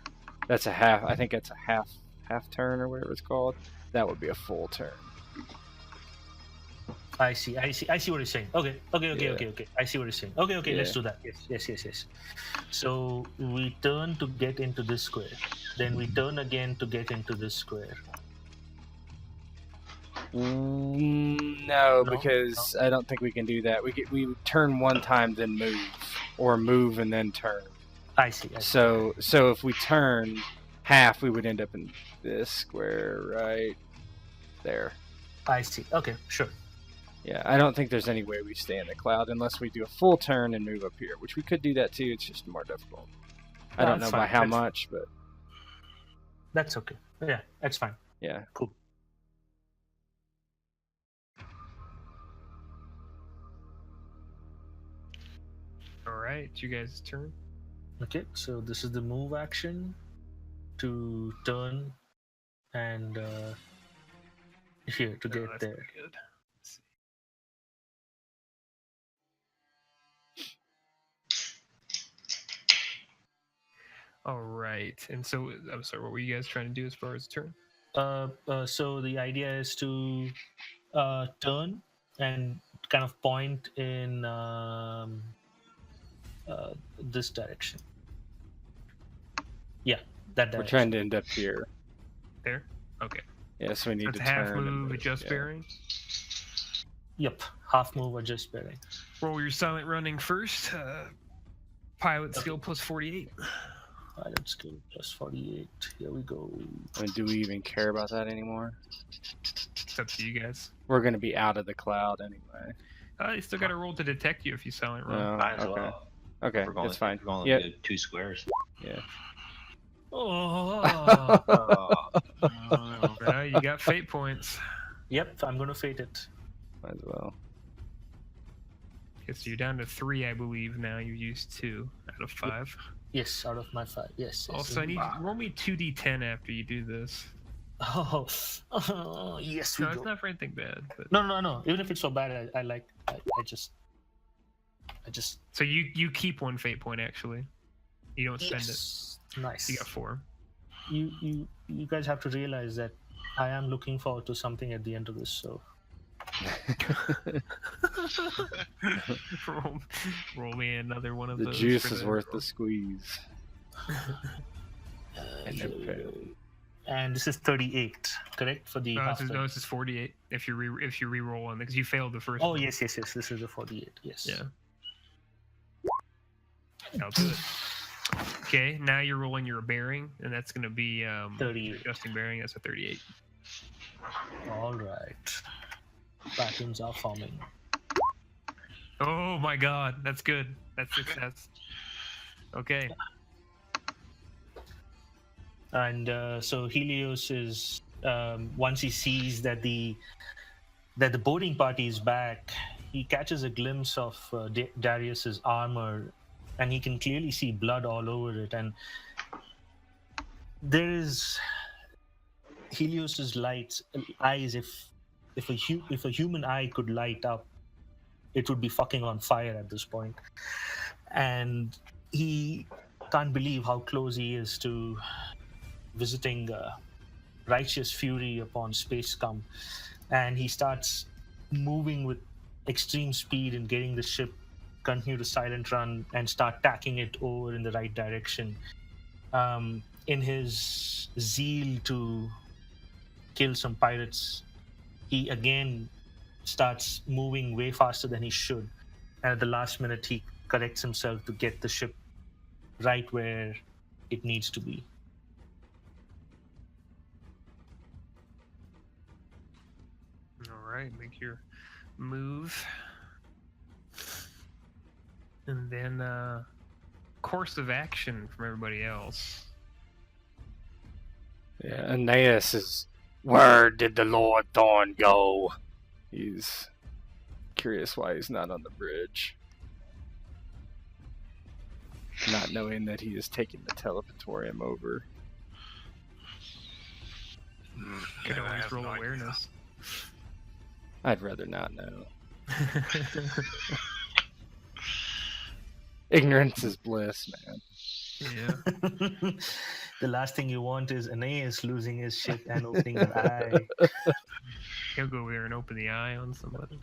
That's a half. I think it's a half turn or whatever it's called. That would be a full turn. I see what you're saying. Okay. I see what you're saying. Okay, Yeah. let's do that. Yes. So we turn to get into this square. Then we turn again to get into this square. No, because I don't think we can do that. We would turn one time, then move, or move and then turn. I see. So if we turn half, we would end up in this square right there. I see. Okay, sure. Yeah, I don't think there's any way we stay in the cloud unless we do a full turn and move up here, which we could do that too. It's just more difficult. I don't know by how much, but that's okay. Yeah, that's fine. Yeah. Cool. All right, it's you guys' turn. Okay, so this is the move action to turn and here to get that's there. pretty good. Let's see. All right, and so I'm sorry, what were you guys trying to do as far as turn? So the idea is to turn and kind of point in this direction. Yeah, that direction. We're trying to end up here. There? Okay. Yeah, so we need That's to half turn. move, adjust yeah. bearing. Yep, half move, adjust bearing. Roll your silent running first. Pilot skill plus 48. Pilot skill plus 48. Here we go. I mean, do we even care about that anymore? It's up to you guys. We're going to be out of the cloud anyway. You still got to roll to detect you if you silent run. Oh, Might as okay. well. Okay, We're going, that's fine. We're going Yep. to do 2 squares. Yeah. Oh. You got fate points. Yep, I'm going to fate it. Might as well. Okay, so you're down to 3, I believe now. You used 2 out of 5. Yes, out of my 5. Yes. Also, I need roll me 2d10 after you do this. Oh, yes, we No, go. it's not for anything bad. But... No. Even if it's so bad, I just. So you keep 1 fate point actually. You don't spend Yes. Nice. it. You got 4. You guys have to realize that I am looking forward to something at the end of this. So. roll me another one of The those. juice for is the- worth the squeeze. Here we go. And this is 38, correct for the. No, this is 48. If you re-roll on because you failed the first. Oh one. yes. This is the 48. Yes. Yeah. I'll do it. Okay, now you're rolling your bearing, and that's going to be 38. adjusting bearing. That's a 38. All right. Patterns are forming. Oh my god, that's good. That's success. Okay. And so Helios is once he sees that the boarding party is back, he catches a glimpse of Darius's armor, and he can clearly see blood all over it. And there is Helios's eyes. If a human eye could light up, it would be fucking on fire at this point. And he can't believe how close he is to visiting righteous fury upon space scum. And he starts moving with extreme speed and getting the ship continue to silent run and start tacking it over in the right direction. In his zeal to kill some pirates, he again starts moving way faster than he should. And at the last minute, he corrects himself to get the ship right where it needs to be. All right, make your move. And then course of action from everybody else. Yeah, Aeneas is... Where did the Lord Thorn go? He's curious why he's not on the bridge. Not knowing that he is taking the teleportorium over. Could Yeah, I always have roll no idea. awareness. I'd rather not know. Ignorance is bliss, man. Yeah. The last thing you want is Aeneas losing his shit and opening an eye. He'll go over there and open the eye on somebody.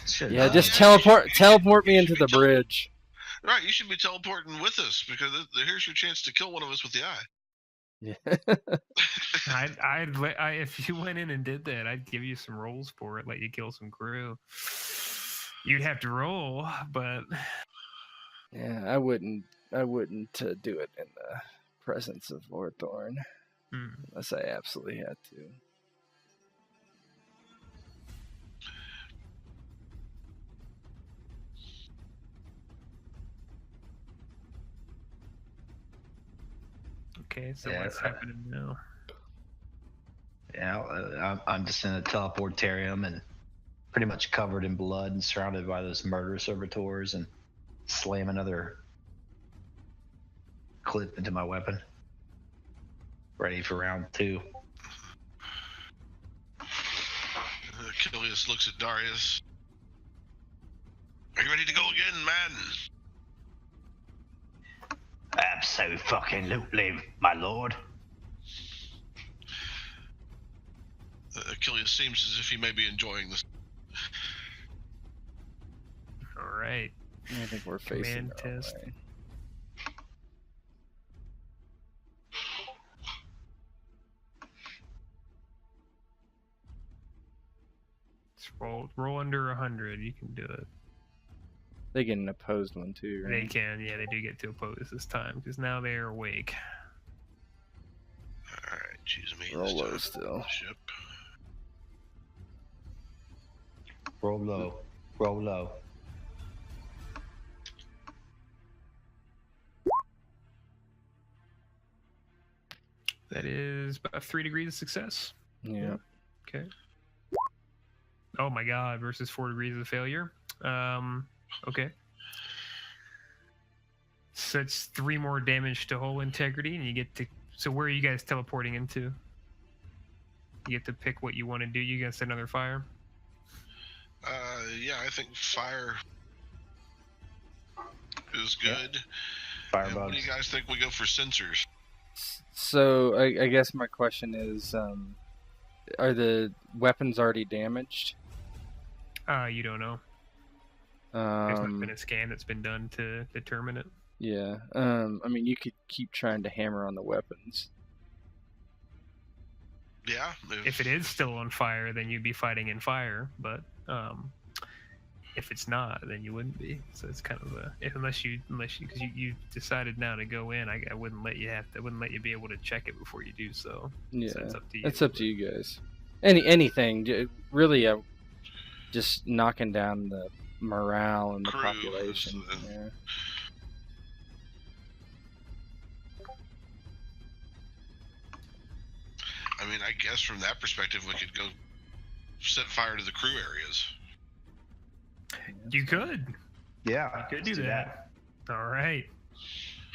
Should Yeah, not. just teleport me into the bridge. Right, you should be teleporting with us because here's your chance to kill one of us with the eye. Yeah. If you went in and did that, I'd give you some rolls for it, let you kill some crew. You'd have to roll, but Yeah, I wouldn't do it in the presence of Lord Thorn unless I absolutely had to. okay. So Yeah, what's happening now? Yeah, I'm just in a teleportarium and pretty much covered in blood and surrounded by those murder servitors and slam another clip into my weapon. Ready for round 2. Achilles looks at Darius. Are you ready to go again, man? Absolutely, my lord. Achilles seems as if he may be enjoying this. All right. I think we're facing Command the wrong test. way. It's roll under 100. You can do it. They get an opposed one too, They right? can. Yeah, they do get to oppose this time because now they are awake. All right, choose me. Roll this low time. still. Ship. Roll low. Roll low. That is about 3 degrees of success. Yeah. Okay. Oh my god, versus 4 degrees of failure. Okay. So it's 3 more damage to hull integrity, and you get to. So where are you guys teleporting into? You get to pick what you want to do. You guys another fire. Yeah, I think fire is good. Fire And what do bugs. you guys think we go for sensors? So I guess my question is, are the weapons already damaged? You don't know. There's not been a scan that's been done to determine it. Yeah. I mean, you could keep trying to hammer on the weapons. Yeah. If it is still on fire, then you'd be fighting in fire. But if it's not, then you wouldn't be. So it's kind of unless you because you decided now to go in, I wouldn't let you wouldn't let you be able to check it before you do so. Yeah. So it's up to you. It's up to you guys. Anything really. Just knocking down the morale and the Crew, population. so- Yeah. I mean, I guess from that perspective, we could go set fire to the crew areas. You could. Yeah. You could let's do that. All right.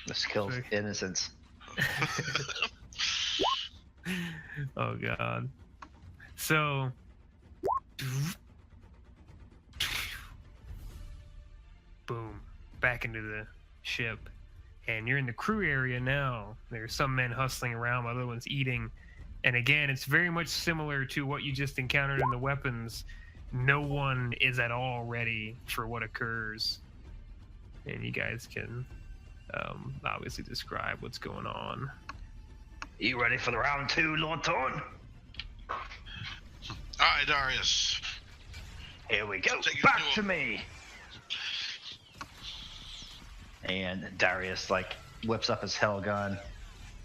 This kills Sick. innocence. Oh god. So boom, back into the ship, and you're in the crew area now. There's some men hustling around, other ones eating, and again, it's very much similar to what you just encountered in the weapons. No one is at all ready for what occurs, and you guys can obviously describe what's going on. You ready for the round 2, Lord Thorn? Aye, Darius. Here we go. Take it Back to to him. me. And Darius whips up his hell gun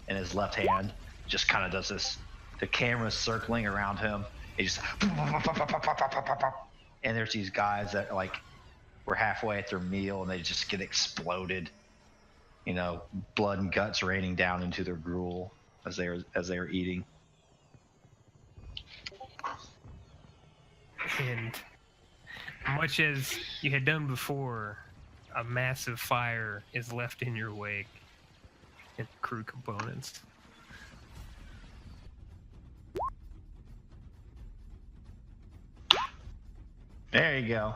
in his left hand. Just kind of does this. The camera's circling around him. He just and there's these guys that were halfway at their meal and they just get exploded. You know, blood and guts raining down into their gruel. as they are eating. And much as you had done before, a massive fire is left in your wake and crew components. There you go.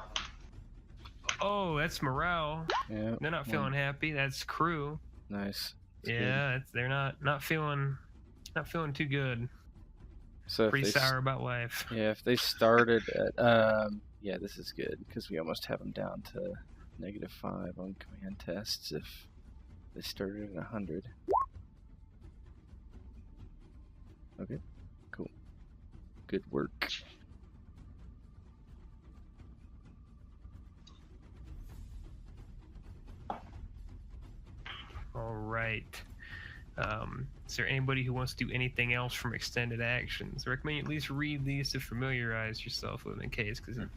Oh, that's morale. Yeah. They're not feeling happy. That's crew. Nice. That's Yeah, they're not feeling too good. So Pretty sour about life. Yeah, if they started at yeah, this is good because we almost have them down to -5 on command tests if they started at 100. Okay, cool. Good work. All right. Is there anybody who wants to do anything else from extended actions? I recommend you at least read these to familiarize yourself with them in case, because if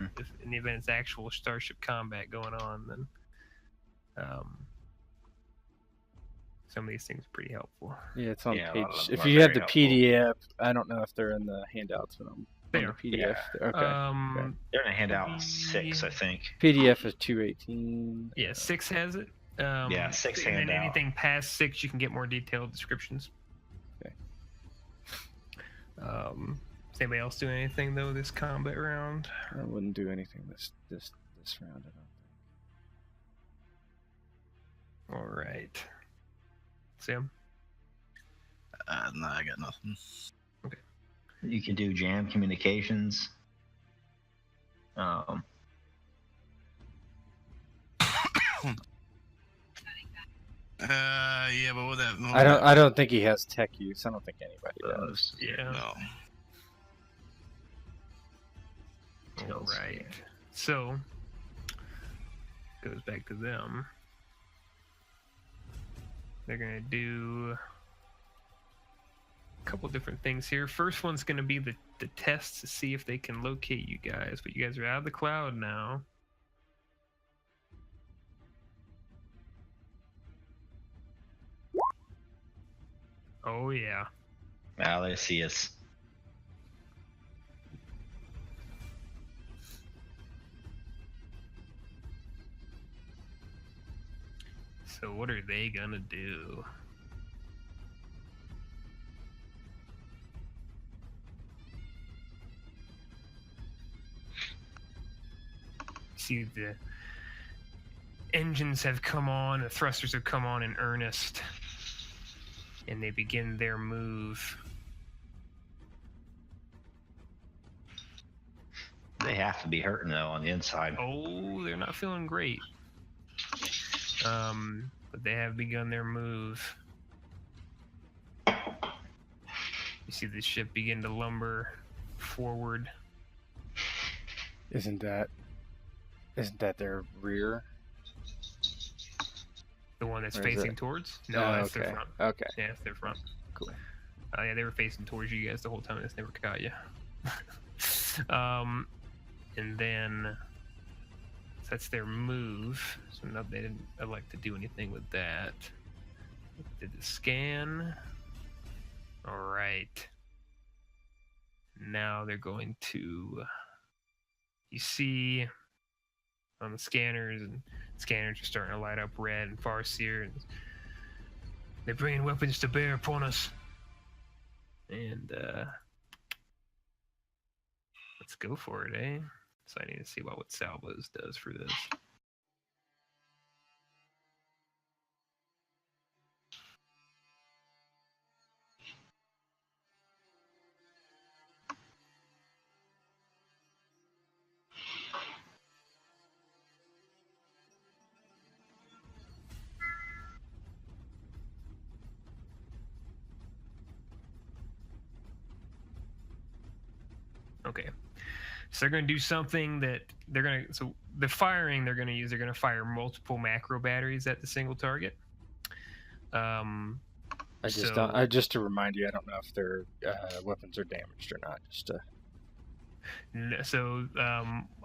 in the event it's actual starship combat going on, then some of these things are pretty helpful. Yeah, it's on Yeah, a lot page. of them If are you have very the helpful. PDF, I don't know if they're in the handouts, but I'm They on are. the PDF. Okay. They're in handout 6, I think. PDF is 218. Yeah, 6 has it. Yeah, 6 and then handout. anything past 6, you can get more detailed descriptions. Okay. Is anybody else doing anything though this combat round? I wouldn't do anything this round. I don't think. All right. Sam? No, I got nothing. You can do jam communications. Yeah, but with that, I don't think he has tech use. I don't think anybody does. Yeah. No. All right. So, goes back to them. They're going to do a couple different things here. First one's going to be the test to see if they can locate you guys, but you guys are out of the cloud now. Oh, yeah. Now they see us. So what are they gonna do? See, the engines have come on, the thrusters have come on in earnest, and they begin their move. They have to be hurting though on the inside. Oh, they're not feeling great. But they have begun their move. You see the ship begin to lumber forward. Isn't that their rear? The one that's Or is facing it- towards? No, Oh, that's their okay. front. Okay. Yeah, that's their front. Cool. Yeah, they were facing towards you guys the whole time. This never caught you. And then so that's their move. So no, they didn't elect to do anything with that. Did the scan. All right. Now they're going to. You see on the scanners, and scanners are starting to light up red and Farseer, and they're bringing weapons to bear upon us. And let's go for it, eh? So I need to see what Salvos does for this. Okay. So they're going to do something that they're going to. So the firing they're going to use, they're going to fire multiple macro batteries at the single target. Just to remind you, I don't know if their weapons are damaged or not. Just to So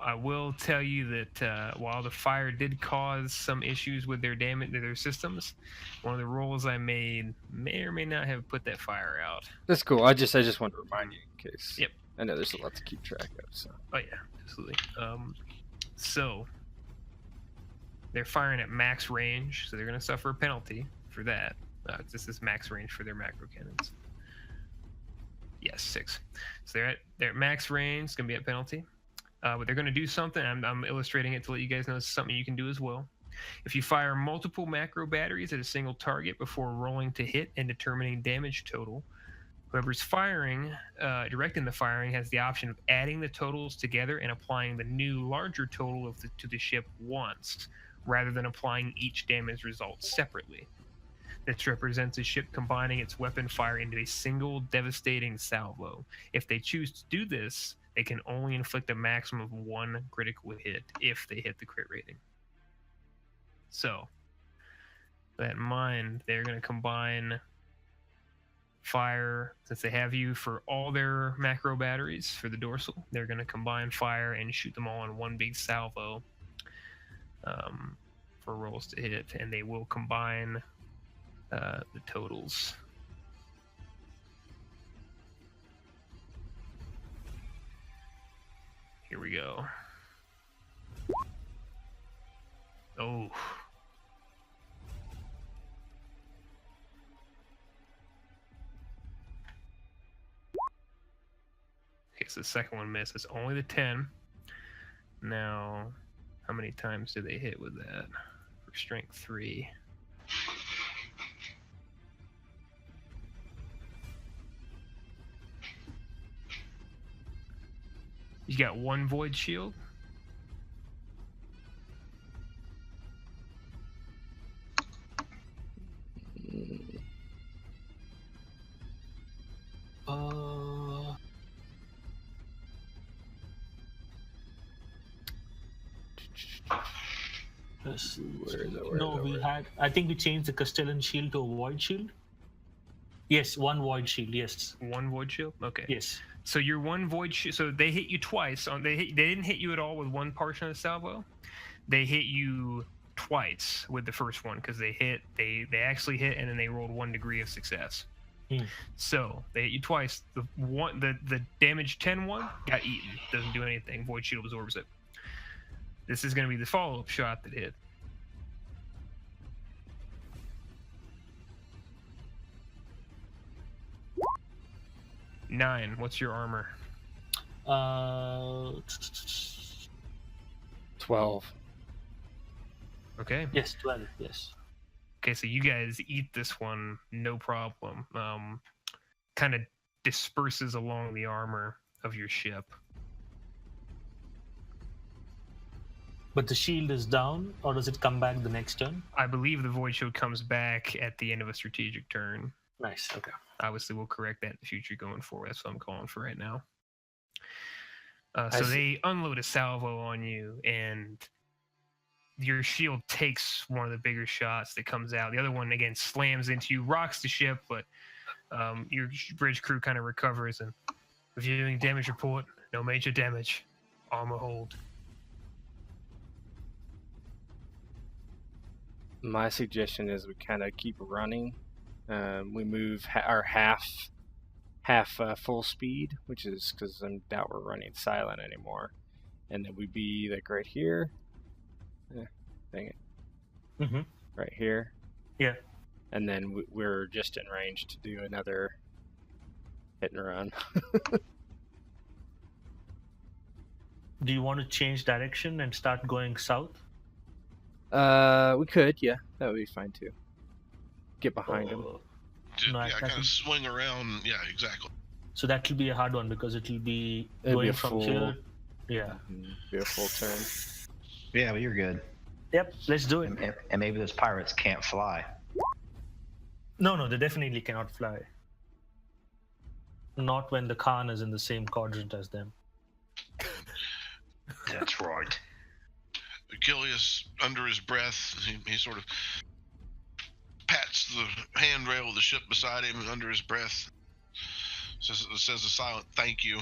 I will tell you that while the fire did cause some issues with their their systems, one of the rolls I made may or may not have put that fire out. That's cool. I just wanted to remind you in case. Yep. I know there's a lot to keep track of. So. Oh yeah, absolutely. So they're firing at max range, so they're going to suffer a penalty for that. This is max range for their macro cannons. Yes, 6. So they're at max range. It's going to be at penalty. But they're going to do something. I'm illustrating it to let you guys know it's something you can do as well. If you fire multiple macro batteries at a single target before rolling to hit and determining damage total, whoever's directing the firing has the option of adding the totals together and applying the new larger total to the ship once, rather than applying each damage result separately. This represents a ship combining its weapon fire into a single devastating salvo. If they choose to do this, they can only inflict a maximum of 1 critical hit if they hit the crit rating. So, with that in mind, they're going to combine fire, since they have you for all their macro batteries for the dorsal, they're going to combine fire and shoot them all in one big salvo for rolls to hit, and they will combine the totals. Here we go. Oh. Okay, so the second one misses. Only the 10. Now, how many times do they hit with that? For strength 3. You got 1 void shield. Let's see. We had. I think we changed the Castellan shield to a void shield. Yes, 1 void shield. Yes. 1 void shield. Okay. Yes. So your 1 void shield. So they hit you twice. They didn't hit you at all with 1 portion of the salvo. They hit you twice with the first one because they actually hit, and then they rolled 1 degree of success. So they hit you twice. The damage 10 one got eaten. Doesn't do anything. Void shield absorbs it. This is going to be the follow-up shot that hit. Nine. What's your armor? 12. Okay. Yes, 12. Yes. Okay, so you guys eat this one, no problem. Kind of disperses along the armor of your ship. But the shield is down, or does it come back the next turn? I believe the void shield comes back at the end of a strategic turn. Nice. Okay. Obviously, we'll correct that in the future going forward. That's what I'm calling for right now. So they unload a salvo on you, and your shield takes one of the bigger shots that comes out. The other one, again, slams into you, rocks the ship, but your bridge crew kind of recovers. And reviewing damage report, no major damage. Armor hold. My suggestion is we kind of keep running. We move our half full speed, which is because I doubt we're running silent anymore. And then we'd be like right here. Dang it. Mm-hmm. Right here. Yeah. And then we're just in range to do another hit and run. Do you want to change direction and start going south? We could, yeah. That would be fine too. Get behind him. Kind of swing around. Yeah, exactly. So that will be a hard one because it will be It'll going be a from full, here. Yeah. Be a full turn. Yeah, but you're good. Yep, let's do it. And maybe those pirates can't fly. No, they definitely cannot fly. Not when the Khan is in the same quadrant as them. That's right. Achilles, under his breath, he sort of pats the handrail of the ship beside him under his breath. Says a silent thank you.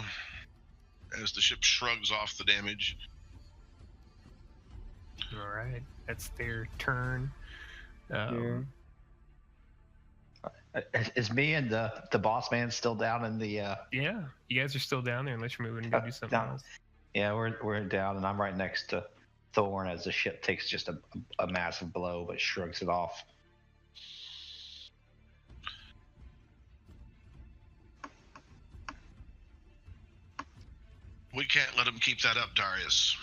as the ship shrugs off the damage. All right, that's their turn. Here. Is me and the boss man still down in the? Yeah, you guys are still down there unless you're moving to go do something down. else. Yeah, we're down, and I'm right next to Thorn as the ship takes just a massive blow, but shrugs it off. We can't let him keep that up, Darius.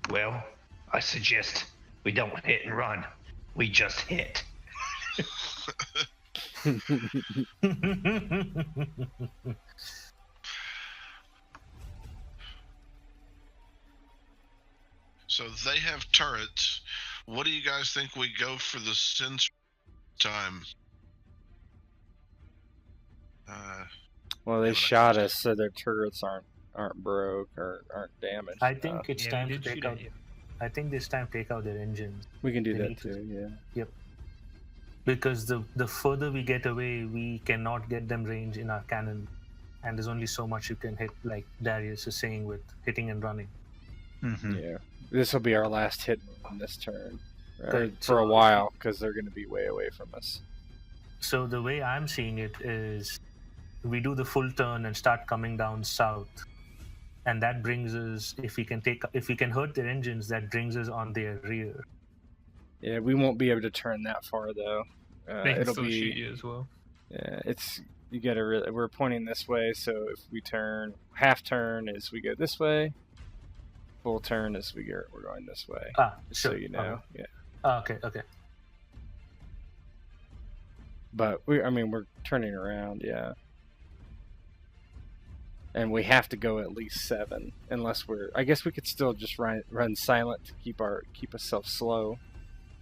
Well, I suggest we don't hit and run. We just hit. So they have turrets. What do you guys think we go for the sensor time? Well, they shot us, so their turrets aren't broke or aren't damaged. I think it's Yeah, time they to did take shoot out. at you. I think this time take out their engines. We can do They that need to- too. Yeah. Yep. Because the further we get away, we cannot get them range in our cannon, and there's only so much you can hit, like Darius is saying, with hitting and running. Mm-hmm. Yeah. This will be our last hit on this turn, right? Good. For a So- while, because they're going to be way away from us. So the way I'm seeing it is, we do the full turn and start coming down south, and that brings us, if we can hurt their engines, that brings us on their rear. Yeah, we won't be able to turn that far though. They can It'll still be. shoot you as well. Yeah, it's you got to really. We're pointing this way, so if we turn half turn is we go this way. Full turn is we're going this way. Just Sure. so you know. Yeah. Okay. But we're turning around, yeah. And we have to go at least 7, unless I guess we could still just run silent to keep ourselves slow.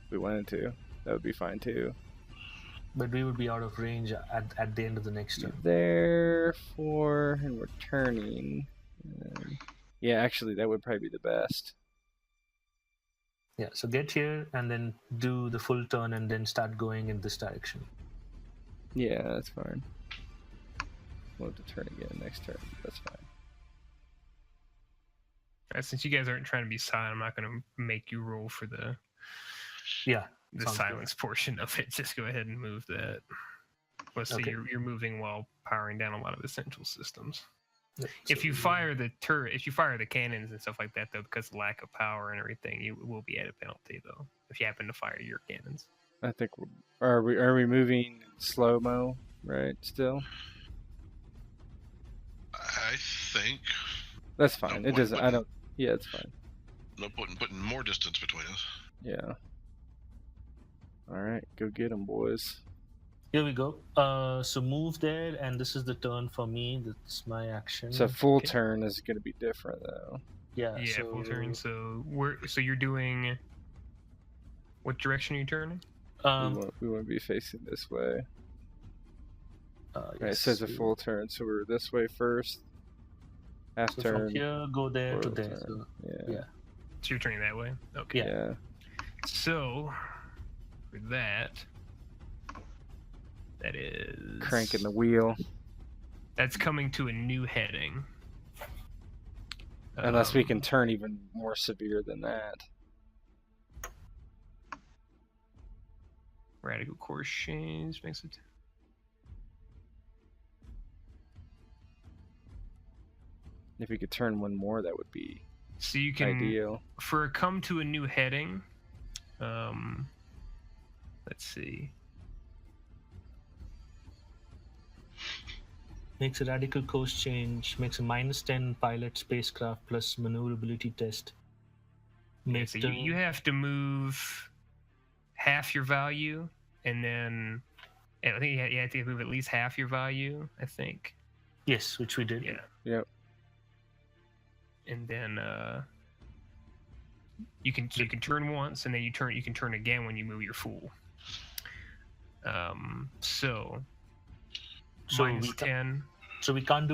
If we wanted to, that would be fine too. But we would be out of range at the end of the next turn. Therefore, and we're turning. Yeah, actually, that would probably be the best. Yeah. So get here and then do the full turn and then start going in this direction. Yeah, that's fine. We'll have to turn again next turn. That's fine. Right, since you guys aren't trying to be silent, I'm not going to make you roll for the Yeah. sounds silence portion of it. Just go ahead and move that. Well, so Okay. you're moving while powering down a lot of essential systems. good. If So- you fire the turret, if you fire the cannons and stuff like that, though, because of lack of power and everything, you will be at a penalty, though, if you happen to fire your cannons. I think are we moving slow mo right still? I think That's fine. No, It doesn't. I what- don't. Yeah, it's fine. no putting more distance between us. Yeah. All right, go get them, boys. Here we go. So move there, and this is the turn for me. That's my action. So full Okay. turn is going to be different though. Yeah. Yeah, so, full turn. So you're doing. What direction are you turning? We won't be facing this way. Right, it yes, says a we- full turn, so we're this way first. Half So turn. from here, go there to full there. turn. So, Yeah. yeah. So you're turning that way? Okay. Yeah. Yeah. So, for that is. Cranking the wheel. That's coming to a new heading. Unless we can turn even more severe than that. Radical course change makes it. If we could turn one more, that would be So you can. ideal. For a come to a new heading. Let's see. Makes a radical course change. Makes a -10 pilot spacecraft plus maneuverability test. Makes So you have to move half your value, and then I think you have to move at least half your value. I think. Yes, which we did. Yeah. Yep. And then you can turn once, and then you can turn again when you move your full. So So minus we ca- 10. So we can't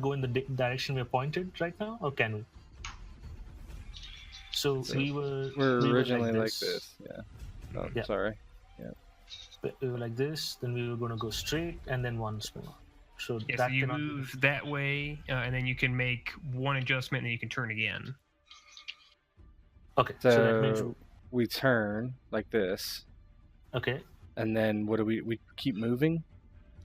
go in the direction we're pointed right now, or can we? So So we were originally like this. Yeah. Oh, Yeah. sorry. We were like this, then we were going to go straight and then once more. So Yeah, that so you cannot be move that way, and then you can make one adjustment, and then you can turn again. Okay, so that means So we turn like this, okay. and then what do we keep moving?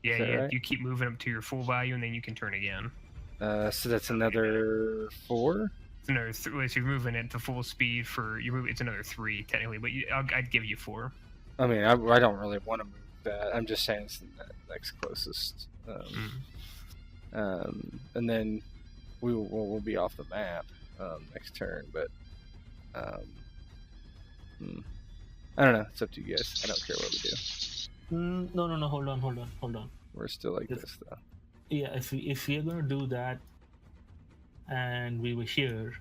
Yeah, Is that right? you keep moving up to your full value, and then you can turn again. So that's another 4. It's another so you're moving it to full speed for it's another 3 technically, but I'd give you 4. I mean, I don't really want to move that. I'm just saying it's the next closest. And then we'll be off the map next turn, but I don't know. It's up to you guys. I don't care what we do. No. Hold on. We're still like this though. Yeah, if we are gonna do that, and we were here,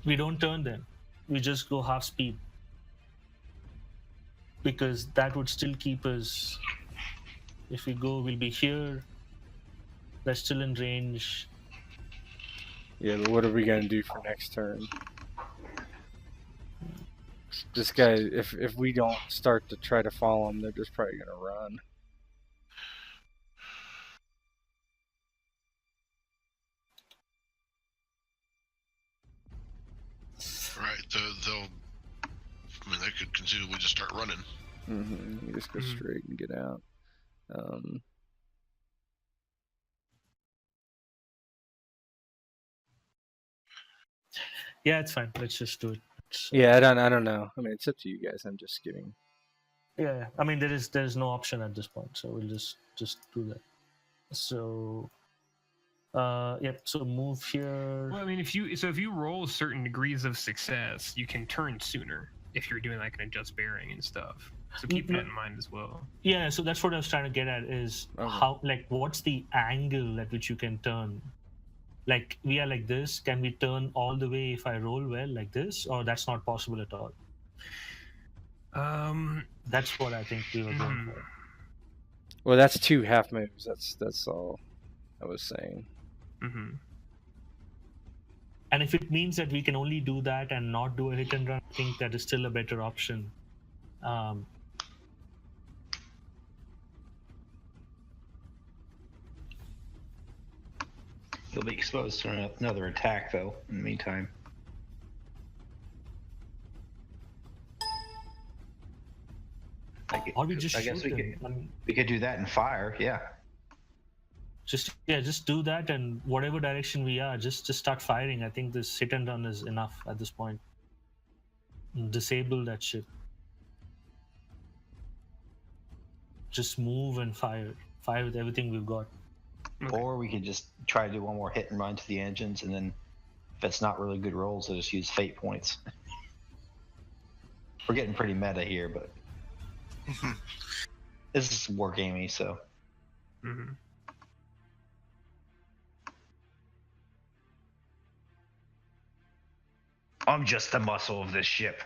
we don't turn then. We just go half speed. Because that would still keep us. If we go, we'll be here. That's still in range. Yeah, but what are we gonna do for next turn? This guy, if we don't start to try to follow him, they're just probably gonna run. Right. They'll. I mean, they could conceivably just start running. Mm-hmm. You just go straight and get out. Yeah, it's fine. Let's just do it. Yeah, I don't know. I mean, it's up to you guys. I'm just giving. Yeah, I mean there's no option at this point, so we'll just do that. So, yep. So move here. Well, I mean, if you roll certain degrees of success, you can turn sooner if you're doing like an adjust bearing and stuff. So keep that in mind as well. Yeah, so that's what I was trying to get at is how, like, what's the angle at which you can turn? Like, we are like this, can we turn all the way if I roll well like this, or that's not possible at all? That's what I think we were going for. Well, that's 2 half moves. That's all I was saying. Mm-hmm. And if it means that we can only do that and not do a hit and run, I think that is still a better option. You'll be exposed to another attack, though, in the meantime. Or we just I guess shoot we them. could, we could do that and fire, yeah. Just do that, and whatever direction we are, just start firing. I think this hit and run is enough at this point. Disable that shit. Just move and fire. Fire with everything we've got. Okay. Or we could just try to do one more hit and run to the engines, and then if it's not really good rolls, we'll just use fate points. We're getting pretty meta here, but this is wargamey, so. Mm-hmm. I'm just the muscle of this ship.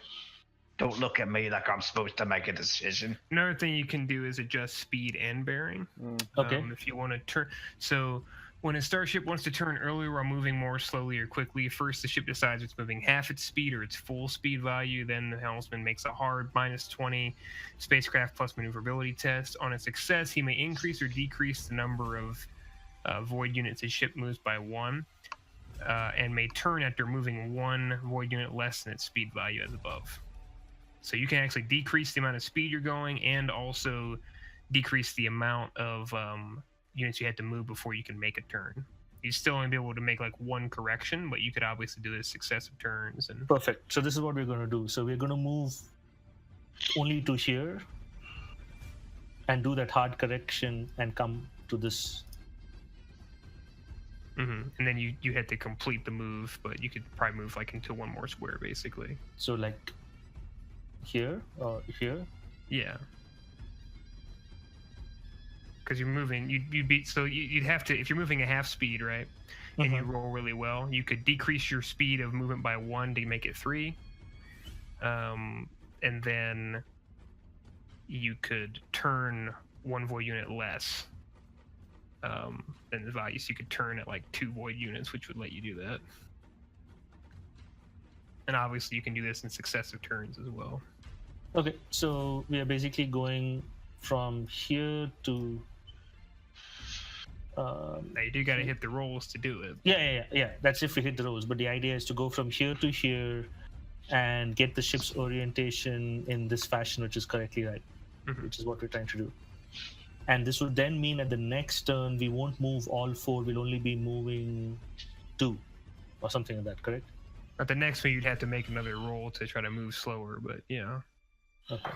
Don't look at me like I'm supposed to make a decision. Another thing you can do is adjust speed and bearing. Okay. If you want to turn, so when a starship wants to turn earlier while moving more slowly or quickly, first the ship decides it's moving half its speed or its full speed value. Then the helmsman makes a hard -20 spacecraft plus maneuverability test. On a success, he may increase or decrease the number of void units his ship moves by 1, and may turn after moving 1 void unit less than its speed value as above. So you can actually decrease the amount of speed you're going and also decrease the amount of units you had to move before you can make a turn. You still only be able to make like 1 correction, but you could obviously do this successive turns. And Perfect. So this is what we're going to do. So we're going to move only to here and do that hard correction and come to this. and then you had to complete the move, but you could probably move like into 1 more square basically. So like here or here? Yeah. Because you're moving, you'd have to, if you're moving a half speed, right, and you roll really well, you could decrease your speed of movement by 1 to make it 3, and then you could turn 1 void unit less And the values you could turn at like 2 void units, which would let you do that. And obviously you can do this in successive turns as well. Okay, so we are basically going from here to. Now you do got to hit the rolls to do it. Yeah. That's if we hit the rolls. But the idea is to go from here to here and get the ship's orientation in this fashion, which is correctly right, which is what we're trying to do. And this would then mean at the next turn, we won't move all 4. We'll only be moving 2 or something like that, correct? At the next one, you'd have to make another roll to try to move slower, but yeah. Okay.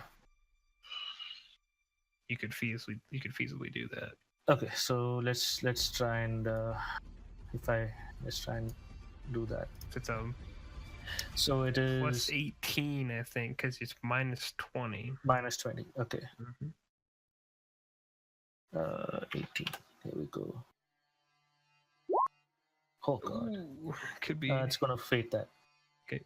You could feasibly do that. Okay, so let's try and let's try and do that. It's So it is plus 18, I think, because it's minus 20. Minus 20. Okay. 18. Here we go. Oh god. Ooh, could be. It's gonna fate that. Okay.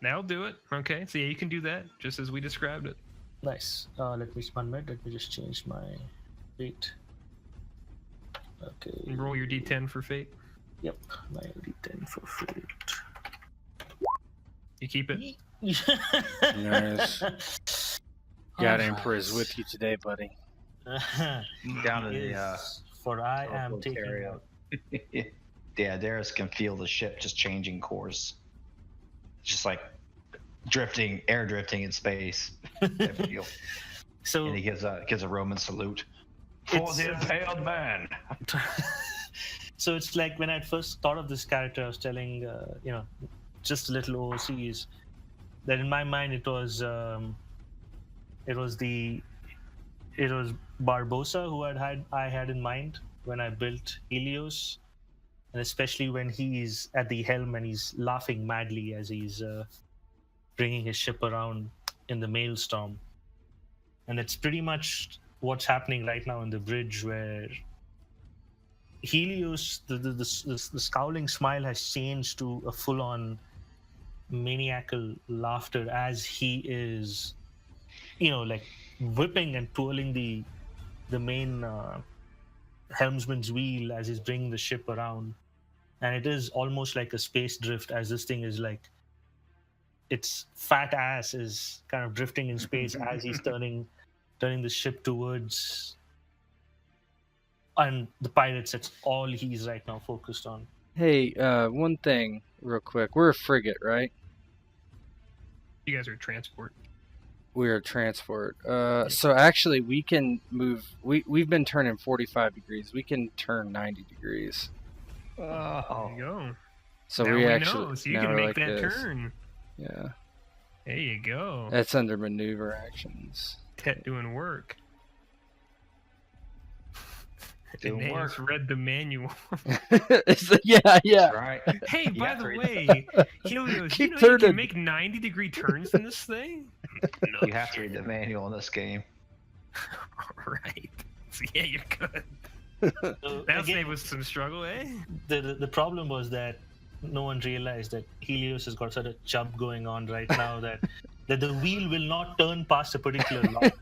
That'll do it. Okay, so yeah, you can do that just as we described it. Nice. Let me Let me just change my fate. Okay. And roll your d10 for fate. Yep, my d10 for fate. You keep it. Nice. God Emperor is with you today, buddy. Down to the for I am taking area. Yeah, Darius can feel the ship just changing course. Just like air drifting in space. So and he gives a Roman salute. For the impaled man. So it's like when I first thought of this character, I was telling just a little overseas that in my mind it was Barbosa who I had in mind when I built Helios, and especially when he's at the helm and he's laughing madly as he's bringing his ship around in the maelstrom. And it's pretty much what's happening right now in the bridge, where Helios, the scowling smile has changed to a full-on maniacal laughter as he is, like whipping and twirling the main helmsman's wheel as he's bringing the ship around. And it is almost like a space drift, as this thing is like, its fat ass is kind of drifting in space as he's turning the ship towards, and the pirates. That's all he's right now focused on. Hey, one thing real quick. We're a frigate, right? You guys are transport. We're a transport. So actually we can move. We've been turning 45 degrees. We can turn 90 degrees. There you go. So now we actually know, so you can make like that this. turn. Yeah. There you go. That's under maneuver actions. Doing work. Doing work. Read the manual. Yeah. Right. Hey, by the way, Helios, you can make 90-degree turns in this thing? No. You have to read the manual in this game. Right. So yeah, you're good. That'll save us some struggle, eh? The problem was that no one realized that Helios has got such a chub going on right now that the wheel will not turn past a particular lock.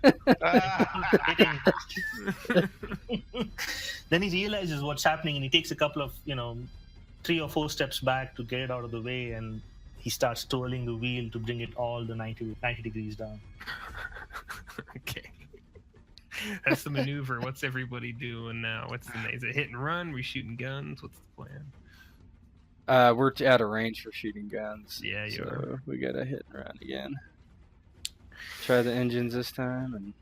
Then he realizes what's happening and he takes a couple of 3 or 4 steps back to get it out of the way, and he starts twirling the wheel to bring it all the 90 degrees down. Okay. That's the maneuver. What's everybody doing now? Is it hit and run? We shooting guns? What's the plan? We're out of range for shooting guns. Yeah, you are. We gotta hit and run again. Try the engines this time, and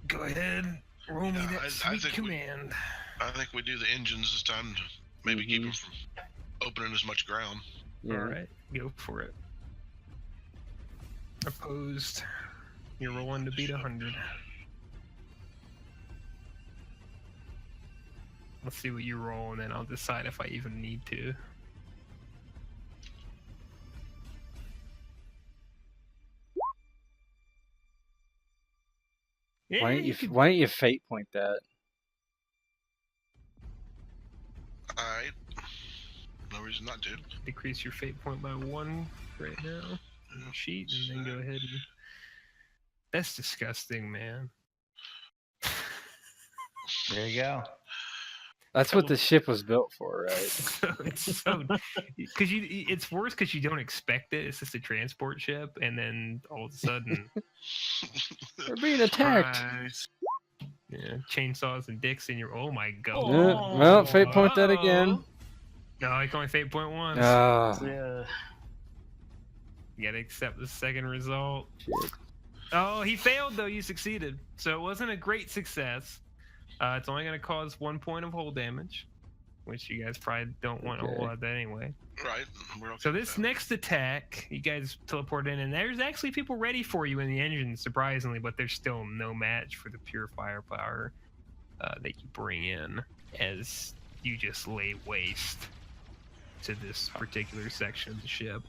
go ahead. Roll me that sweet command. I think we do the engines this time to maybe keep them from opening as much ground. Yeah. All right, go for it. Opposed. You're rolling to beat 100. Let's see what you roll, and then I'll decide if I even need to. Yeah, Why don't you fate point that? Alright. No reason reason not to. Decrease your fate point by 1 right now. On the sheet, and then go ahead and. That's disgusting, man. There you go. That's what the ship was built for, right? It's so because it's worse because you don't expect it. It's just a transport ship, and then all of a sudden, We're being attacked. Surprise. yeah, chainsaws and dicks in your. Oh my god! Yeah, well, fate point that again. No, I can only fate point once. Ah, Yeah. You gotta accept the second result. shit. Oh, he failed though. You succeeded, so it wasn't a great success. It's only gonna cause 1 point of hull damage, which you guys probably don't want a whole Okay. lot of that anyway. Right. We're okay So with this that. next attack, you guys teleport in, and there's actually people ready for you in the engine, surprisingly, but there's still no match for the pure firepower that you bring in as you just lay waste to this particular section of the ship.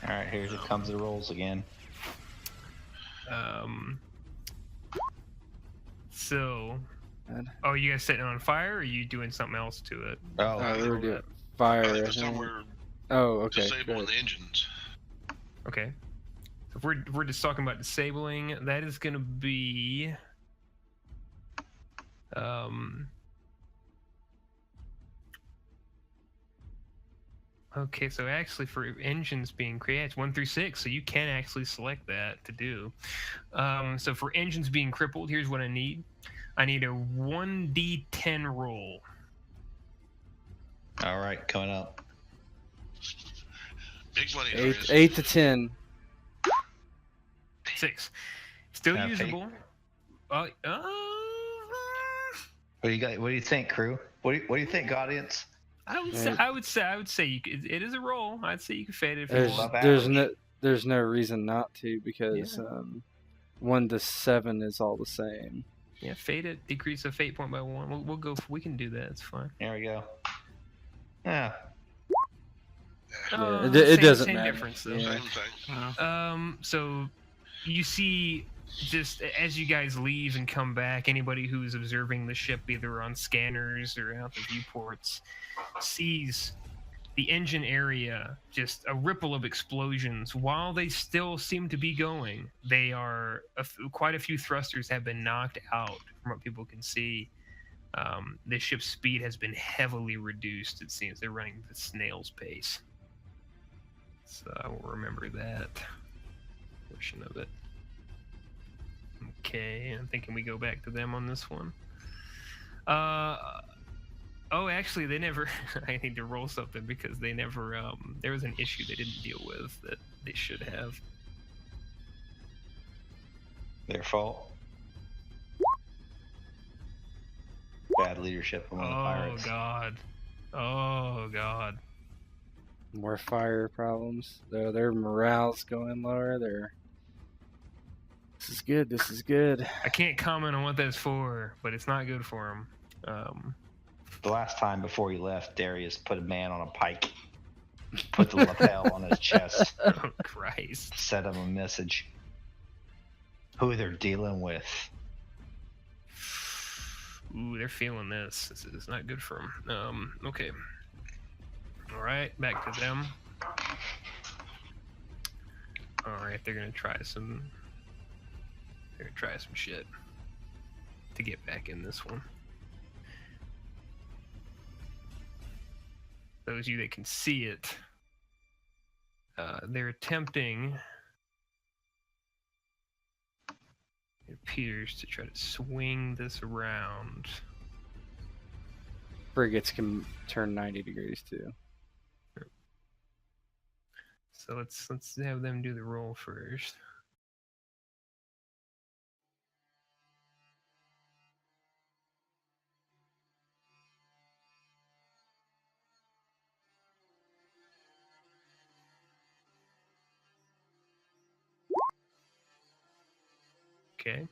All right, here it comes the rolls again. So, God. oh, you guys setting it on fire, or are you doing something else to it? Oh, We were doing I fire. think I this time think. we're Oh, okay. disabling Good. the engines. Okay. So if we're just talking about disabling, that is going to be okay, so actually for engines being created, it's 1 through 6, so you can actually select that to do. So for engines being crippled, here's what I need. I need a 1d10 roll. all right, coming up. Big money, Eight, Darius. 8 to 10. 6. Still Can I have usable. What do you got? What do you think, crew? What do you think, audience? I would say you could, it is a roll. I'd say you can fade it if you There's, want. Above there's no reason not to because Yeah. 1 to 7 is all the same. Yeah, fade it. Decrease the fate point by 1. We'll go. We can do that. It's fine. There we go. Yeah. Yeah, it doesn't same matter. difference though. Yeah. Same thing. So you see, just as you guys leave and come back, anybody who's observing the ship, either on scanners or out the viewports, sees the engine area, just a ripple of explosions. While they still seem to be going, they are quite a few thrusters have been knocked out from what people can see. The ship's speed has been heavily reduced. It seems they're running at snail's pace. So I will remember that portion of it. Okay, I'm thinking we go back to them on this one. Oh, actually, they never. I need to roll something because they never. There was an issue they didn't deal with that they should have. Their fault. Bad leadership among the pirates. God. Oh God. More fire problems. Their morale's going lower. This is good. This is good. I can't comment on what that's for, but it's not good for them. The last time before he left, Darius put a man on a pike, put the lapel on his chest, Oh Christ. sent him a message. Who they're dealing with. Ooh, they're feeling this. This is not good for them. Okay. All right, back to them. All right, they're gonna try some. They're gonna try some shit to get back in this one. Those of you that can see it, they're attempting. It appears to try to swing this around. Frigates can turn 90 degrees too. So let's have them do the roll first. Okay.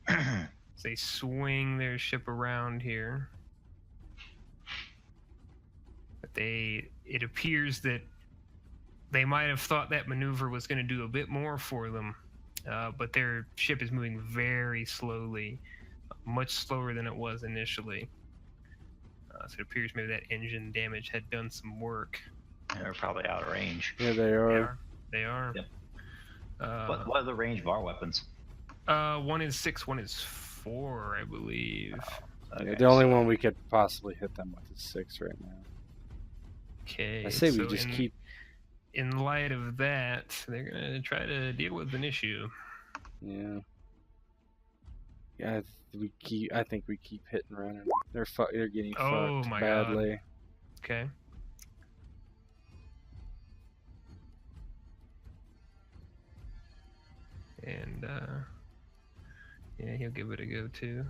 So they swing their ship around here. It appears that they might have thought that maneuver was going to do a bit more for them, but their ship is moving very slowly, much slower than it was initially. So it appears maybe that engine damage had done some work. They're probably out of range. Yeah, they are. They are. Yep. What are the range of our weapons? One is 6, one is 4, I believe. Yeah, the only one we could possibly hit them with is 6 right now. Okay. I say we so just keep. In light of that, they're gonna try to deal with an issue. Yeah. Yeah, I think we keep hitting running. They're getting fucked my badly. God. Okay. And yeah, he'll give it a go too.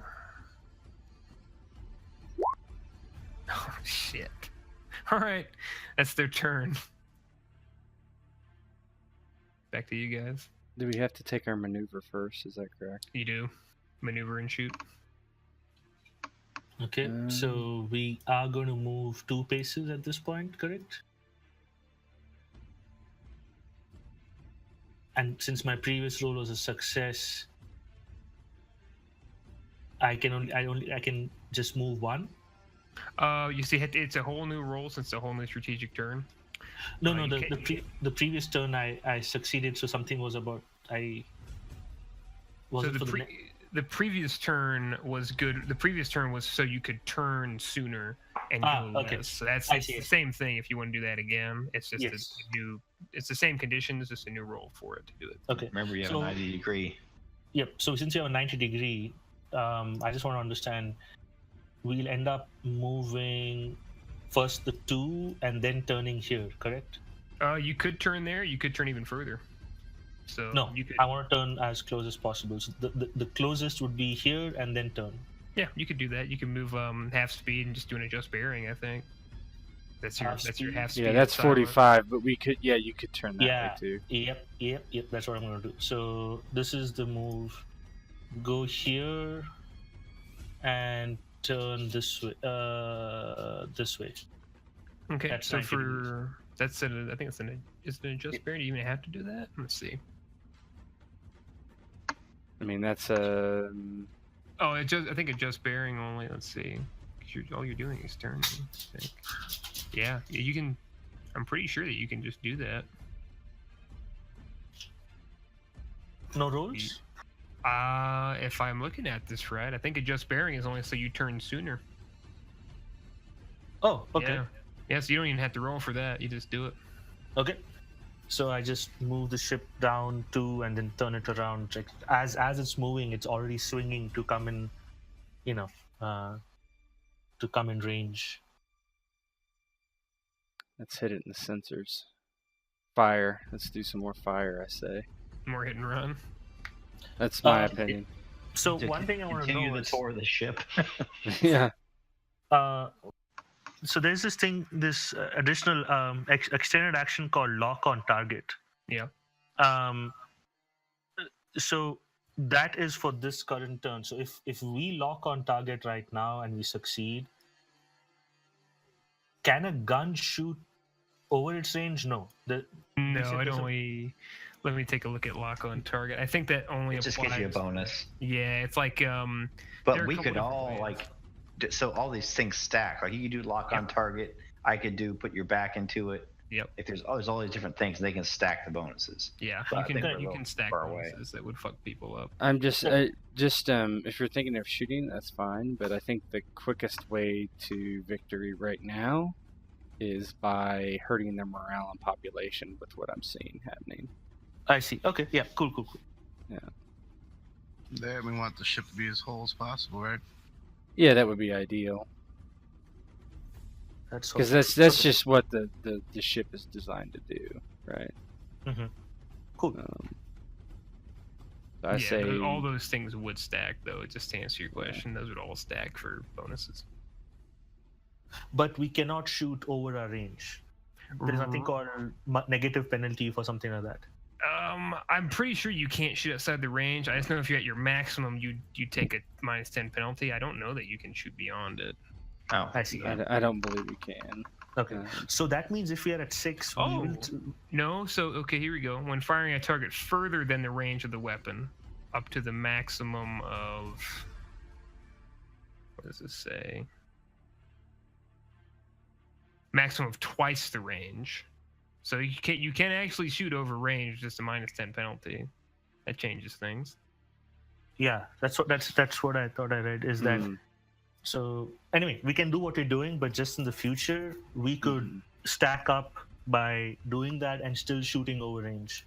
Oh shit! All right, that's their turn. Back to you guys. Do we have to take our maneuver first? Is that correct? You do. Maneuver and shoot. Okay, so we are going to move 2 paces at this point, correct? And since my previous roll was a success, I can just move 1. You see, it's a whole new roll since it's a whole new strategic turn. No, the previous turn I succeeded, so something was about I. So the previous turn was good. The previous turn was so you could turn sooner and go okay. less. So that's the same thing. If you want to do that again, it's just a new. It's the same conditions, just a new roll for it to do it. Okay. Remember, you have a 90 degree. Yep. So since you have a 90 degree, I just want to understand. We'll end up moving first the 2 and then turning here, correct? You could turn there. You could turn even further. So no, you could. I want to turn as close as possible. So the closest would be here and then turn. Yeah, you could do that. You can move half speed and just do an adjust bearing. I think that's your half speed. Yeah, that's 45. But you could turn that way too. Yep. That's what I'm gonna do. So this is the move. Go here and turn this way. This way. Okay. That's so 90 for degrees. that's I think it's an adjust bearing. Do you even have to do that? Let's see. I mean, that's Oh, I think adjust bearing only. Let's see. All you're doing is turning. I think. Yeah, you can. I'm pretty sure that you can just do that. No rolls? If I'm looking at this right, I think adjust bearing is only so you turn sooner. Oh, okay. Yeah, so you don't even have to roll for that. You just do it. Okay. So I just move the ship down 2 and then turn it around. Like, as it's moving, it's already swinging to come in, to come in range. Let's hit it in the sensors. Fire. Let's do some more fire, I say. More hit and run. That's my opinion. So one thing I want to know Continue the tour of the ship. Yeah. So there's this thing, this additional extended action called lock on target. Yeah. So that is for this current turn. So if we lock on target right now and we succeed, can a gun shoot over its range? No. No, it only. Let me take a look at lock on target. I think that only just applies. gives you a bonus. Yeah, it's like But we could all so all these things stack. Like you could do lock on target. I could do put your back into it. Yep. If there's all these different things, they can stack the bonuses. Yeah, But you can stack bonuses that would fuck people up. I'm just if you're thinking of shooting, that's fine. But I think the quickest way to victory right now is by hurting their morale and population with what I'm seeing happening. I see. Okay. Yeah. Cool. Yeah. There, we want the ship to be as whole as possible, right? Yeah, that would be ideal. That's because that's just what the ship is designed to do, right? Mm-hmm. Cool. I say all those things would stack, though. Just to answer your question, those would all stack for bonuses. But we cannot shoot over our range. There's nothing called negative penalty for something like that. I'm pretty sure you can't shoot outside the range. I just know if you're at your maximum, you take a -10 penalty. I don't know that you can shoot beyond it. Oh, I see. I don't believe you can. Okay. So that means if we are at 6, we will. No, so, okay, here we go. When firing a target further than the range of the weapon, up to the maximum of... What does this say? Maximum of twice the range. So you can actually shoot over range, just a -10 penalty. That changes things. Yeah, that's what I thought I read. Is that so? Anyway, we can do what we're doing, but just in the future, we could stack up by doing that and still shooting over range.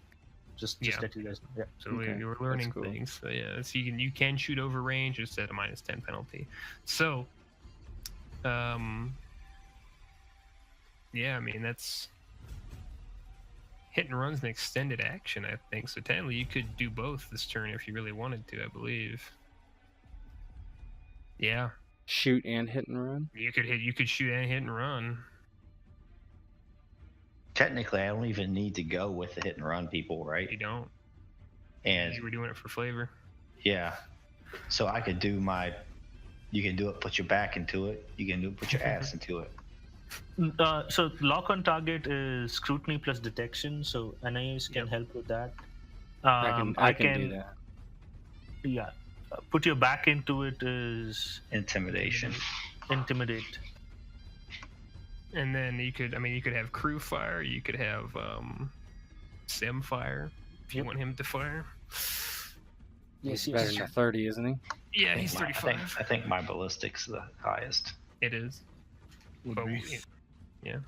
Just let you guys know. Yeah. So we're learning things. So yeah, so you can shoot over range instead of -10 penalty. So, yeah, I mean that's. Hit and run's an extended action, I think. So technically, you could do both this turn if you really wanted to, I believe. Yeah. Shoot and hit and run? You could shoot and hit and run. Technically, I don't even need to go with the hit and run people, right? You don't. And you were doing it for flavor. Yeah. So I could do my... You can do it, put your back into it. You can do it, put your ass into it. So lock on target is scrutiny plus detection, so Anais can help with that. I can do that. Yeah. Put your back into it is intimidate. And then you could have crew fire, you could have sim fire if you want him to fire. He's better than a 30, isn't he? Yeah, he's 35. I think my ballistic's the highest. It is. Yeah.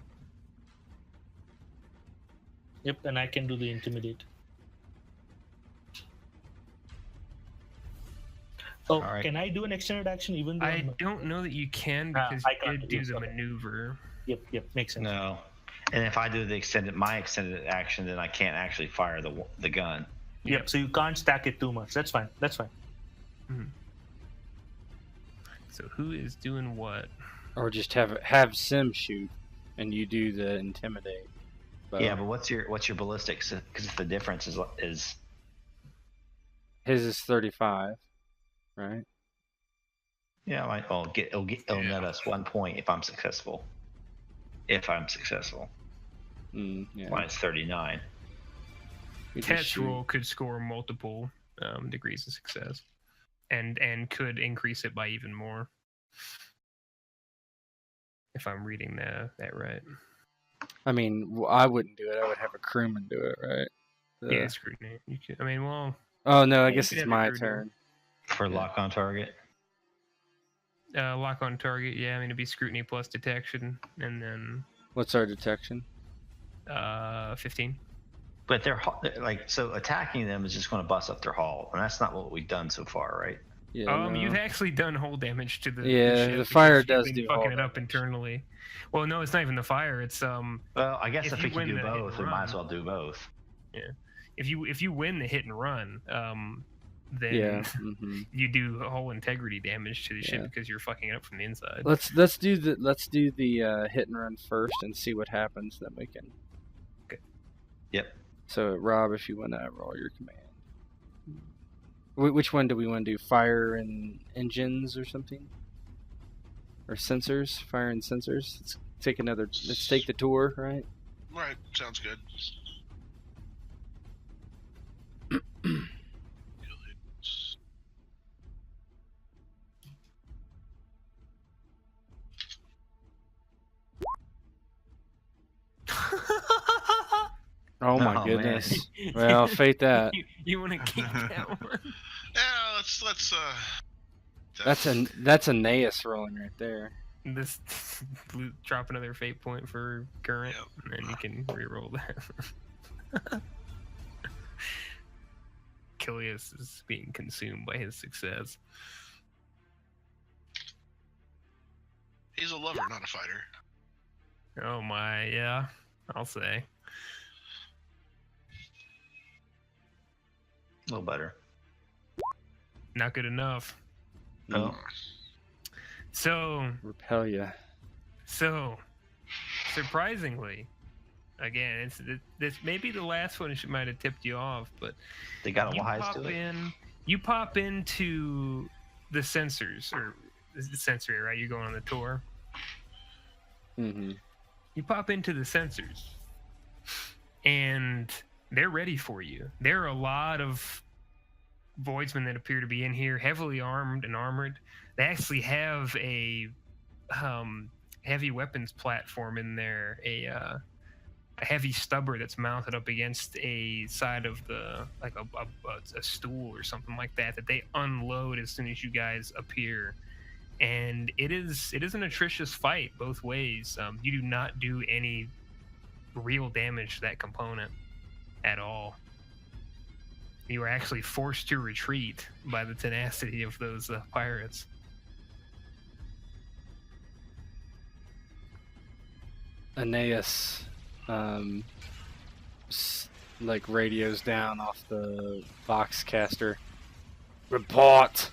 Yep, and I can do the intimidate. Oh, right. Can I do an extended action even though I don't know that you can because you did do the maneuver. Yep, makes sense. No. And if I do my extended action, then I can't actually fire the gun. Yep, so you can't stack it too much. That's fine. Mm-hmm. So who is doing what? Or just have Sim shoot, and you do the intimidate. Yeah, but what's your ballistics? Because the difference is his is 35, right? Yeah, it'll net us 1 point if I'm successful. Yeah. Mine's 39. Test roll could score multiple degrees of success, and could increase it by even more. If I'm reading that right. I mean, I wouldn't do it. I would have a crewman do it, right? Yeah, scrutiny. You could. I mean, well. Oh no, I guess it's my turn. For lock on target. Lock on target. Yeah, I mean it'd be scrutiny plus detection, and then. What's our detection? 15. But they're so attacking them is just going to bust up their hull, and that's not what we've done so far, right? Yeah. You've actually done hull damage to the. Yeah, ship the fire does do fucking it up internally. Well, no, it's not even the fire. It's Well, I guess if we can do both, we might as well do both. Yeah. If you win the hit and run, then you do hull integrity damage to the ship because you're fucking it up from the inside. Let's do the hit and run first and see what happens. Then we can. Okay. Yep. So Rob, if you want to roll your command. Which one do we want to do? Fire and engines or something? Or sensors? Fire and sensors? Let's take the tour, right? Right, sounds good. Oh my goodness. Well, fate that. You want to keep that one? Yeah, let's That's Aeneas rolling right there. This drop another fate point for current, and then you can re-roll that. Kilius is being consumed by his success. He's a lover, not a fighter. Oh my, yeah, I'll say. A little better. Not good enough. No. So repel you. So surprisingly, again, this may be the last one. It might have tipped you off, but they got a wise to it. You pop into the sensors or the sensory, right? You're going on the tour. Mm-hmm. You pop into the sensors, and they're ready for you. There are a lot of voidsmen that appear to be in here, heavily armed and armored. They actually have a heavy weapons platform in there, a heavy stubber that's mounted up against a side of the like a stool or something like that they unload as soon as you guys appear. And it is an atrocious fight both ways. You do not do any real damage to that component at all. You are actually forced to retreat by the tenacity of those pirates. Aeneas, like radios down off the Voxcaster. Report!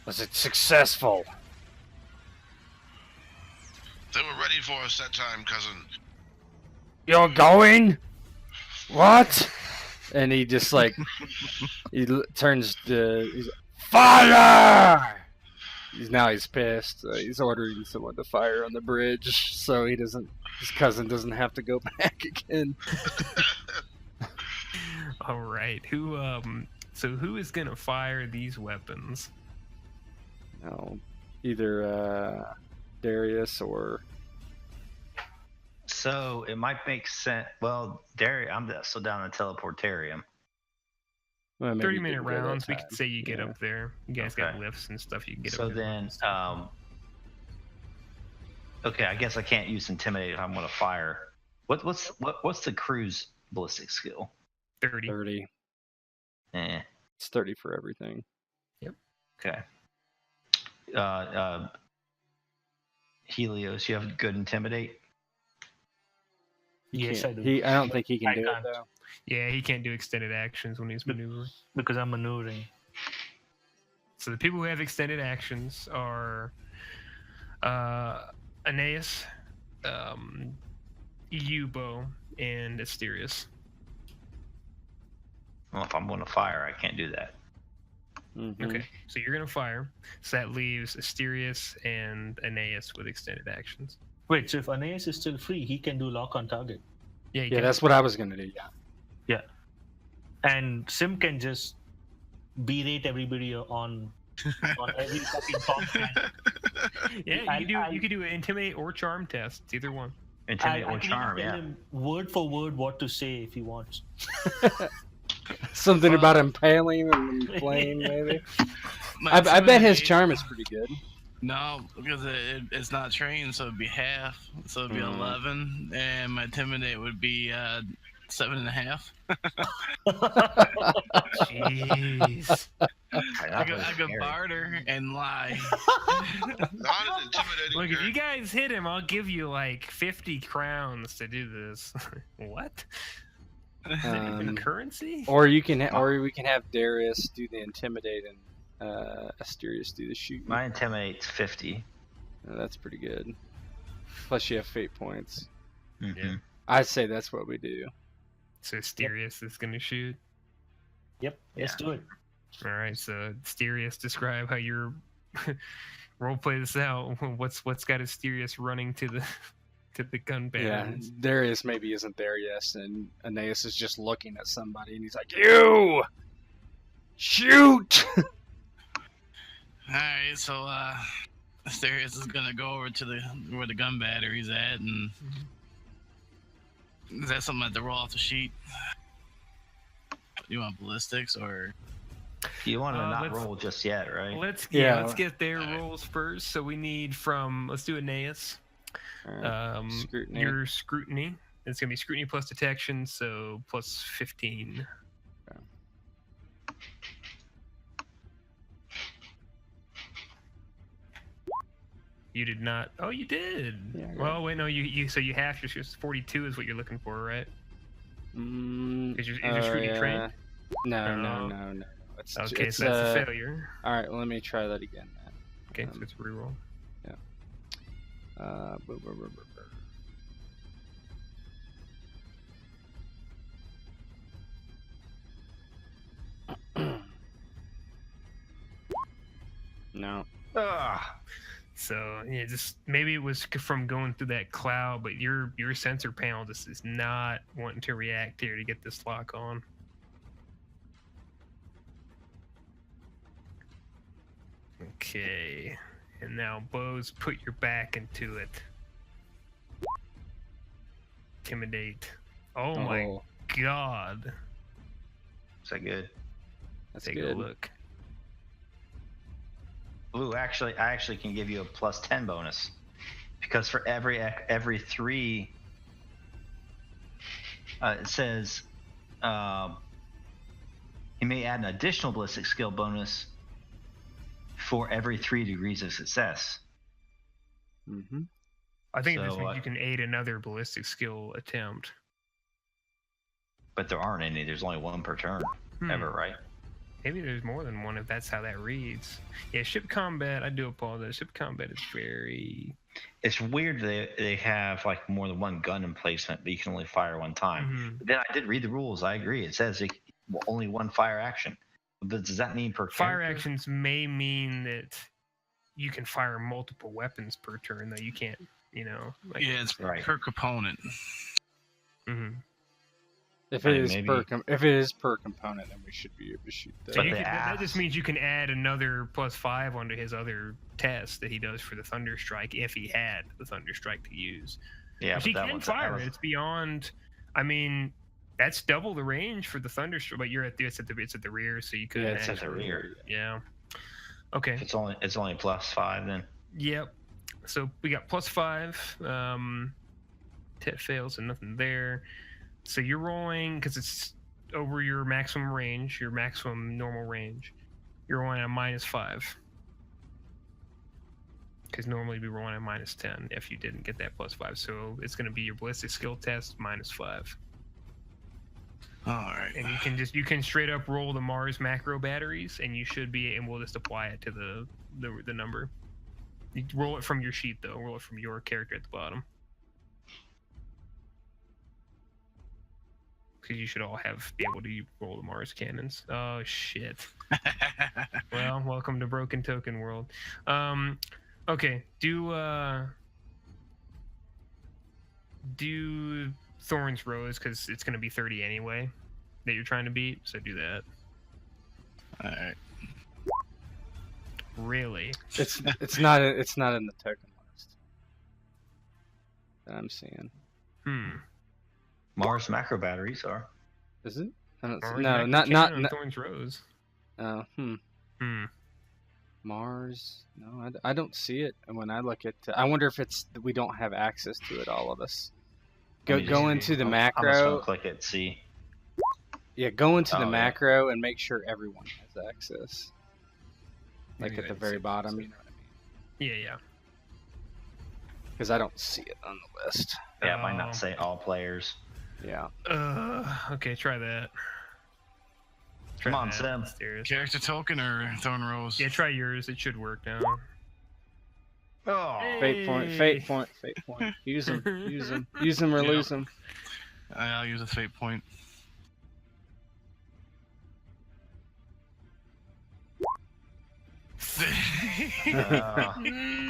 Was it successful? They were ready for us that time, cousin. You're going? What? And he just like turns to Fire! He's pissed. He's ordering someone to fire on the bridge so his cousin doesn't have to go back again. All right. Who is gonna fire these weapons? No, either Darius or. So it might make sense. Well, Darius, I'm still down in the teleportarium. Well, 30-minute rounds. We could say you get up there. You guys got lifts and stuff. You can get up there. So then, okay, I guess I can't use intimidate if I'm going to fire. What's the crew's ballistic skill? 30. 30. It's 30 for everything. Yep. Okay. Helios, you have good intimidate? Yes, I do. I don't think he can do it though. Yeah, he can't do extended actions when he's maneuvering. Because I'm maneuvering. So the people who have extended actions are Aeneas, Eubo, and Asterius. Well, if I'm going to fire, I can't do that. Mm-hmm. Okay, so you're going to fire. So that leaves Asterius and Aeneas with extended actions. Wait, so if Aeneas is still free, he can do lock on target. Yeah, Yeah, that's what I was gonna do. Yeah. Yeah. And Sim can just berate everybody on every fucking podcast. Yeah, you could do an intimidate or charm test. It's either one. Intimidate I or can charm, even yeah. tell him word for word what to say if he wants. Something about impaling and flame, maybe. I bet his charm is pretty good. No, because it's not trained, so it'd be half. So it'd be 11, and my intimidate would be 7.5. Jeez. I could barter and lie. Not an intimidating Look, if you character. guys hit him, I'll give you like 50 crowns to do this. What? Is that even currency? Or we can have Darius do the intimidate and Asterius do the shoot. My intimidate's 50. That's pretty good. Plus you have fate points. Mm-hmm. Yeah. I'd say that's what we do. So Asterius is going to shoot. Yep, let's do it. All right, so Asterius, describe how you're roleplay this out. What's got Asterius running to the gun batteries? Yeah, Darius maybe isn't there yet, and Aeneas is just looking at somebody, and he's like, "You shoot!" Alright, so Asterius is gonna go over to where the gun battery's at, and is that something I have to roll off the sheet? You want ballistics or? You want to not roll just yet, right? Let's get their rolls first. So we need let's do Aeneas. Scrutiny. Your scrutiny. It's gonna be scrutiny plus detection, so plus 15. Okay. You did not. Oh, you did. Yeah, well, wait, no. So you half your 42 is what you're looking for, right? Is your scrutiny trained? No. Okay, so that's a failure. All right, well, let me try that again. Then. Okay, so it's a reroll. Yeah. No. So yeah, just maybe it was from going through that cloud, but your sensor panel just is not wanting to react here to get this lock on. Okay, and now Bose, put your back into it. Intimidate. Oh my god. Is that good? That's Take good. a look. Ooh, actually, I actually can give you a plus 10 bonus because for every 3, it says you may add an additional ballistic skill bonus for every 3 degrees of success. Mm-hmm. I think it just So, means you can aid another ballistic skill attempt. But there aren't any. There's only 1 per turn ever, right? Maybe there's more than one if that's how that reads. Yeah, ship combat, I do apologize. Ship combat is very... It's weird they have like more than 1 gun emplacement, but you can only fire 1 time. Mm-hmm. But then I did read the rules. I agree. It says only 1 fire action. But does that mean per Fire character? actions may mean that you can fire multiple weapons per turn, though you can't, like... Yeah, it's Right. per component. Mm-hmm. If I it mean, is if it is per component, then we should be able to shoot that. So But that just means you can add another +5 onto his other test that he does for the Thunderstrike if he had the Thunderstrike to use. Yeah, But he can fire it. It's beyond. I mean, that's double the range for the Thunderstrike. But it's at the rear, so you could. Yeah, it's at the rear. Yeah. Okay. It's only plus 5 then. Yep. So we got +5. Tet fails and nothing there. So you're rolling because it's over your maximum range, your maximum normal range. You're rolling at -5. Because normally you'd be rolling at -10 if you didn't get that +5. So it's going to be your ballistic skill test -5. All right. And you can straight up roll the Mars macro batteries, and you should be, and we'll just apply it to the number. You roll it from your sheet though. Roll it from your character at the bottom. Because you should all be able to roll the Mars cannons. Oh shit. Well, welcome to Broken Token World. Okay, do Thorn's Rose because it's gonna be 30 anyway that you're trying to beat. So do that. All right. Really? It's not in the token list that I'm seeing. Mars macro batteries are. Is it? I don't see, Mars no, macro not cannon on Thorn's Rose. Oh, Mars. No, I don't see it. And when I look at, I wonder if it's we don't have access to it. All of us. Go into the macro. I'm just gonna click it. See. Yeah, go into the yeah. macro and make sure everyone has access. Like Maybe at the I very see bottom, what you know what I mean? Yeah. Because I don't see it on the list. Yeah, it might not say all players. Yeah. Okay, try that. Come on, Sim. Upstairs. Character token or Thorn Rose? Yeah, try yours. It should work now. Oh. Fate point. Use them or lose them. I'll use a fate point.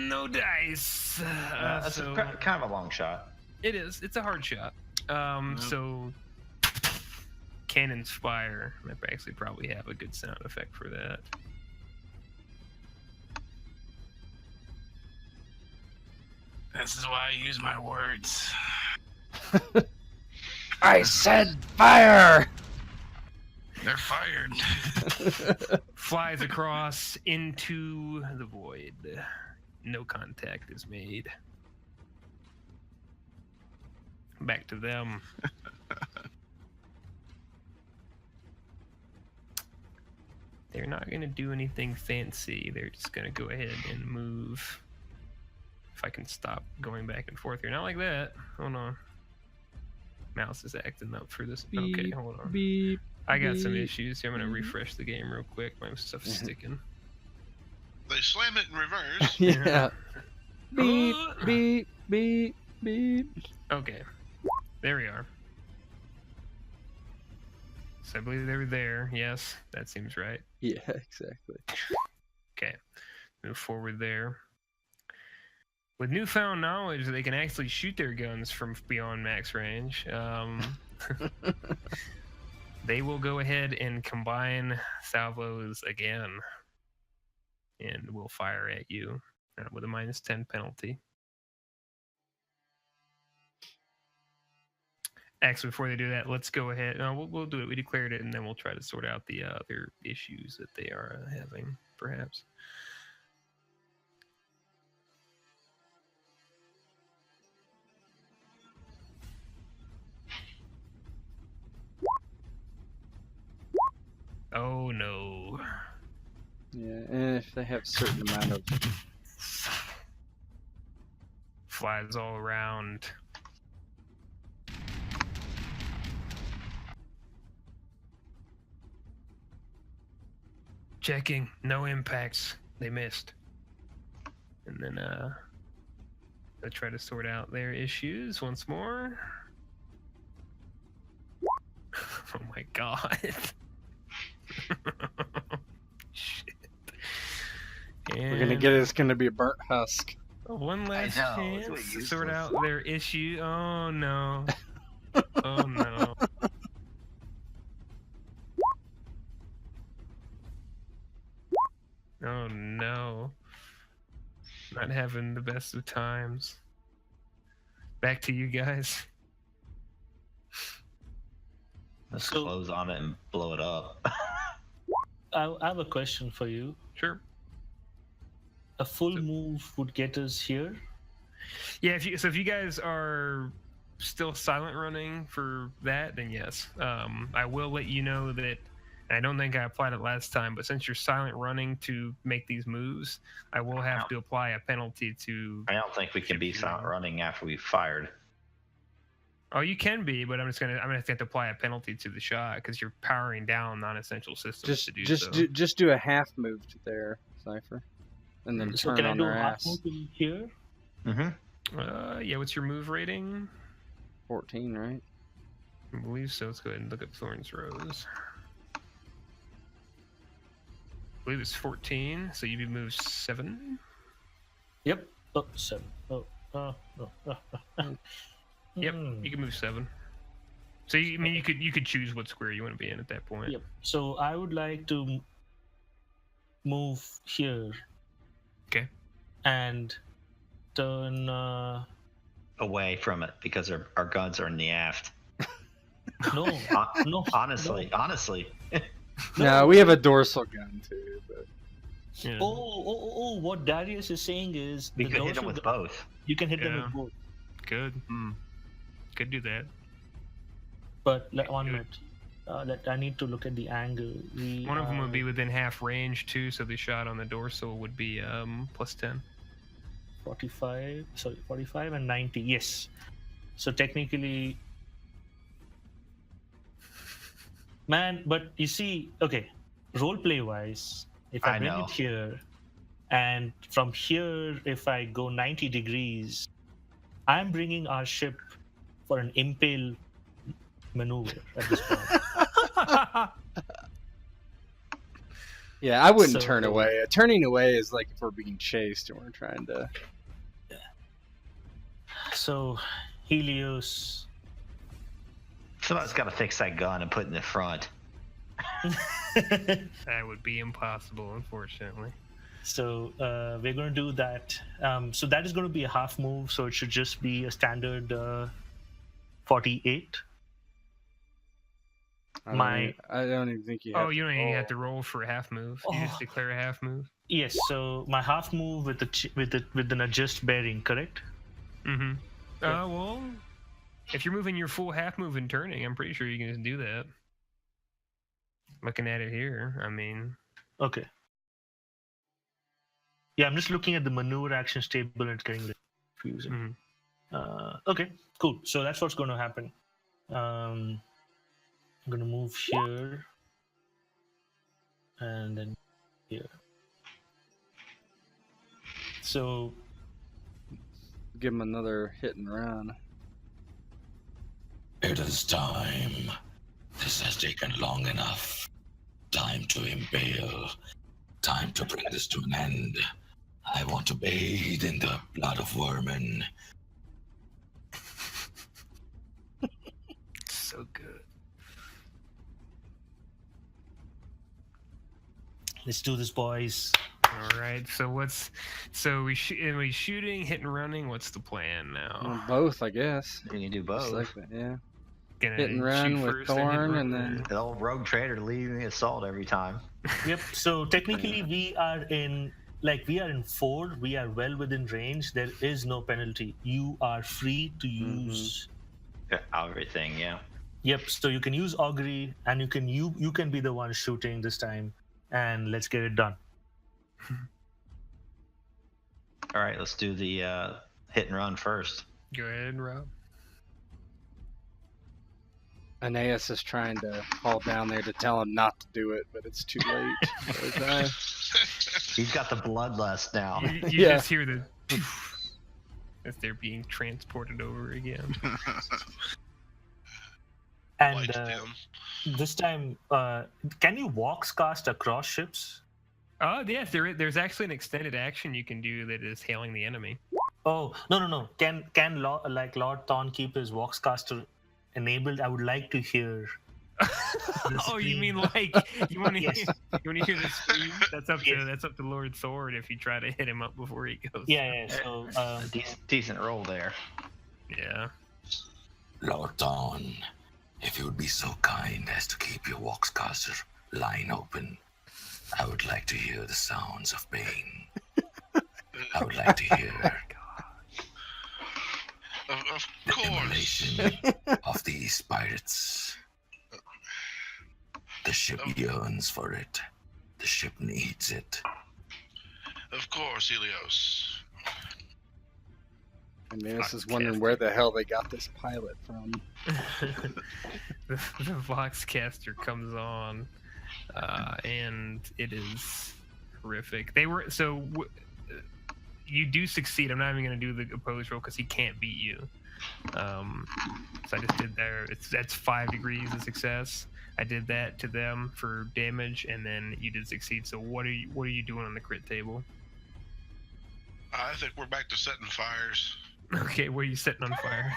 No dice. That's kind of a long shot. It is. It's a hard shot. So cannons fire. I actually probably have a good sound effect for that. This is why I use my words. I said fire! They're fired. Flies across into the void. No contact is made. Back to them. They're not going to do anything fancy. They're just going to go ahead and move. If I can stop going back and forth here. Not like that. Hold on. Mouse is acting up for this. Okay, hold on. Beep. I got some issues here. I'm going to refresh the game real quick. My stuff's sticking. They slam it in reverse. Yeah. Beep, beep, beep, beep. Okay. There we are. So I believe they were there. Yes, that seems right. Yeah, exactly. Okay. Move forward there. with newfound knowledge that they can actually shoot their guns from beyond max range, they will go ahead and combine salvos again, and will fire at you with a -10 penalty. Actually, before they do that, let's go ahead. No, we'll do it. We declared it, and then we'll try to sort out the other issues that they are having, perhaps. Oh no. Yeah, and if they have a certain amount of flies all around. Checking, no impacts. They missed. And then they'll try to sort out their issues once more. Oh my god. Shit. we're gonna get, it's gonna be a burnt husk. One last I know, chance it's to useless. sort out their issue. Oh no. Oh no. Oh no. Not having the best of times. Back to you guys. Let's So- close on it and blow it up. I have a question for you. Sure. A full move would get us here. Yeah, if you guys are still silent running for that, then yes. I will let you know that, and I don't think I applied it last time, but since you're silent running to make these moves, I will have to apply a penalty to... I don't think we can be silent running after we fired. Oh, you can be, but I'm gonna have to apply a penalty to the shot because you're powering down non-essential systems to do so. Just do a half move to there, Cypher, and then So turn can I on do their a half ass. move in here? Mm-hmm. Yeah, what's your move rating? 14, right? I believe so. Let's go ahead and look up Thorn's Rose. I believe it's 14, so you'd be moved 7. Yep. Oh, 7. Yep, you can move 7. So you could choose what square you want to be in at that point. Yep. So I would like to move here. Okay. And turn. Away from it because our guns are in the aft. No, no. Honestly. No, we have a dorsal gun too. But... Yeah. Oh! What Darius is saying is We the could hit them dorsal with gun- both. You can hit them Yeah. with both. Good. Could do that. But 1 minute. I need to look at the angle. One of them would be within half range too, so the shot on the dorsal would be +10. 45 and 90. Yes. So technically, man. But you see, okay, roleplay wise, if I I bring know. it here, and from here, if I go 90 degrees, I'm bringing our ship for an impale maneuver at this point. Yeah, I wouldn't So- turn away. Turning away is like if we're being chased and we're trying to. So, Helios. Somebody's got to fix that gun and put it in the front. That would be impossible, unfortunately. So we're going to do that. So that is going to be a half move. So it should just be a standard 48. I don't even think you have. Oh, you don't even have to roll for a half move. You just Oh. declare a half move. Yes. So my half move with an adjust bearing, correct? Mm-hmm. Yeah. Well, if you're moving your full half move and turning, I'm pretty sure you can just do that. Looking at it here, I mean. Okay. Yeah, I'm just looking at the maneuver actions table and it's getting confusing. Okay, cool. So that's what's going to happen. I'm going to move here and then here. So Give him another hit and run. It is time. This has taken long enough. Time to impale. Time to bring this to an end. I want to bathe in the blood of vermin. So good. Let's do this, boys. All right. So we shooting, hit and running. What's the plan now? Well, both, I guess. You can do Just both. like that, yeah. Gonna Hit and run shoot with first, then hit Thorn, run, and then The old rogue trader leading the assault every time. Yep. So technically, we are in 4. We are well within range. There is no penalty. You are free to use. Everything, yeah. Yep. So you can use augury, and you can be the one shooting this time, and let's get it done. All right, let's do the hit and run first. Go ahead, Rob. Aeneas is trying to haul down there to tell him not to do it, but it's too late. He's got the bloodlust now. You just hear the as they're being transported over again. And Light them. this time, can you walks cast across ships? Oh, yes, there's actually an extended action you can do that is hailing the enemy. Oh, no. Can Lord Thorn keep his walks caster enabled? I would like to hear. Oh, you mean like you want to Yes. hear the scream? That's up to Lord Thorn if you try to hit him up before he goes. Yeah. So Decent roll there. Yeah. Lord Thorn, if you would be so kind as to keep your Walkscaster line open, I would like to hear the sounds of pain. I would like to hear Of the course. immolation of these pirates. The ship yearns for it. The ship needs it. Of course, Helios. Aeneas is wondering where the hell they got this pilot from. the Voxcaster comes on, and it is horrific. You do succeed. I'm not even going to do the opposed roll because he can't beat you. So I just did there. That's 5 degrees of success. I did that to them for damage, and then you did succeed. So what are you doing on the crit table? I think we're back to setting fires. Okay, what are you setting on fire?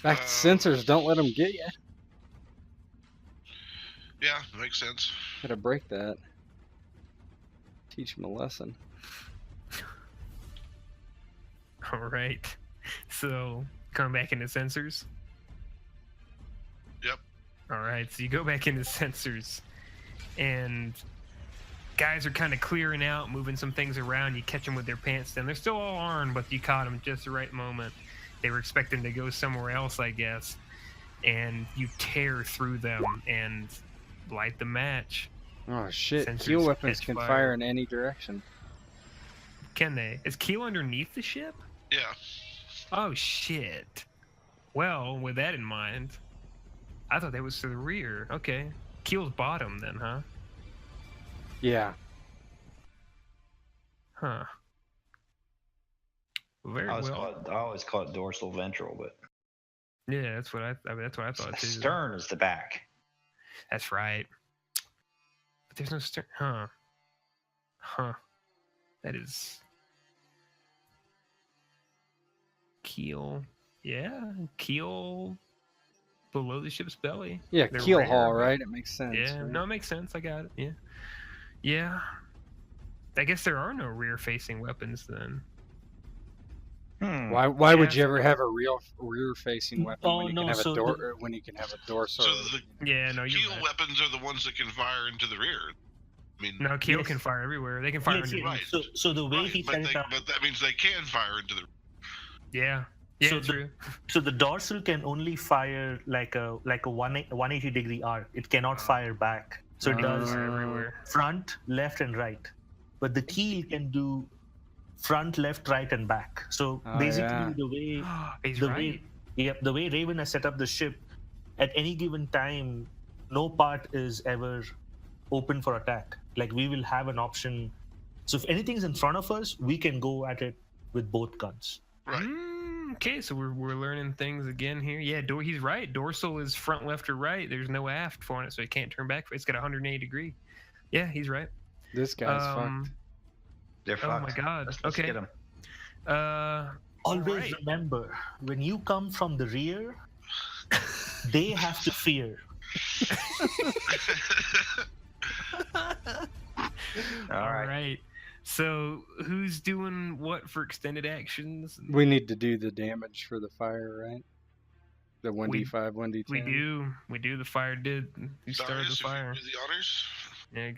Back to sensors, don't let them get you. Yeah, makes sense. Gotta break that. Teach them a lesson. All right. So coming back into sensors. Yep. All right. So you go back into sensors, and guys are kind of clearing out, moving some things around. You catch them with their pants down. They're still all armed, but you caught them just the right moment. They were expecting to go somewhere else, I guess. And you tear through them and light the match. Oh shit! Sensors Keel weapons catch can fire. fire in any direction. Can they? Is Keel underneath the ship? Yeah. Oh shit. Well, with that in mind, I thought that was to the rear. Okay. Keel's bottom then, huh? Yeah. Huh. Very I well. always call it dorsal ventral, but Yeah, that's what I thought too. stern is the back. That's right. But there's no stern. Huh. That is keel. Yeah, keel below the ship's belly. Yeah, They're keel rare, haul, but- right? It makes sense. Yeah, right? no, it makes sense. I got it. Yeah. Yeah. I guess there are no rear-facing weapons then. Why would you ever have a rear-facing weapon when you can have a door when you can have a dorsal? So the Yeah, no, you're keel right. weapons are the ones that can fire into the rear. I mean, No, keel Yes. can fire everywhere. They can fire Yes, into Right. So the way right, he but, set it up. but that means they can fire into the. Yeah. Yeah, So true. So the dorsal can only fire like a 180 degree arc. It cannot fire back. So it does Fire everywhere. front, left, and right. But the keel can do front, left, right, and back. So Oh, basically, yeah. He's the right. the way Raven has set up the ship, at any given time, no part is ever open for attack. Like we will have an option. So if anything's in front of us, we can go at it with both guns. Right. Okay, so we're learning things again here. Yeah, he's right. Dorsal is front, left, or right. There's no aft for it, so it can't turn back. It's got 180 degree. Yeah, he's right. This guy's fucked. They're Oh fucked. my god. Let's Okay. get them. Always Alright. remember, when you come from the rear, they have to fear. All right. Alright. So, who's doing what for extended actions? We need to do the damage for the fire, right? The 1d5, 1d10. We do. The fire did. You started Darius, the fire. if you do the honors. Yeah.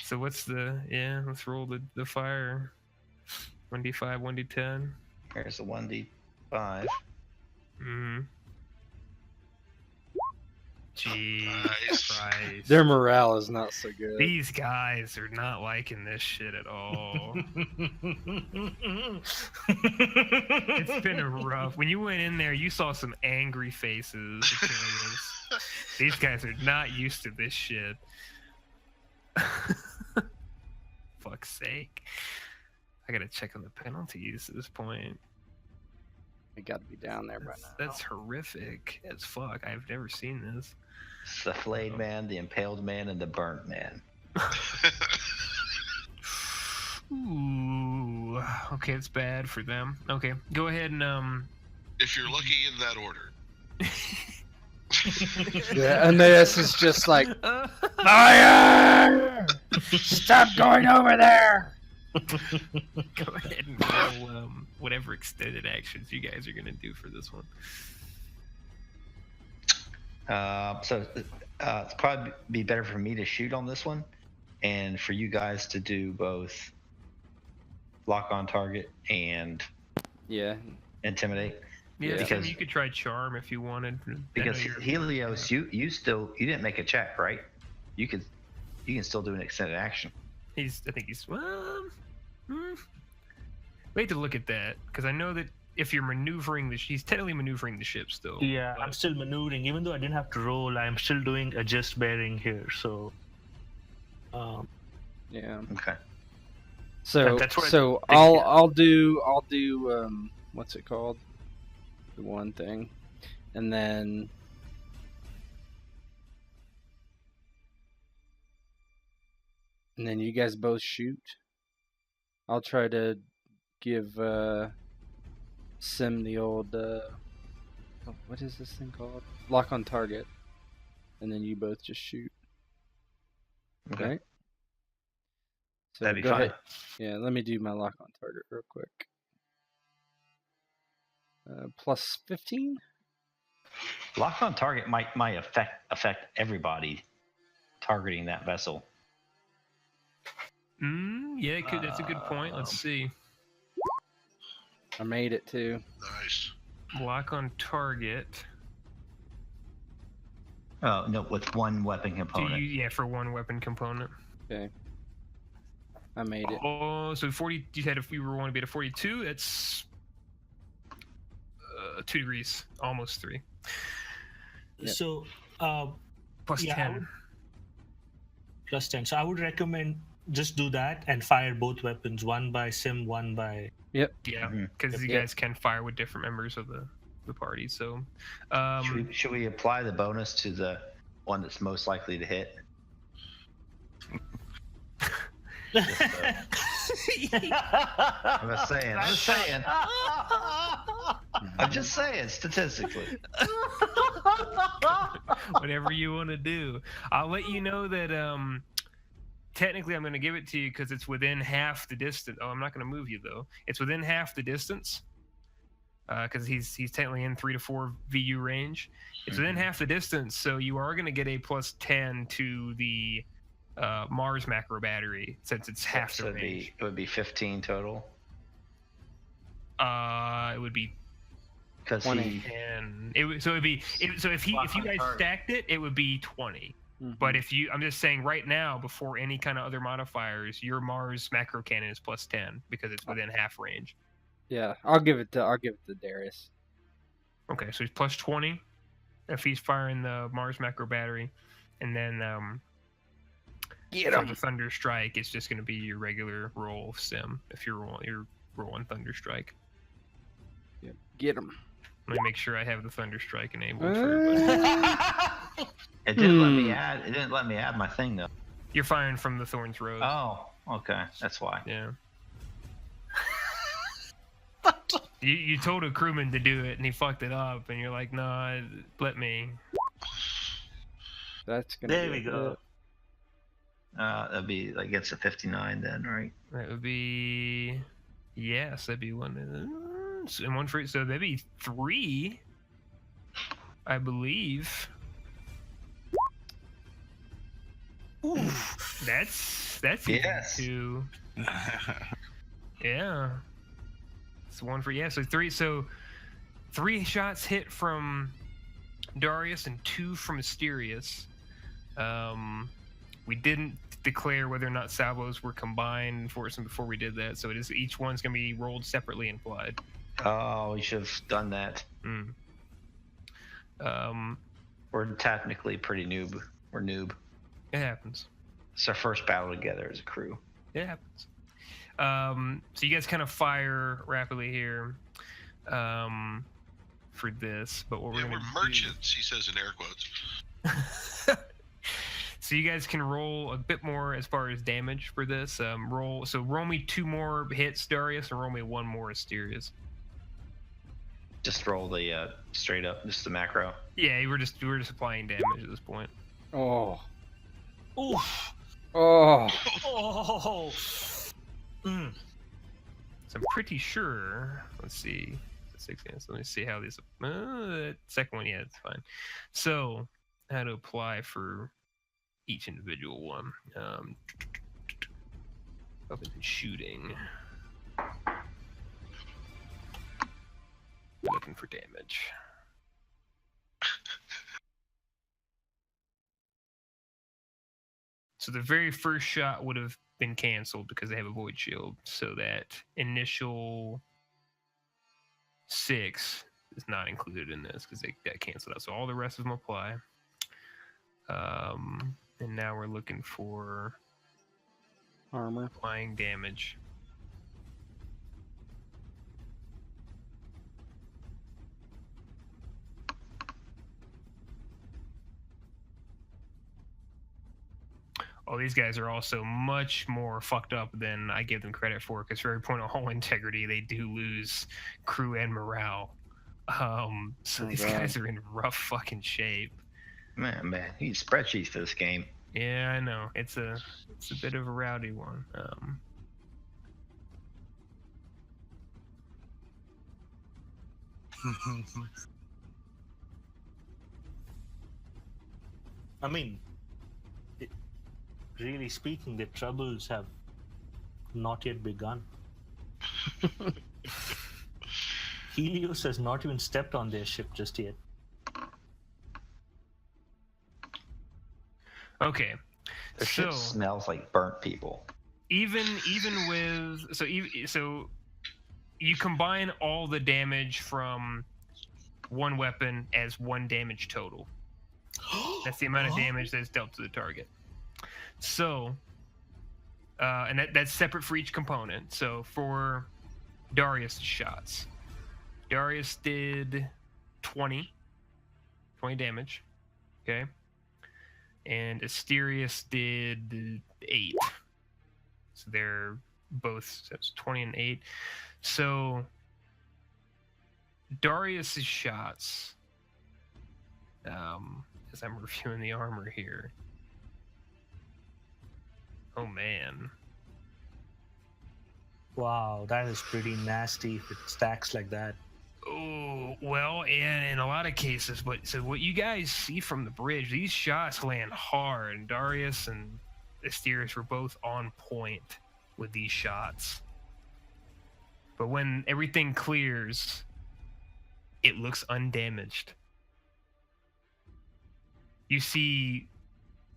So what's the? Yeah. Let's roll the fire. 1d5, 1d10. Here's the 1d5. Mm-hmm. Jesus Nice. Christ. Their morale is not so good. These guys are not liking this shit at all. It's been a rough. When you went in there, you saw some angry faces. Achilles. These guys are not used to this shit. Fuck's sake. I gotta check on the penalties at this point. They got to be down there by now. That's horrific as fuck. I've never seen this. It's the flayed man, the impaled man, and the burnt man. Ooh. Okay, it's bad for them. Okay, go ahead and If you're lucky, in that order. Yeah, Aeneas is just like, fire! Stop going over there! go ahead and roll whatever extended actions you guys are gonna do for this one. So it's probably be better for me to shoot on this one, and for you guys to do both lock on target and Yeah. intimidate. Yeah, Because- Tim, you could try charm if you wanted. I know Because you're- Helios, you didn't make a check, right? You can still do an extended action. I think he's well. We have to look at that because I know that if you're maneuvering he's technically maneuvering the ship still. Yeah, but- I'm still maneuvering. Even though I didn't have to roll, I'm still doing adjust bearing here. So, Yeah. Okay. So That's what I so think, yeah. I'll do what's it called? The one thing. And then you guys both shoot. I'll try to give Sim the old what is this thing called? Lock on target. And then you both just shoot. Okay. Right? So That'd be go fine. ahead. Yeah, let me do my lock on target real quick. Plus 15? Lock on target might affect everybody targeting that vessel. Yeah, it could. That's a good point. Let's see. I made it too. Nice. Lock on target. Oh no, with one weapon Do component. you, for one weapon component. Okay. I made it. Oh, so 40. You had if we want to be at a 42. That's 2 degrees, almost 3. Yep. So Plus Yeah, I 10. would- plus 10. So I would recommend just do that and fire both weapons, one by Sim, one by. Yeah, Mhm. because you Yep. guys can fire with different members of the party. So, Should we apply the bonus to the one that's most likely to hit? I'm just saying. I'm just saying, statistically. whatever you want to do. I'll let you know that technically I'm going to give it to you because it's within half the distance. Oh, I'm not going to move you though. It's within half the distance because he's technically in 3 to 4 VU range. It's within half the distance, so you are going to get a plus 10 to the Mars macro battery since it's half So the it'd range. it would be 15 total. It would be Because 20. 10. So if you guys stacked it, it would be 20. Mhm. But I'm just saying right now, before any kind of other modifiers, your Mars macro cannon is plus 10 because it's within half range. Yeah, I'll give it to Darius. Okay, so he's plus 20 if he's firing the Mars macro battery, and then Get for him. the Thunder Strike, it's just going to be your regular roll of Sim if you're rolling Thunder Strike. Get him. Let me make sure I have the Thunder Strike enabled for everybody. it didn't let me add. It didn't let me add my thing though. You're firing from the Thorn's Road. Oh, okay. That's why. Yeah. You told a crewman to do it, and he fucked it up, and you're like, "Nah, let me." That's gonna There be we go. That'd be, I guess, a 59 then, right? That would be, yes, that'd be one, and one for, so that'd be 3, I believe. Oof, that's Yes. easy to, yeah. It's 1 for, yeah. So 3. So 3 shots hit from Darius and 2 from Mysterious. We didn't declare whether or not salvos were combined enforcement before we did that, so it is, each one's gonna be rolled separately and applied. Oh, we should have done that. We're technically pretty noob. We're noob. It happens. It's our first battle together as a crew. It happens. So you guys kind of fire rapidly here for this, but what we're gonna we're merchants, he says in air quotes. So you guys can roll a bit more as far as damage for this. Roll me 2 more hits, Darius, and roll me 1 more, Asterius. Just roll the straight up, just the macro. Yeah, we're just applying damage at this point. Oh. Oof. Oh. Oh. Mm. So I'm pretty sure. Let's see. 6 hands. Let me see how these. That second one, yeah, it's fine. So how to apply for each individual one. Up into shooting. Looking for damage. So the very first shot would have been canceled because they have a void shield. So that initial 6 is not included in this because they got canceled out. So all the rest of them apply. And now we're looking for Armor. applying damage. Oh, these guys are also much more fucked up than I give them credit for, because for every point of hull integrity, they do lose crew and morale. So these guys are in rough fucking shape. Man, you need spreadsheets for this game. Yeah, I know. It's a bit of a rowdy one. I mean, really speaking, the troubles have not yet begun. Helios has not even stepped on their ship just yet. Okay. The ship smells like burnt people. Even with so you combine all the damage from one weapon as 1 damage total. That's the amount of damage that's dealt to the target. So, and that's separate for each component. So for Darius' shots, Darius did 20 damage. Okay. And Asterius did 8. So they're both, so it's 20 and 8. So Darius' shots, as I'm reviewing the armor here. Oh man. Wow, that is pretty nasty if it stacks like that. Oh, well, in a lot of cases, but so what you guys see from the bridge, these shots land hard, and Darius and Asterius were both on point with these shots. But when everything clears, it looks undamaged. You see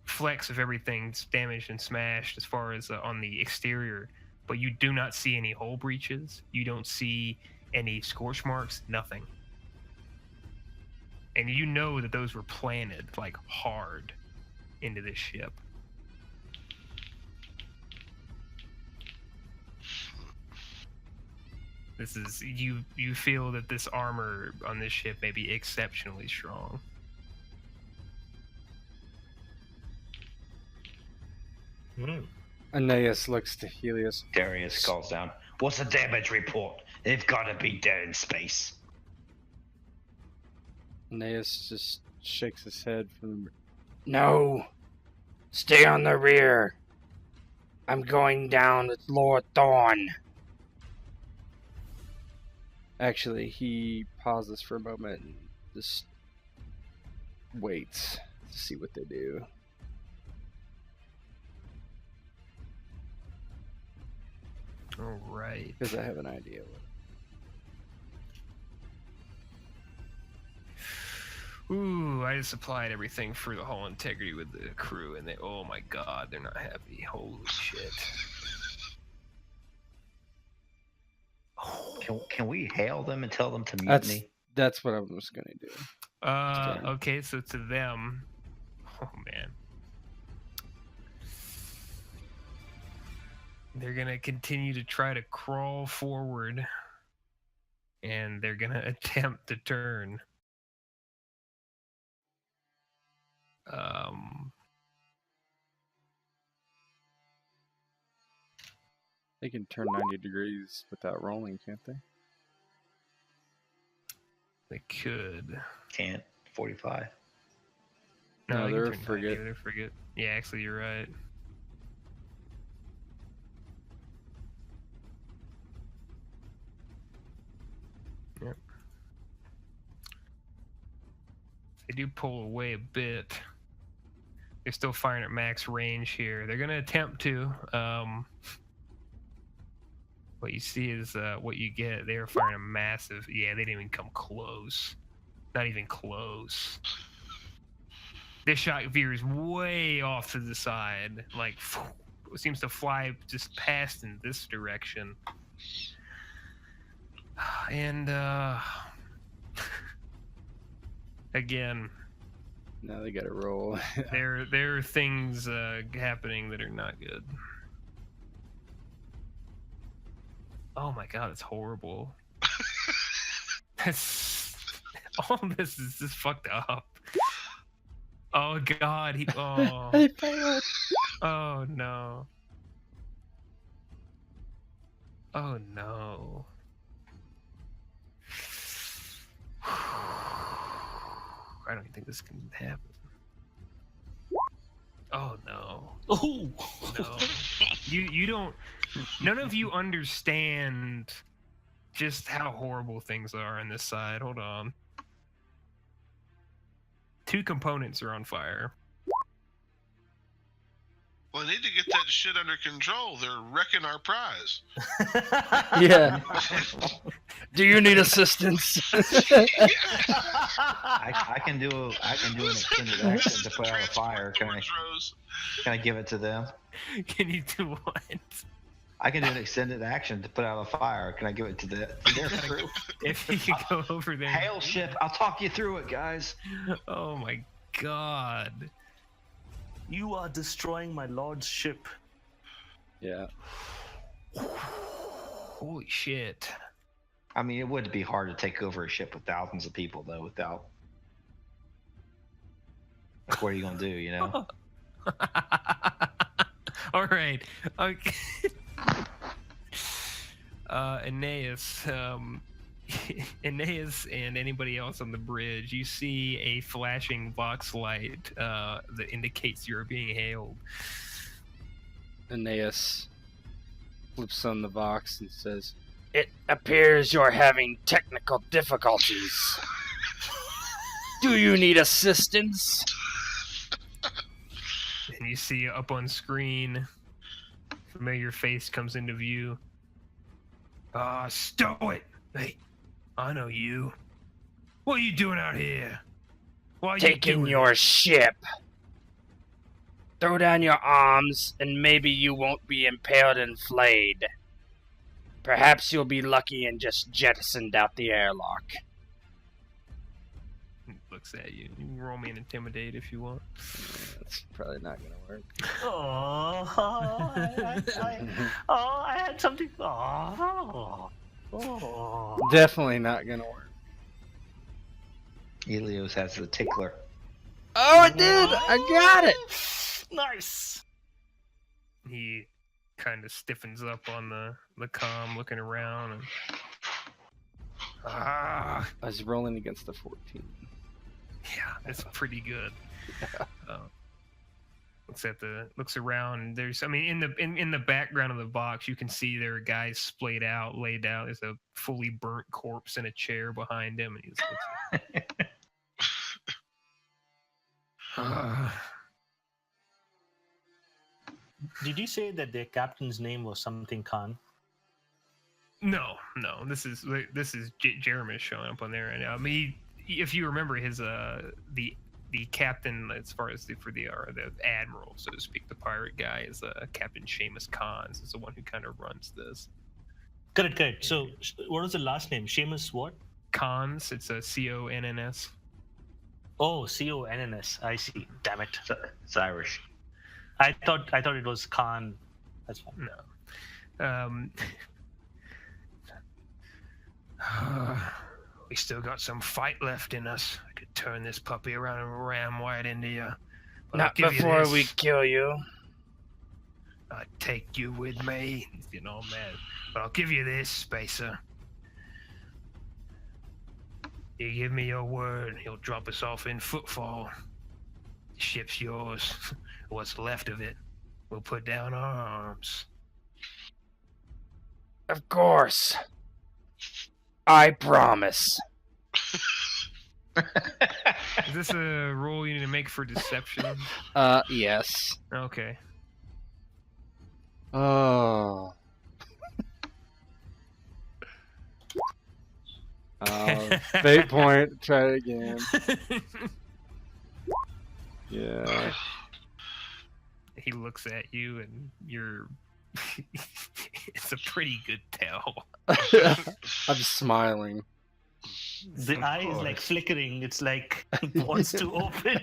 flecks of everything's damaged and smashed as far as on the exterior, but you do not see any hull breaches. You don't see any scorch marks, nothing. And you know that those were planted like hard into this ship. This is you feel that this armor on this ship may be exceptionally strong. Aeneas looks to Helios. Darius calls down. What's the damage report? They've got to be dead in space. Aeneas just shakes his head from. No. Stay on the rear. I'm going down with Lord Thorn. Actually, he pauses for a moment and just waits to see what they do. All right. Because I have an idea. Ooh, I just applied everything for the whole integrity with the crew, and oh my god, they're not happy. Holy shit. Can we hail them and tell them to mutiny? That's what I was gonna do. Okay, so to them, oh man, they're gonna continue to try to crawl forward, and they're gonna attempt to turn. They can turn 90 degrees without rolling, can't they? They could. Can't. 45. No, they they're can a turn frigate. 90, they're a frigate. Yeah, actually, you're right. Yep. They do pull away a bit. They're still firing at max range here. They're going to attempt to. What you see is what you get. They were firing a massive... Yeah, they didn't even come close. Not even close. This shot veers way off to the side. Like, it seems to fly just past in this direction. And, again... Now they gotta roll. there are things happening that are not good. Oh my god, it's horrible. All this is just fucked up. Oh god, oh. I failed. Oh no. Oh no. I don't think this can happen. Oh no. Oh no. You don't. None of you understand just how horrible things are on this side. Hold on. 2 components are on fire. Well, they need to get that shit under control. They're wrecking our prize. Yeah. Do you need assistance? I can do an extended action to put out a fire. Can I give it to them? Can you do what? I can do an extended action to put out a fire. Can I give it to their crew? If you could go over there. Hail ship, I'll talk you through it, guys. Oh my god. You are destroying my lord's ship. Yeah. Holy shit. I mean, it would be hard to take over a ship with thousands of people, though, without... Like, what are you going to do, you know? All right. Okay. Aeneas, Aeneas and anybody else on the bridge, you see a flashing box light that indicates you're being hailed. Aeneas flips on the Vox and says, It appears you're having technical difficulties. Do you need assistance? And you see up on screen, familiar face comes into view. Stow it! Hey, I know you. What are you doing out here? Why are you Taking doing your ship. Throw down your arms, and maybe you won't be impaled and flayed. Perhaps you'll be lucky and just jettisoned out the airlock. Looks at you. You can roll me an intimidate if you want. That's probably not gonna work. I had something. Oh. Definitely not gonna work. Helios has the tickler. Oh, it did! I got it! Nice. He kind of stiffens up on the comm, looking around. And, I was rolling against the 14. Yeah, that's pretty good. Looks around. There's, I mean, in the background of the box, you can see there are guys laid out. There's a fully burnt corpse in a chair behind him, and he's. Did you say that their captain's name was something Khan? No. This is Jeremy showing up on there right now. I mean, if you remember his the captain, as far as the admiral, so to speak, the pirate guy is Captain Seamus Cons. Is the one who kind of runs this. Correct. So, what was the last name? Seamus what? Cons. It's a Conns. Oh, Conns. I see. Damn it. It's Irish. I thought it was Khan. That's fine. No. We still got some fight left in us. I could turn this puppy around and ram right into you. But Not before we kill you. I'll take you with me. He's getting all mad. But I'll give you this, Spacer. You give me your word, you'll drop us off in Footfall. The ship's yours. What's left of it, we'll put down our arms. Of course. I promise. Is this a roll you need to make for deception? Yes. Okay. Oh. Fate point. Try it again. Yeah. He looks at you, and you're. It's a pretty good tell. I'm smiling. The eye is like flickering. It's like it wants to open.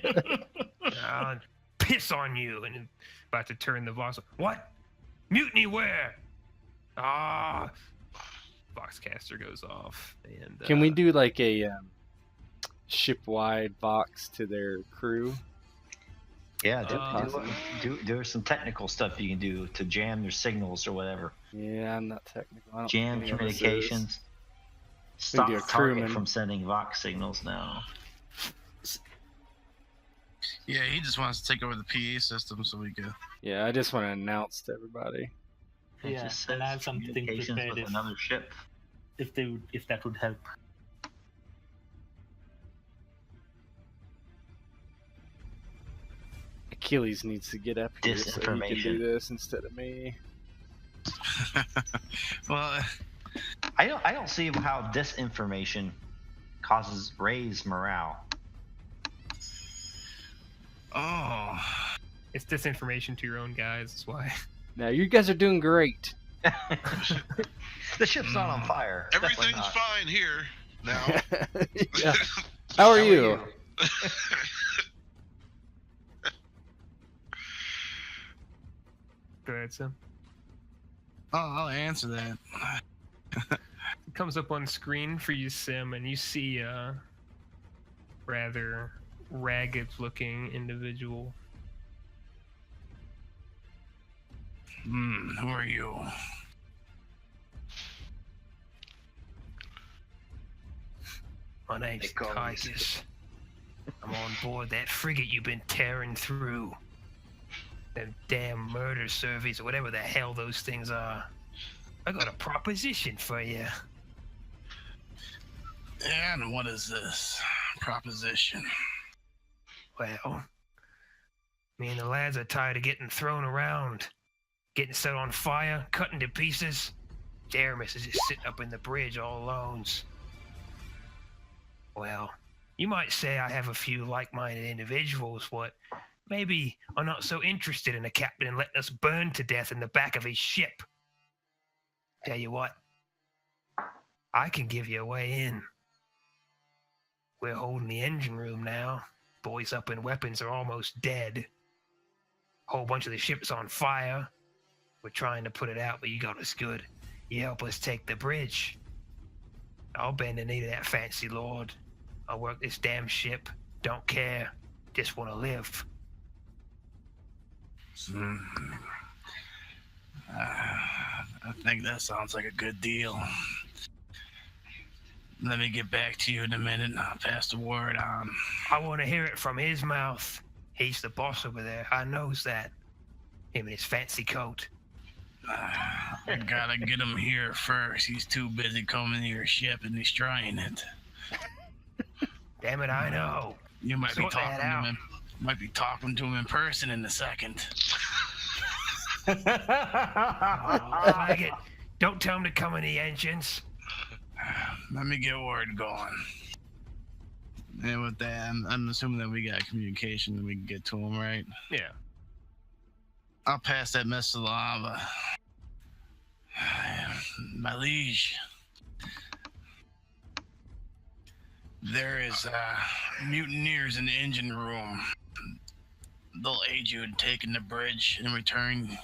Piss on you, and about to turn the box. What? Mutiny where? Voxcaster goes off. And can we do like a ship-wide Vox to their crew? Yeah, there's some technical stuff you can do to jam their signals or whatever. Yeah, I'm not technical. Jam communications. Stop the target from sending Vox signals now. Yeah, he just wants to take over the PA system so we can. Yeah, I just want to announce to everybody. Yeah, and I have something prepared with another ship. If that would help. Achilles needs to get up here so he can do this instead of me. Well, I don't see how disinformation raise morale. Oh, it's disinformation to your own guys. That's why. Now you guys are doing great. The ship's not on fire. Everything's fine here now. Yeah. How are you? Go ahead, Sam. Oh, I'll answer that. It comes up on screen for you, Sim, and you see a rather ragged-looking individual. Who are you? My name's Titus. I'm on board that frigate you've been tearing through. Them damn murder surveys or whatever the hell those things are. I got a proposition for you. And what is this proposition? Well, me and the lads are tired of getting thrown around, getting set on fire, cut into pieces. Aramis is just sitting up in the bridge all alone. Well, you might say I have a few like-minded individuals what maybe are not so interested in a captain and letting us burn to death in the back of his ship. Tell you what, I can give you a way in. We're holding the engine room now. Boys up in weapons are almost dead. Whole bunch of the ship's on fire. We're trying to put it out, but you got us good. You help us take the bridge. I'll bend the knee to that fancy lord. I'll work this damn ship. Don't care. Just want to live. I think that sounds like a good deal. Let me get back to you in a minute and I'll pass the word on. I want to hear it from his mouth. He's the boss over there. I knows that. Him and his fancy coat. I gotta get him here first. He's too busy coming to your ship and destroying it. Damn it, I know. You might be Sort that talking to out. him. Might be talking to him in person in a second. Flag it. Don't tell him to come in the engines. Let me get word going. And with that, I'm assuming that we got communication and we can get to him, right? Yeah. I'll pass that message to Lava. My liege, there is mutineers in the engine room. They'll aid you in taking the bridge. In return,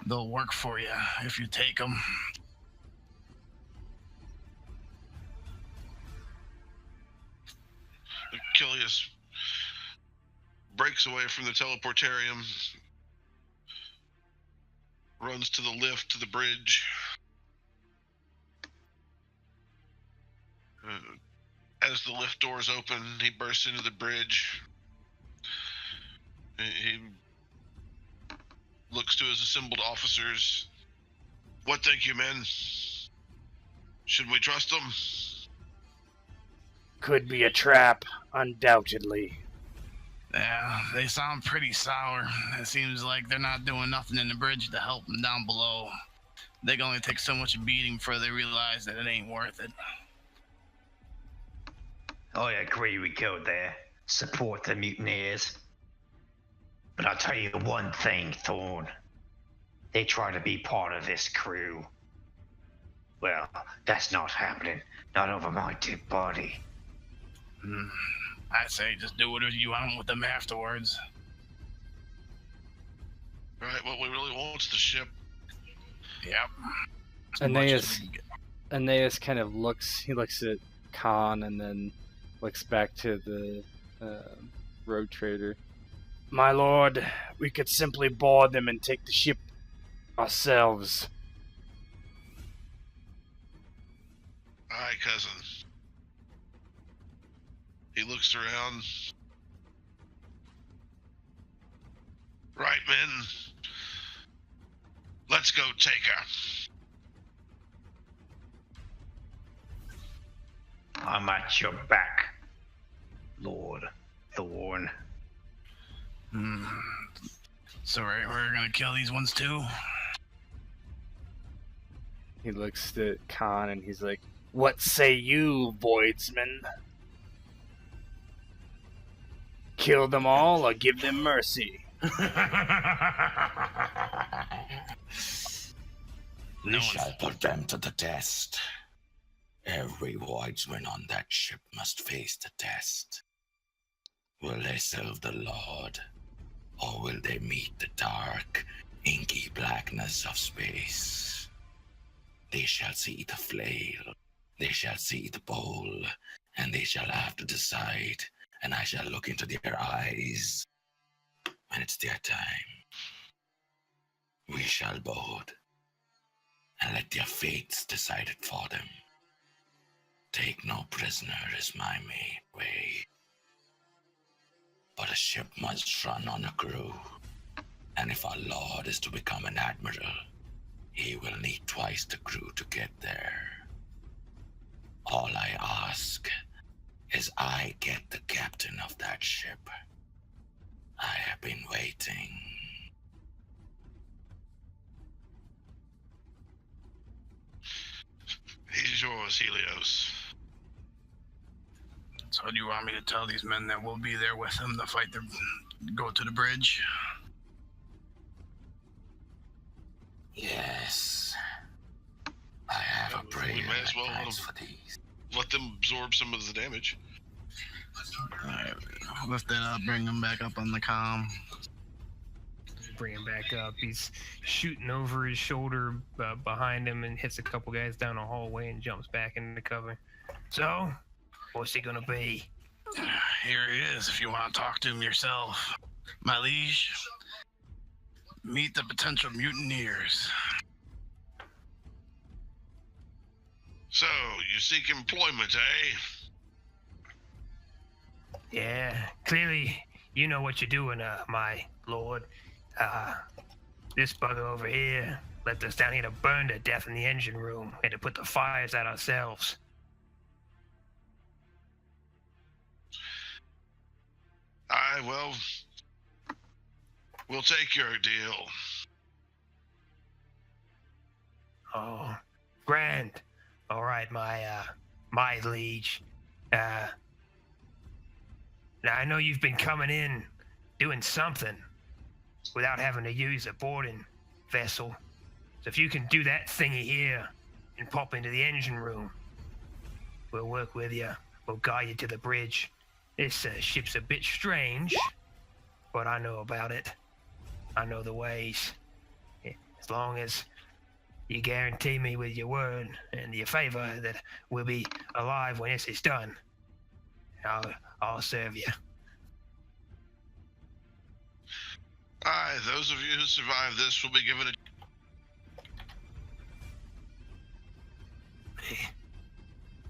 they'll work for you if you take them. Achilles breaks away from the teleportarium, runs to the lift to the bridge. As the lift doors open, he bursts into the bridge. He looks to his assembled officers. What think you, men? Should we trust them? Could be a trap, undoubtedly. Yeah, they sound pretty sour. It seems like they're not doing nothing in the bridge to help them down below. They can only take so much beating before they realize that it ain't worth it. I agree with you there. Support the mutineers. But I'll tell you one thing, Thorn. They try to be part of this crew. Well, that's not happening. Not over my dead body. I say just do whatever you want with them afterwards. Right, what we really want is the ship. Yep. Aeneas kind of looks at Khan and then looks back to the rogue trader. My lord, we could simply board them and take the ship ourselves. Aye, cousin. He looks around. Right, men. Let's go take her. I'm at your back, Lord Thorn. So we're gonna kill these ones too? He looks at Khan and he's like, What say you, Voidsman? Kill them all or give them mercy? We shall put them to the test. Every Voidsman on that ship must face the test. Will they serve the Lord, or will they meet the dark, inky blackness of space? They shall see the flail, they shall see the bowl, and they shall have to decide, and I shall look into their eyes. When it's their time, we shall board, and let their fates decide it for them. Take no prisoner is my main way. But a ship must run on a crew, and if our Lord is to become an admiral, he will need twice the crew to get there. All I ask is I get the captain of that ship. I have been waiting. He's yours, Helios. So do you want me to tell these men that we'll be there with them to fight go to the bridge? Yes. I have a prayer We may as well for these. let them absorb some of the damage. Alright, lift that up, bring them back up on the comm. Bring him back up. He's shooting over his shoulder behind him and hits a couple guys down the hallway and jumps back into cover. So, what's he gonna be? Here he is, if you want to talk to him yourself. My liege, meet the potential mutineers. So, you seek employment, eh? Yeah, clearly you know what you're doing, my lord. This bugger over here left us down here to burn to death in the engine room and to put the fires out ourselves. Aye, well, we'll take your deal. Oh, grand. All right, my liege. Now I know you've been coming in doing something without having to use a boarding vessel. So if you can do that thingy here and pop into the engine room, we'll work with you. We'll guide you to the bridge. This ship's a bit strange, but I know about it. I know the ways. As long as you guarantee me with your word and your favor that we'll be alive when this is done, I'll serve you. Aye, those of you who survive this will be given a...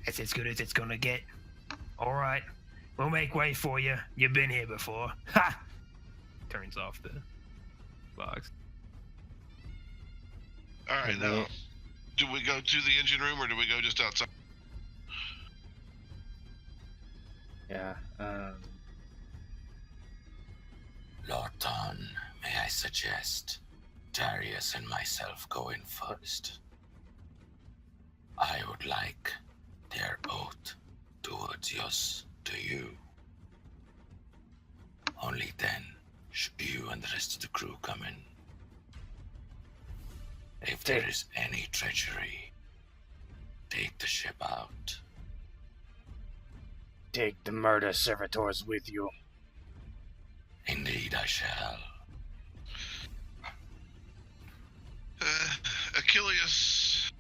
That's as good as it's gonna get. All right, we'll make way for you. You've been here before. Ha! Turns off the box. All right, now, do we go to the engine room or do we go just outside? Yeah. Lord Thorn, may I suggest Darius and myself go in first? I would like their oath towards us to you. Only then should you and the rest of the crew come in. If there is any treachery, take the ship out. Take the murder servitors with you. Indeed I shall. Achilles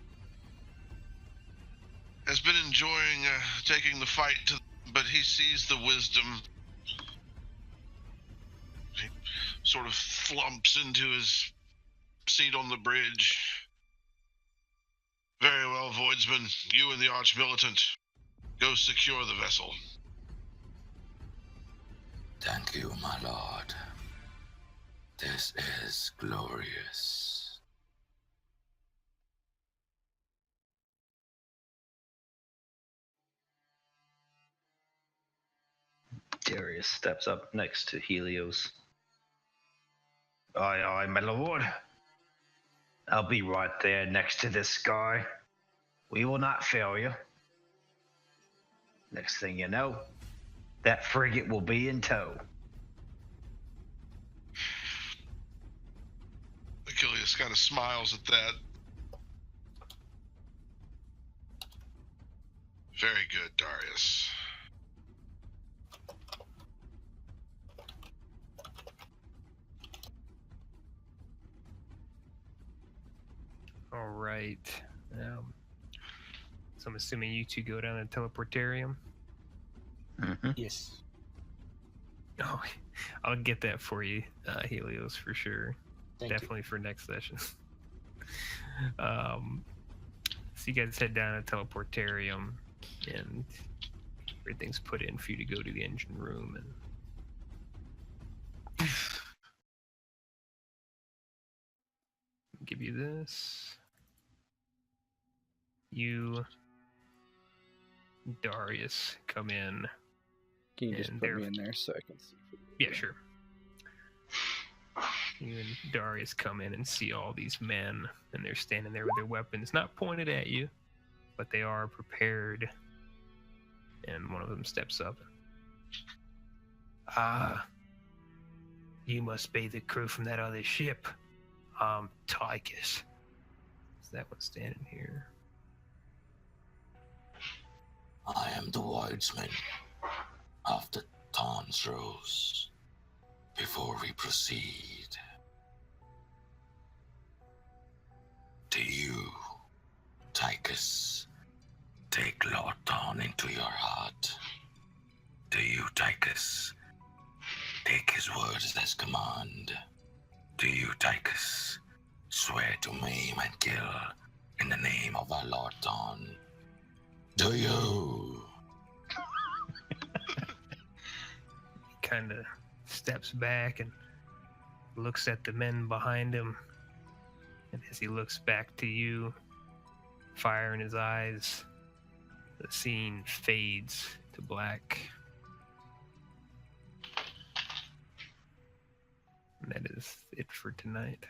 has been enjoying taking the fight but he sees the wisdom. He sort of flumps into his seat on the bridge. Very well, Voidsman. You and the Arch-Militant, go secure the vessel. Thank you, my lord. This is glorious. Darius steps up next to Helios. Aye, aye, my lord. I'll be right there next to this guy. We will not fail you. Next thing you know, that frigate will be in tow. Achilles kind of smiles at that. Very good, Darius. All right. So I'm assuming you two go down to the teleportarium. Mm-hmm. Yes. Oh, I'll get that for you, Helios, for sure. Thank Definitely for next session. So you guys head down to teleportarium, and everything's put in for you to go to the engine room. And give you this. You, Darius, come in. Can you just And put they're- me in there so I can see? Yeah, sure. You and Darius come in and see all these men, and they're standing there with their weapons not pointed at you, but they are prepared. And one of them steps up. Ah, you must be the crew from that other ship. Tychus. Is that one standing here? I am the Wardsman of the Thorn's Rose. Before we proceed, do you, Tychus, take Lord Thorn into your heart? Do you, Tychus, take his words as command Do you, Tychus, swear to maim and kill in the name of our Lord Thorn? Do you? He kind of steps back and looks at the men behind him. And as he looks back to you, fire in his eyes, the scene fades to black. And that is it for tonight.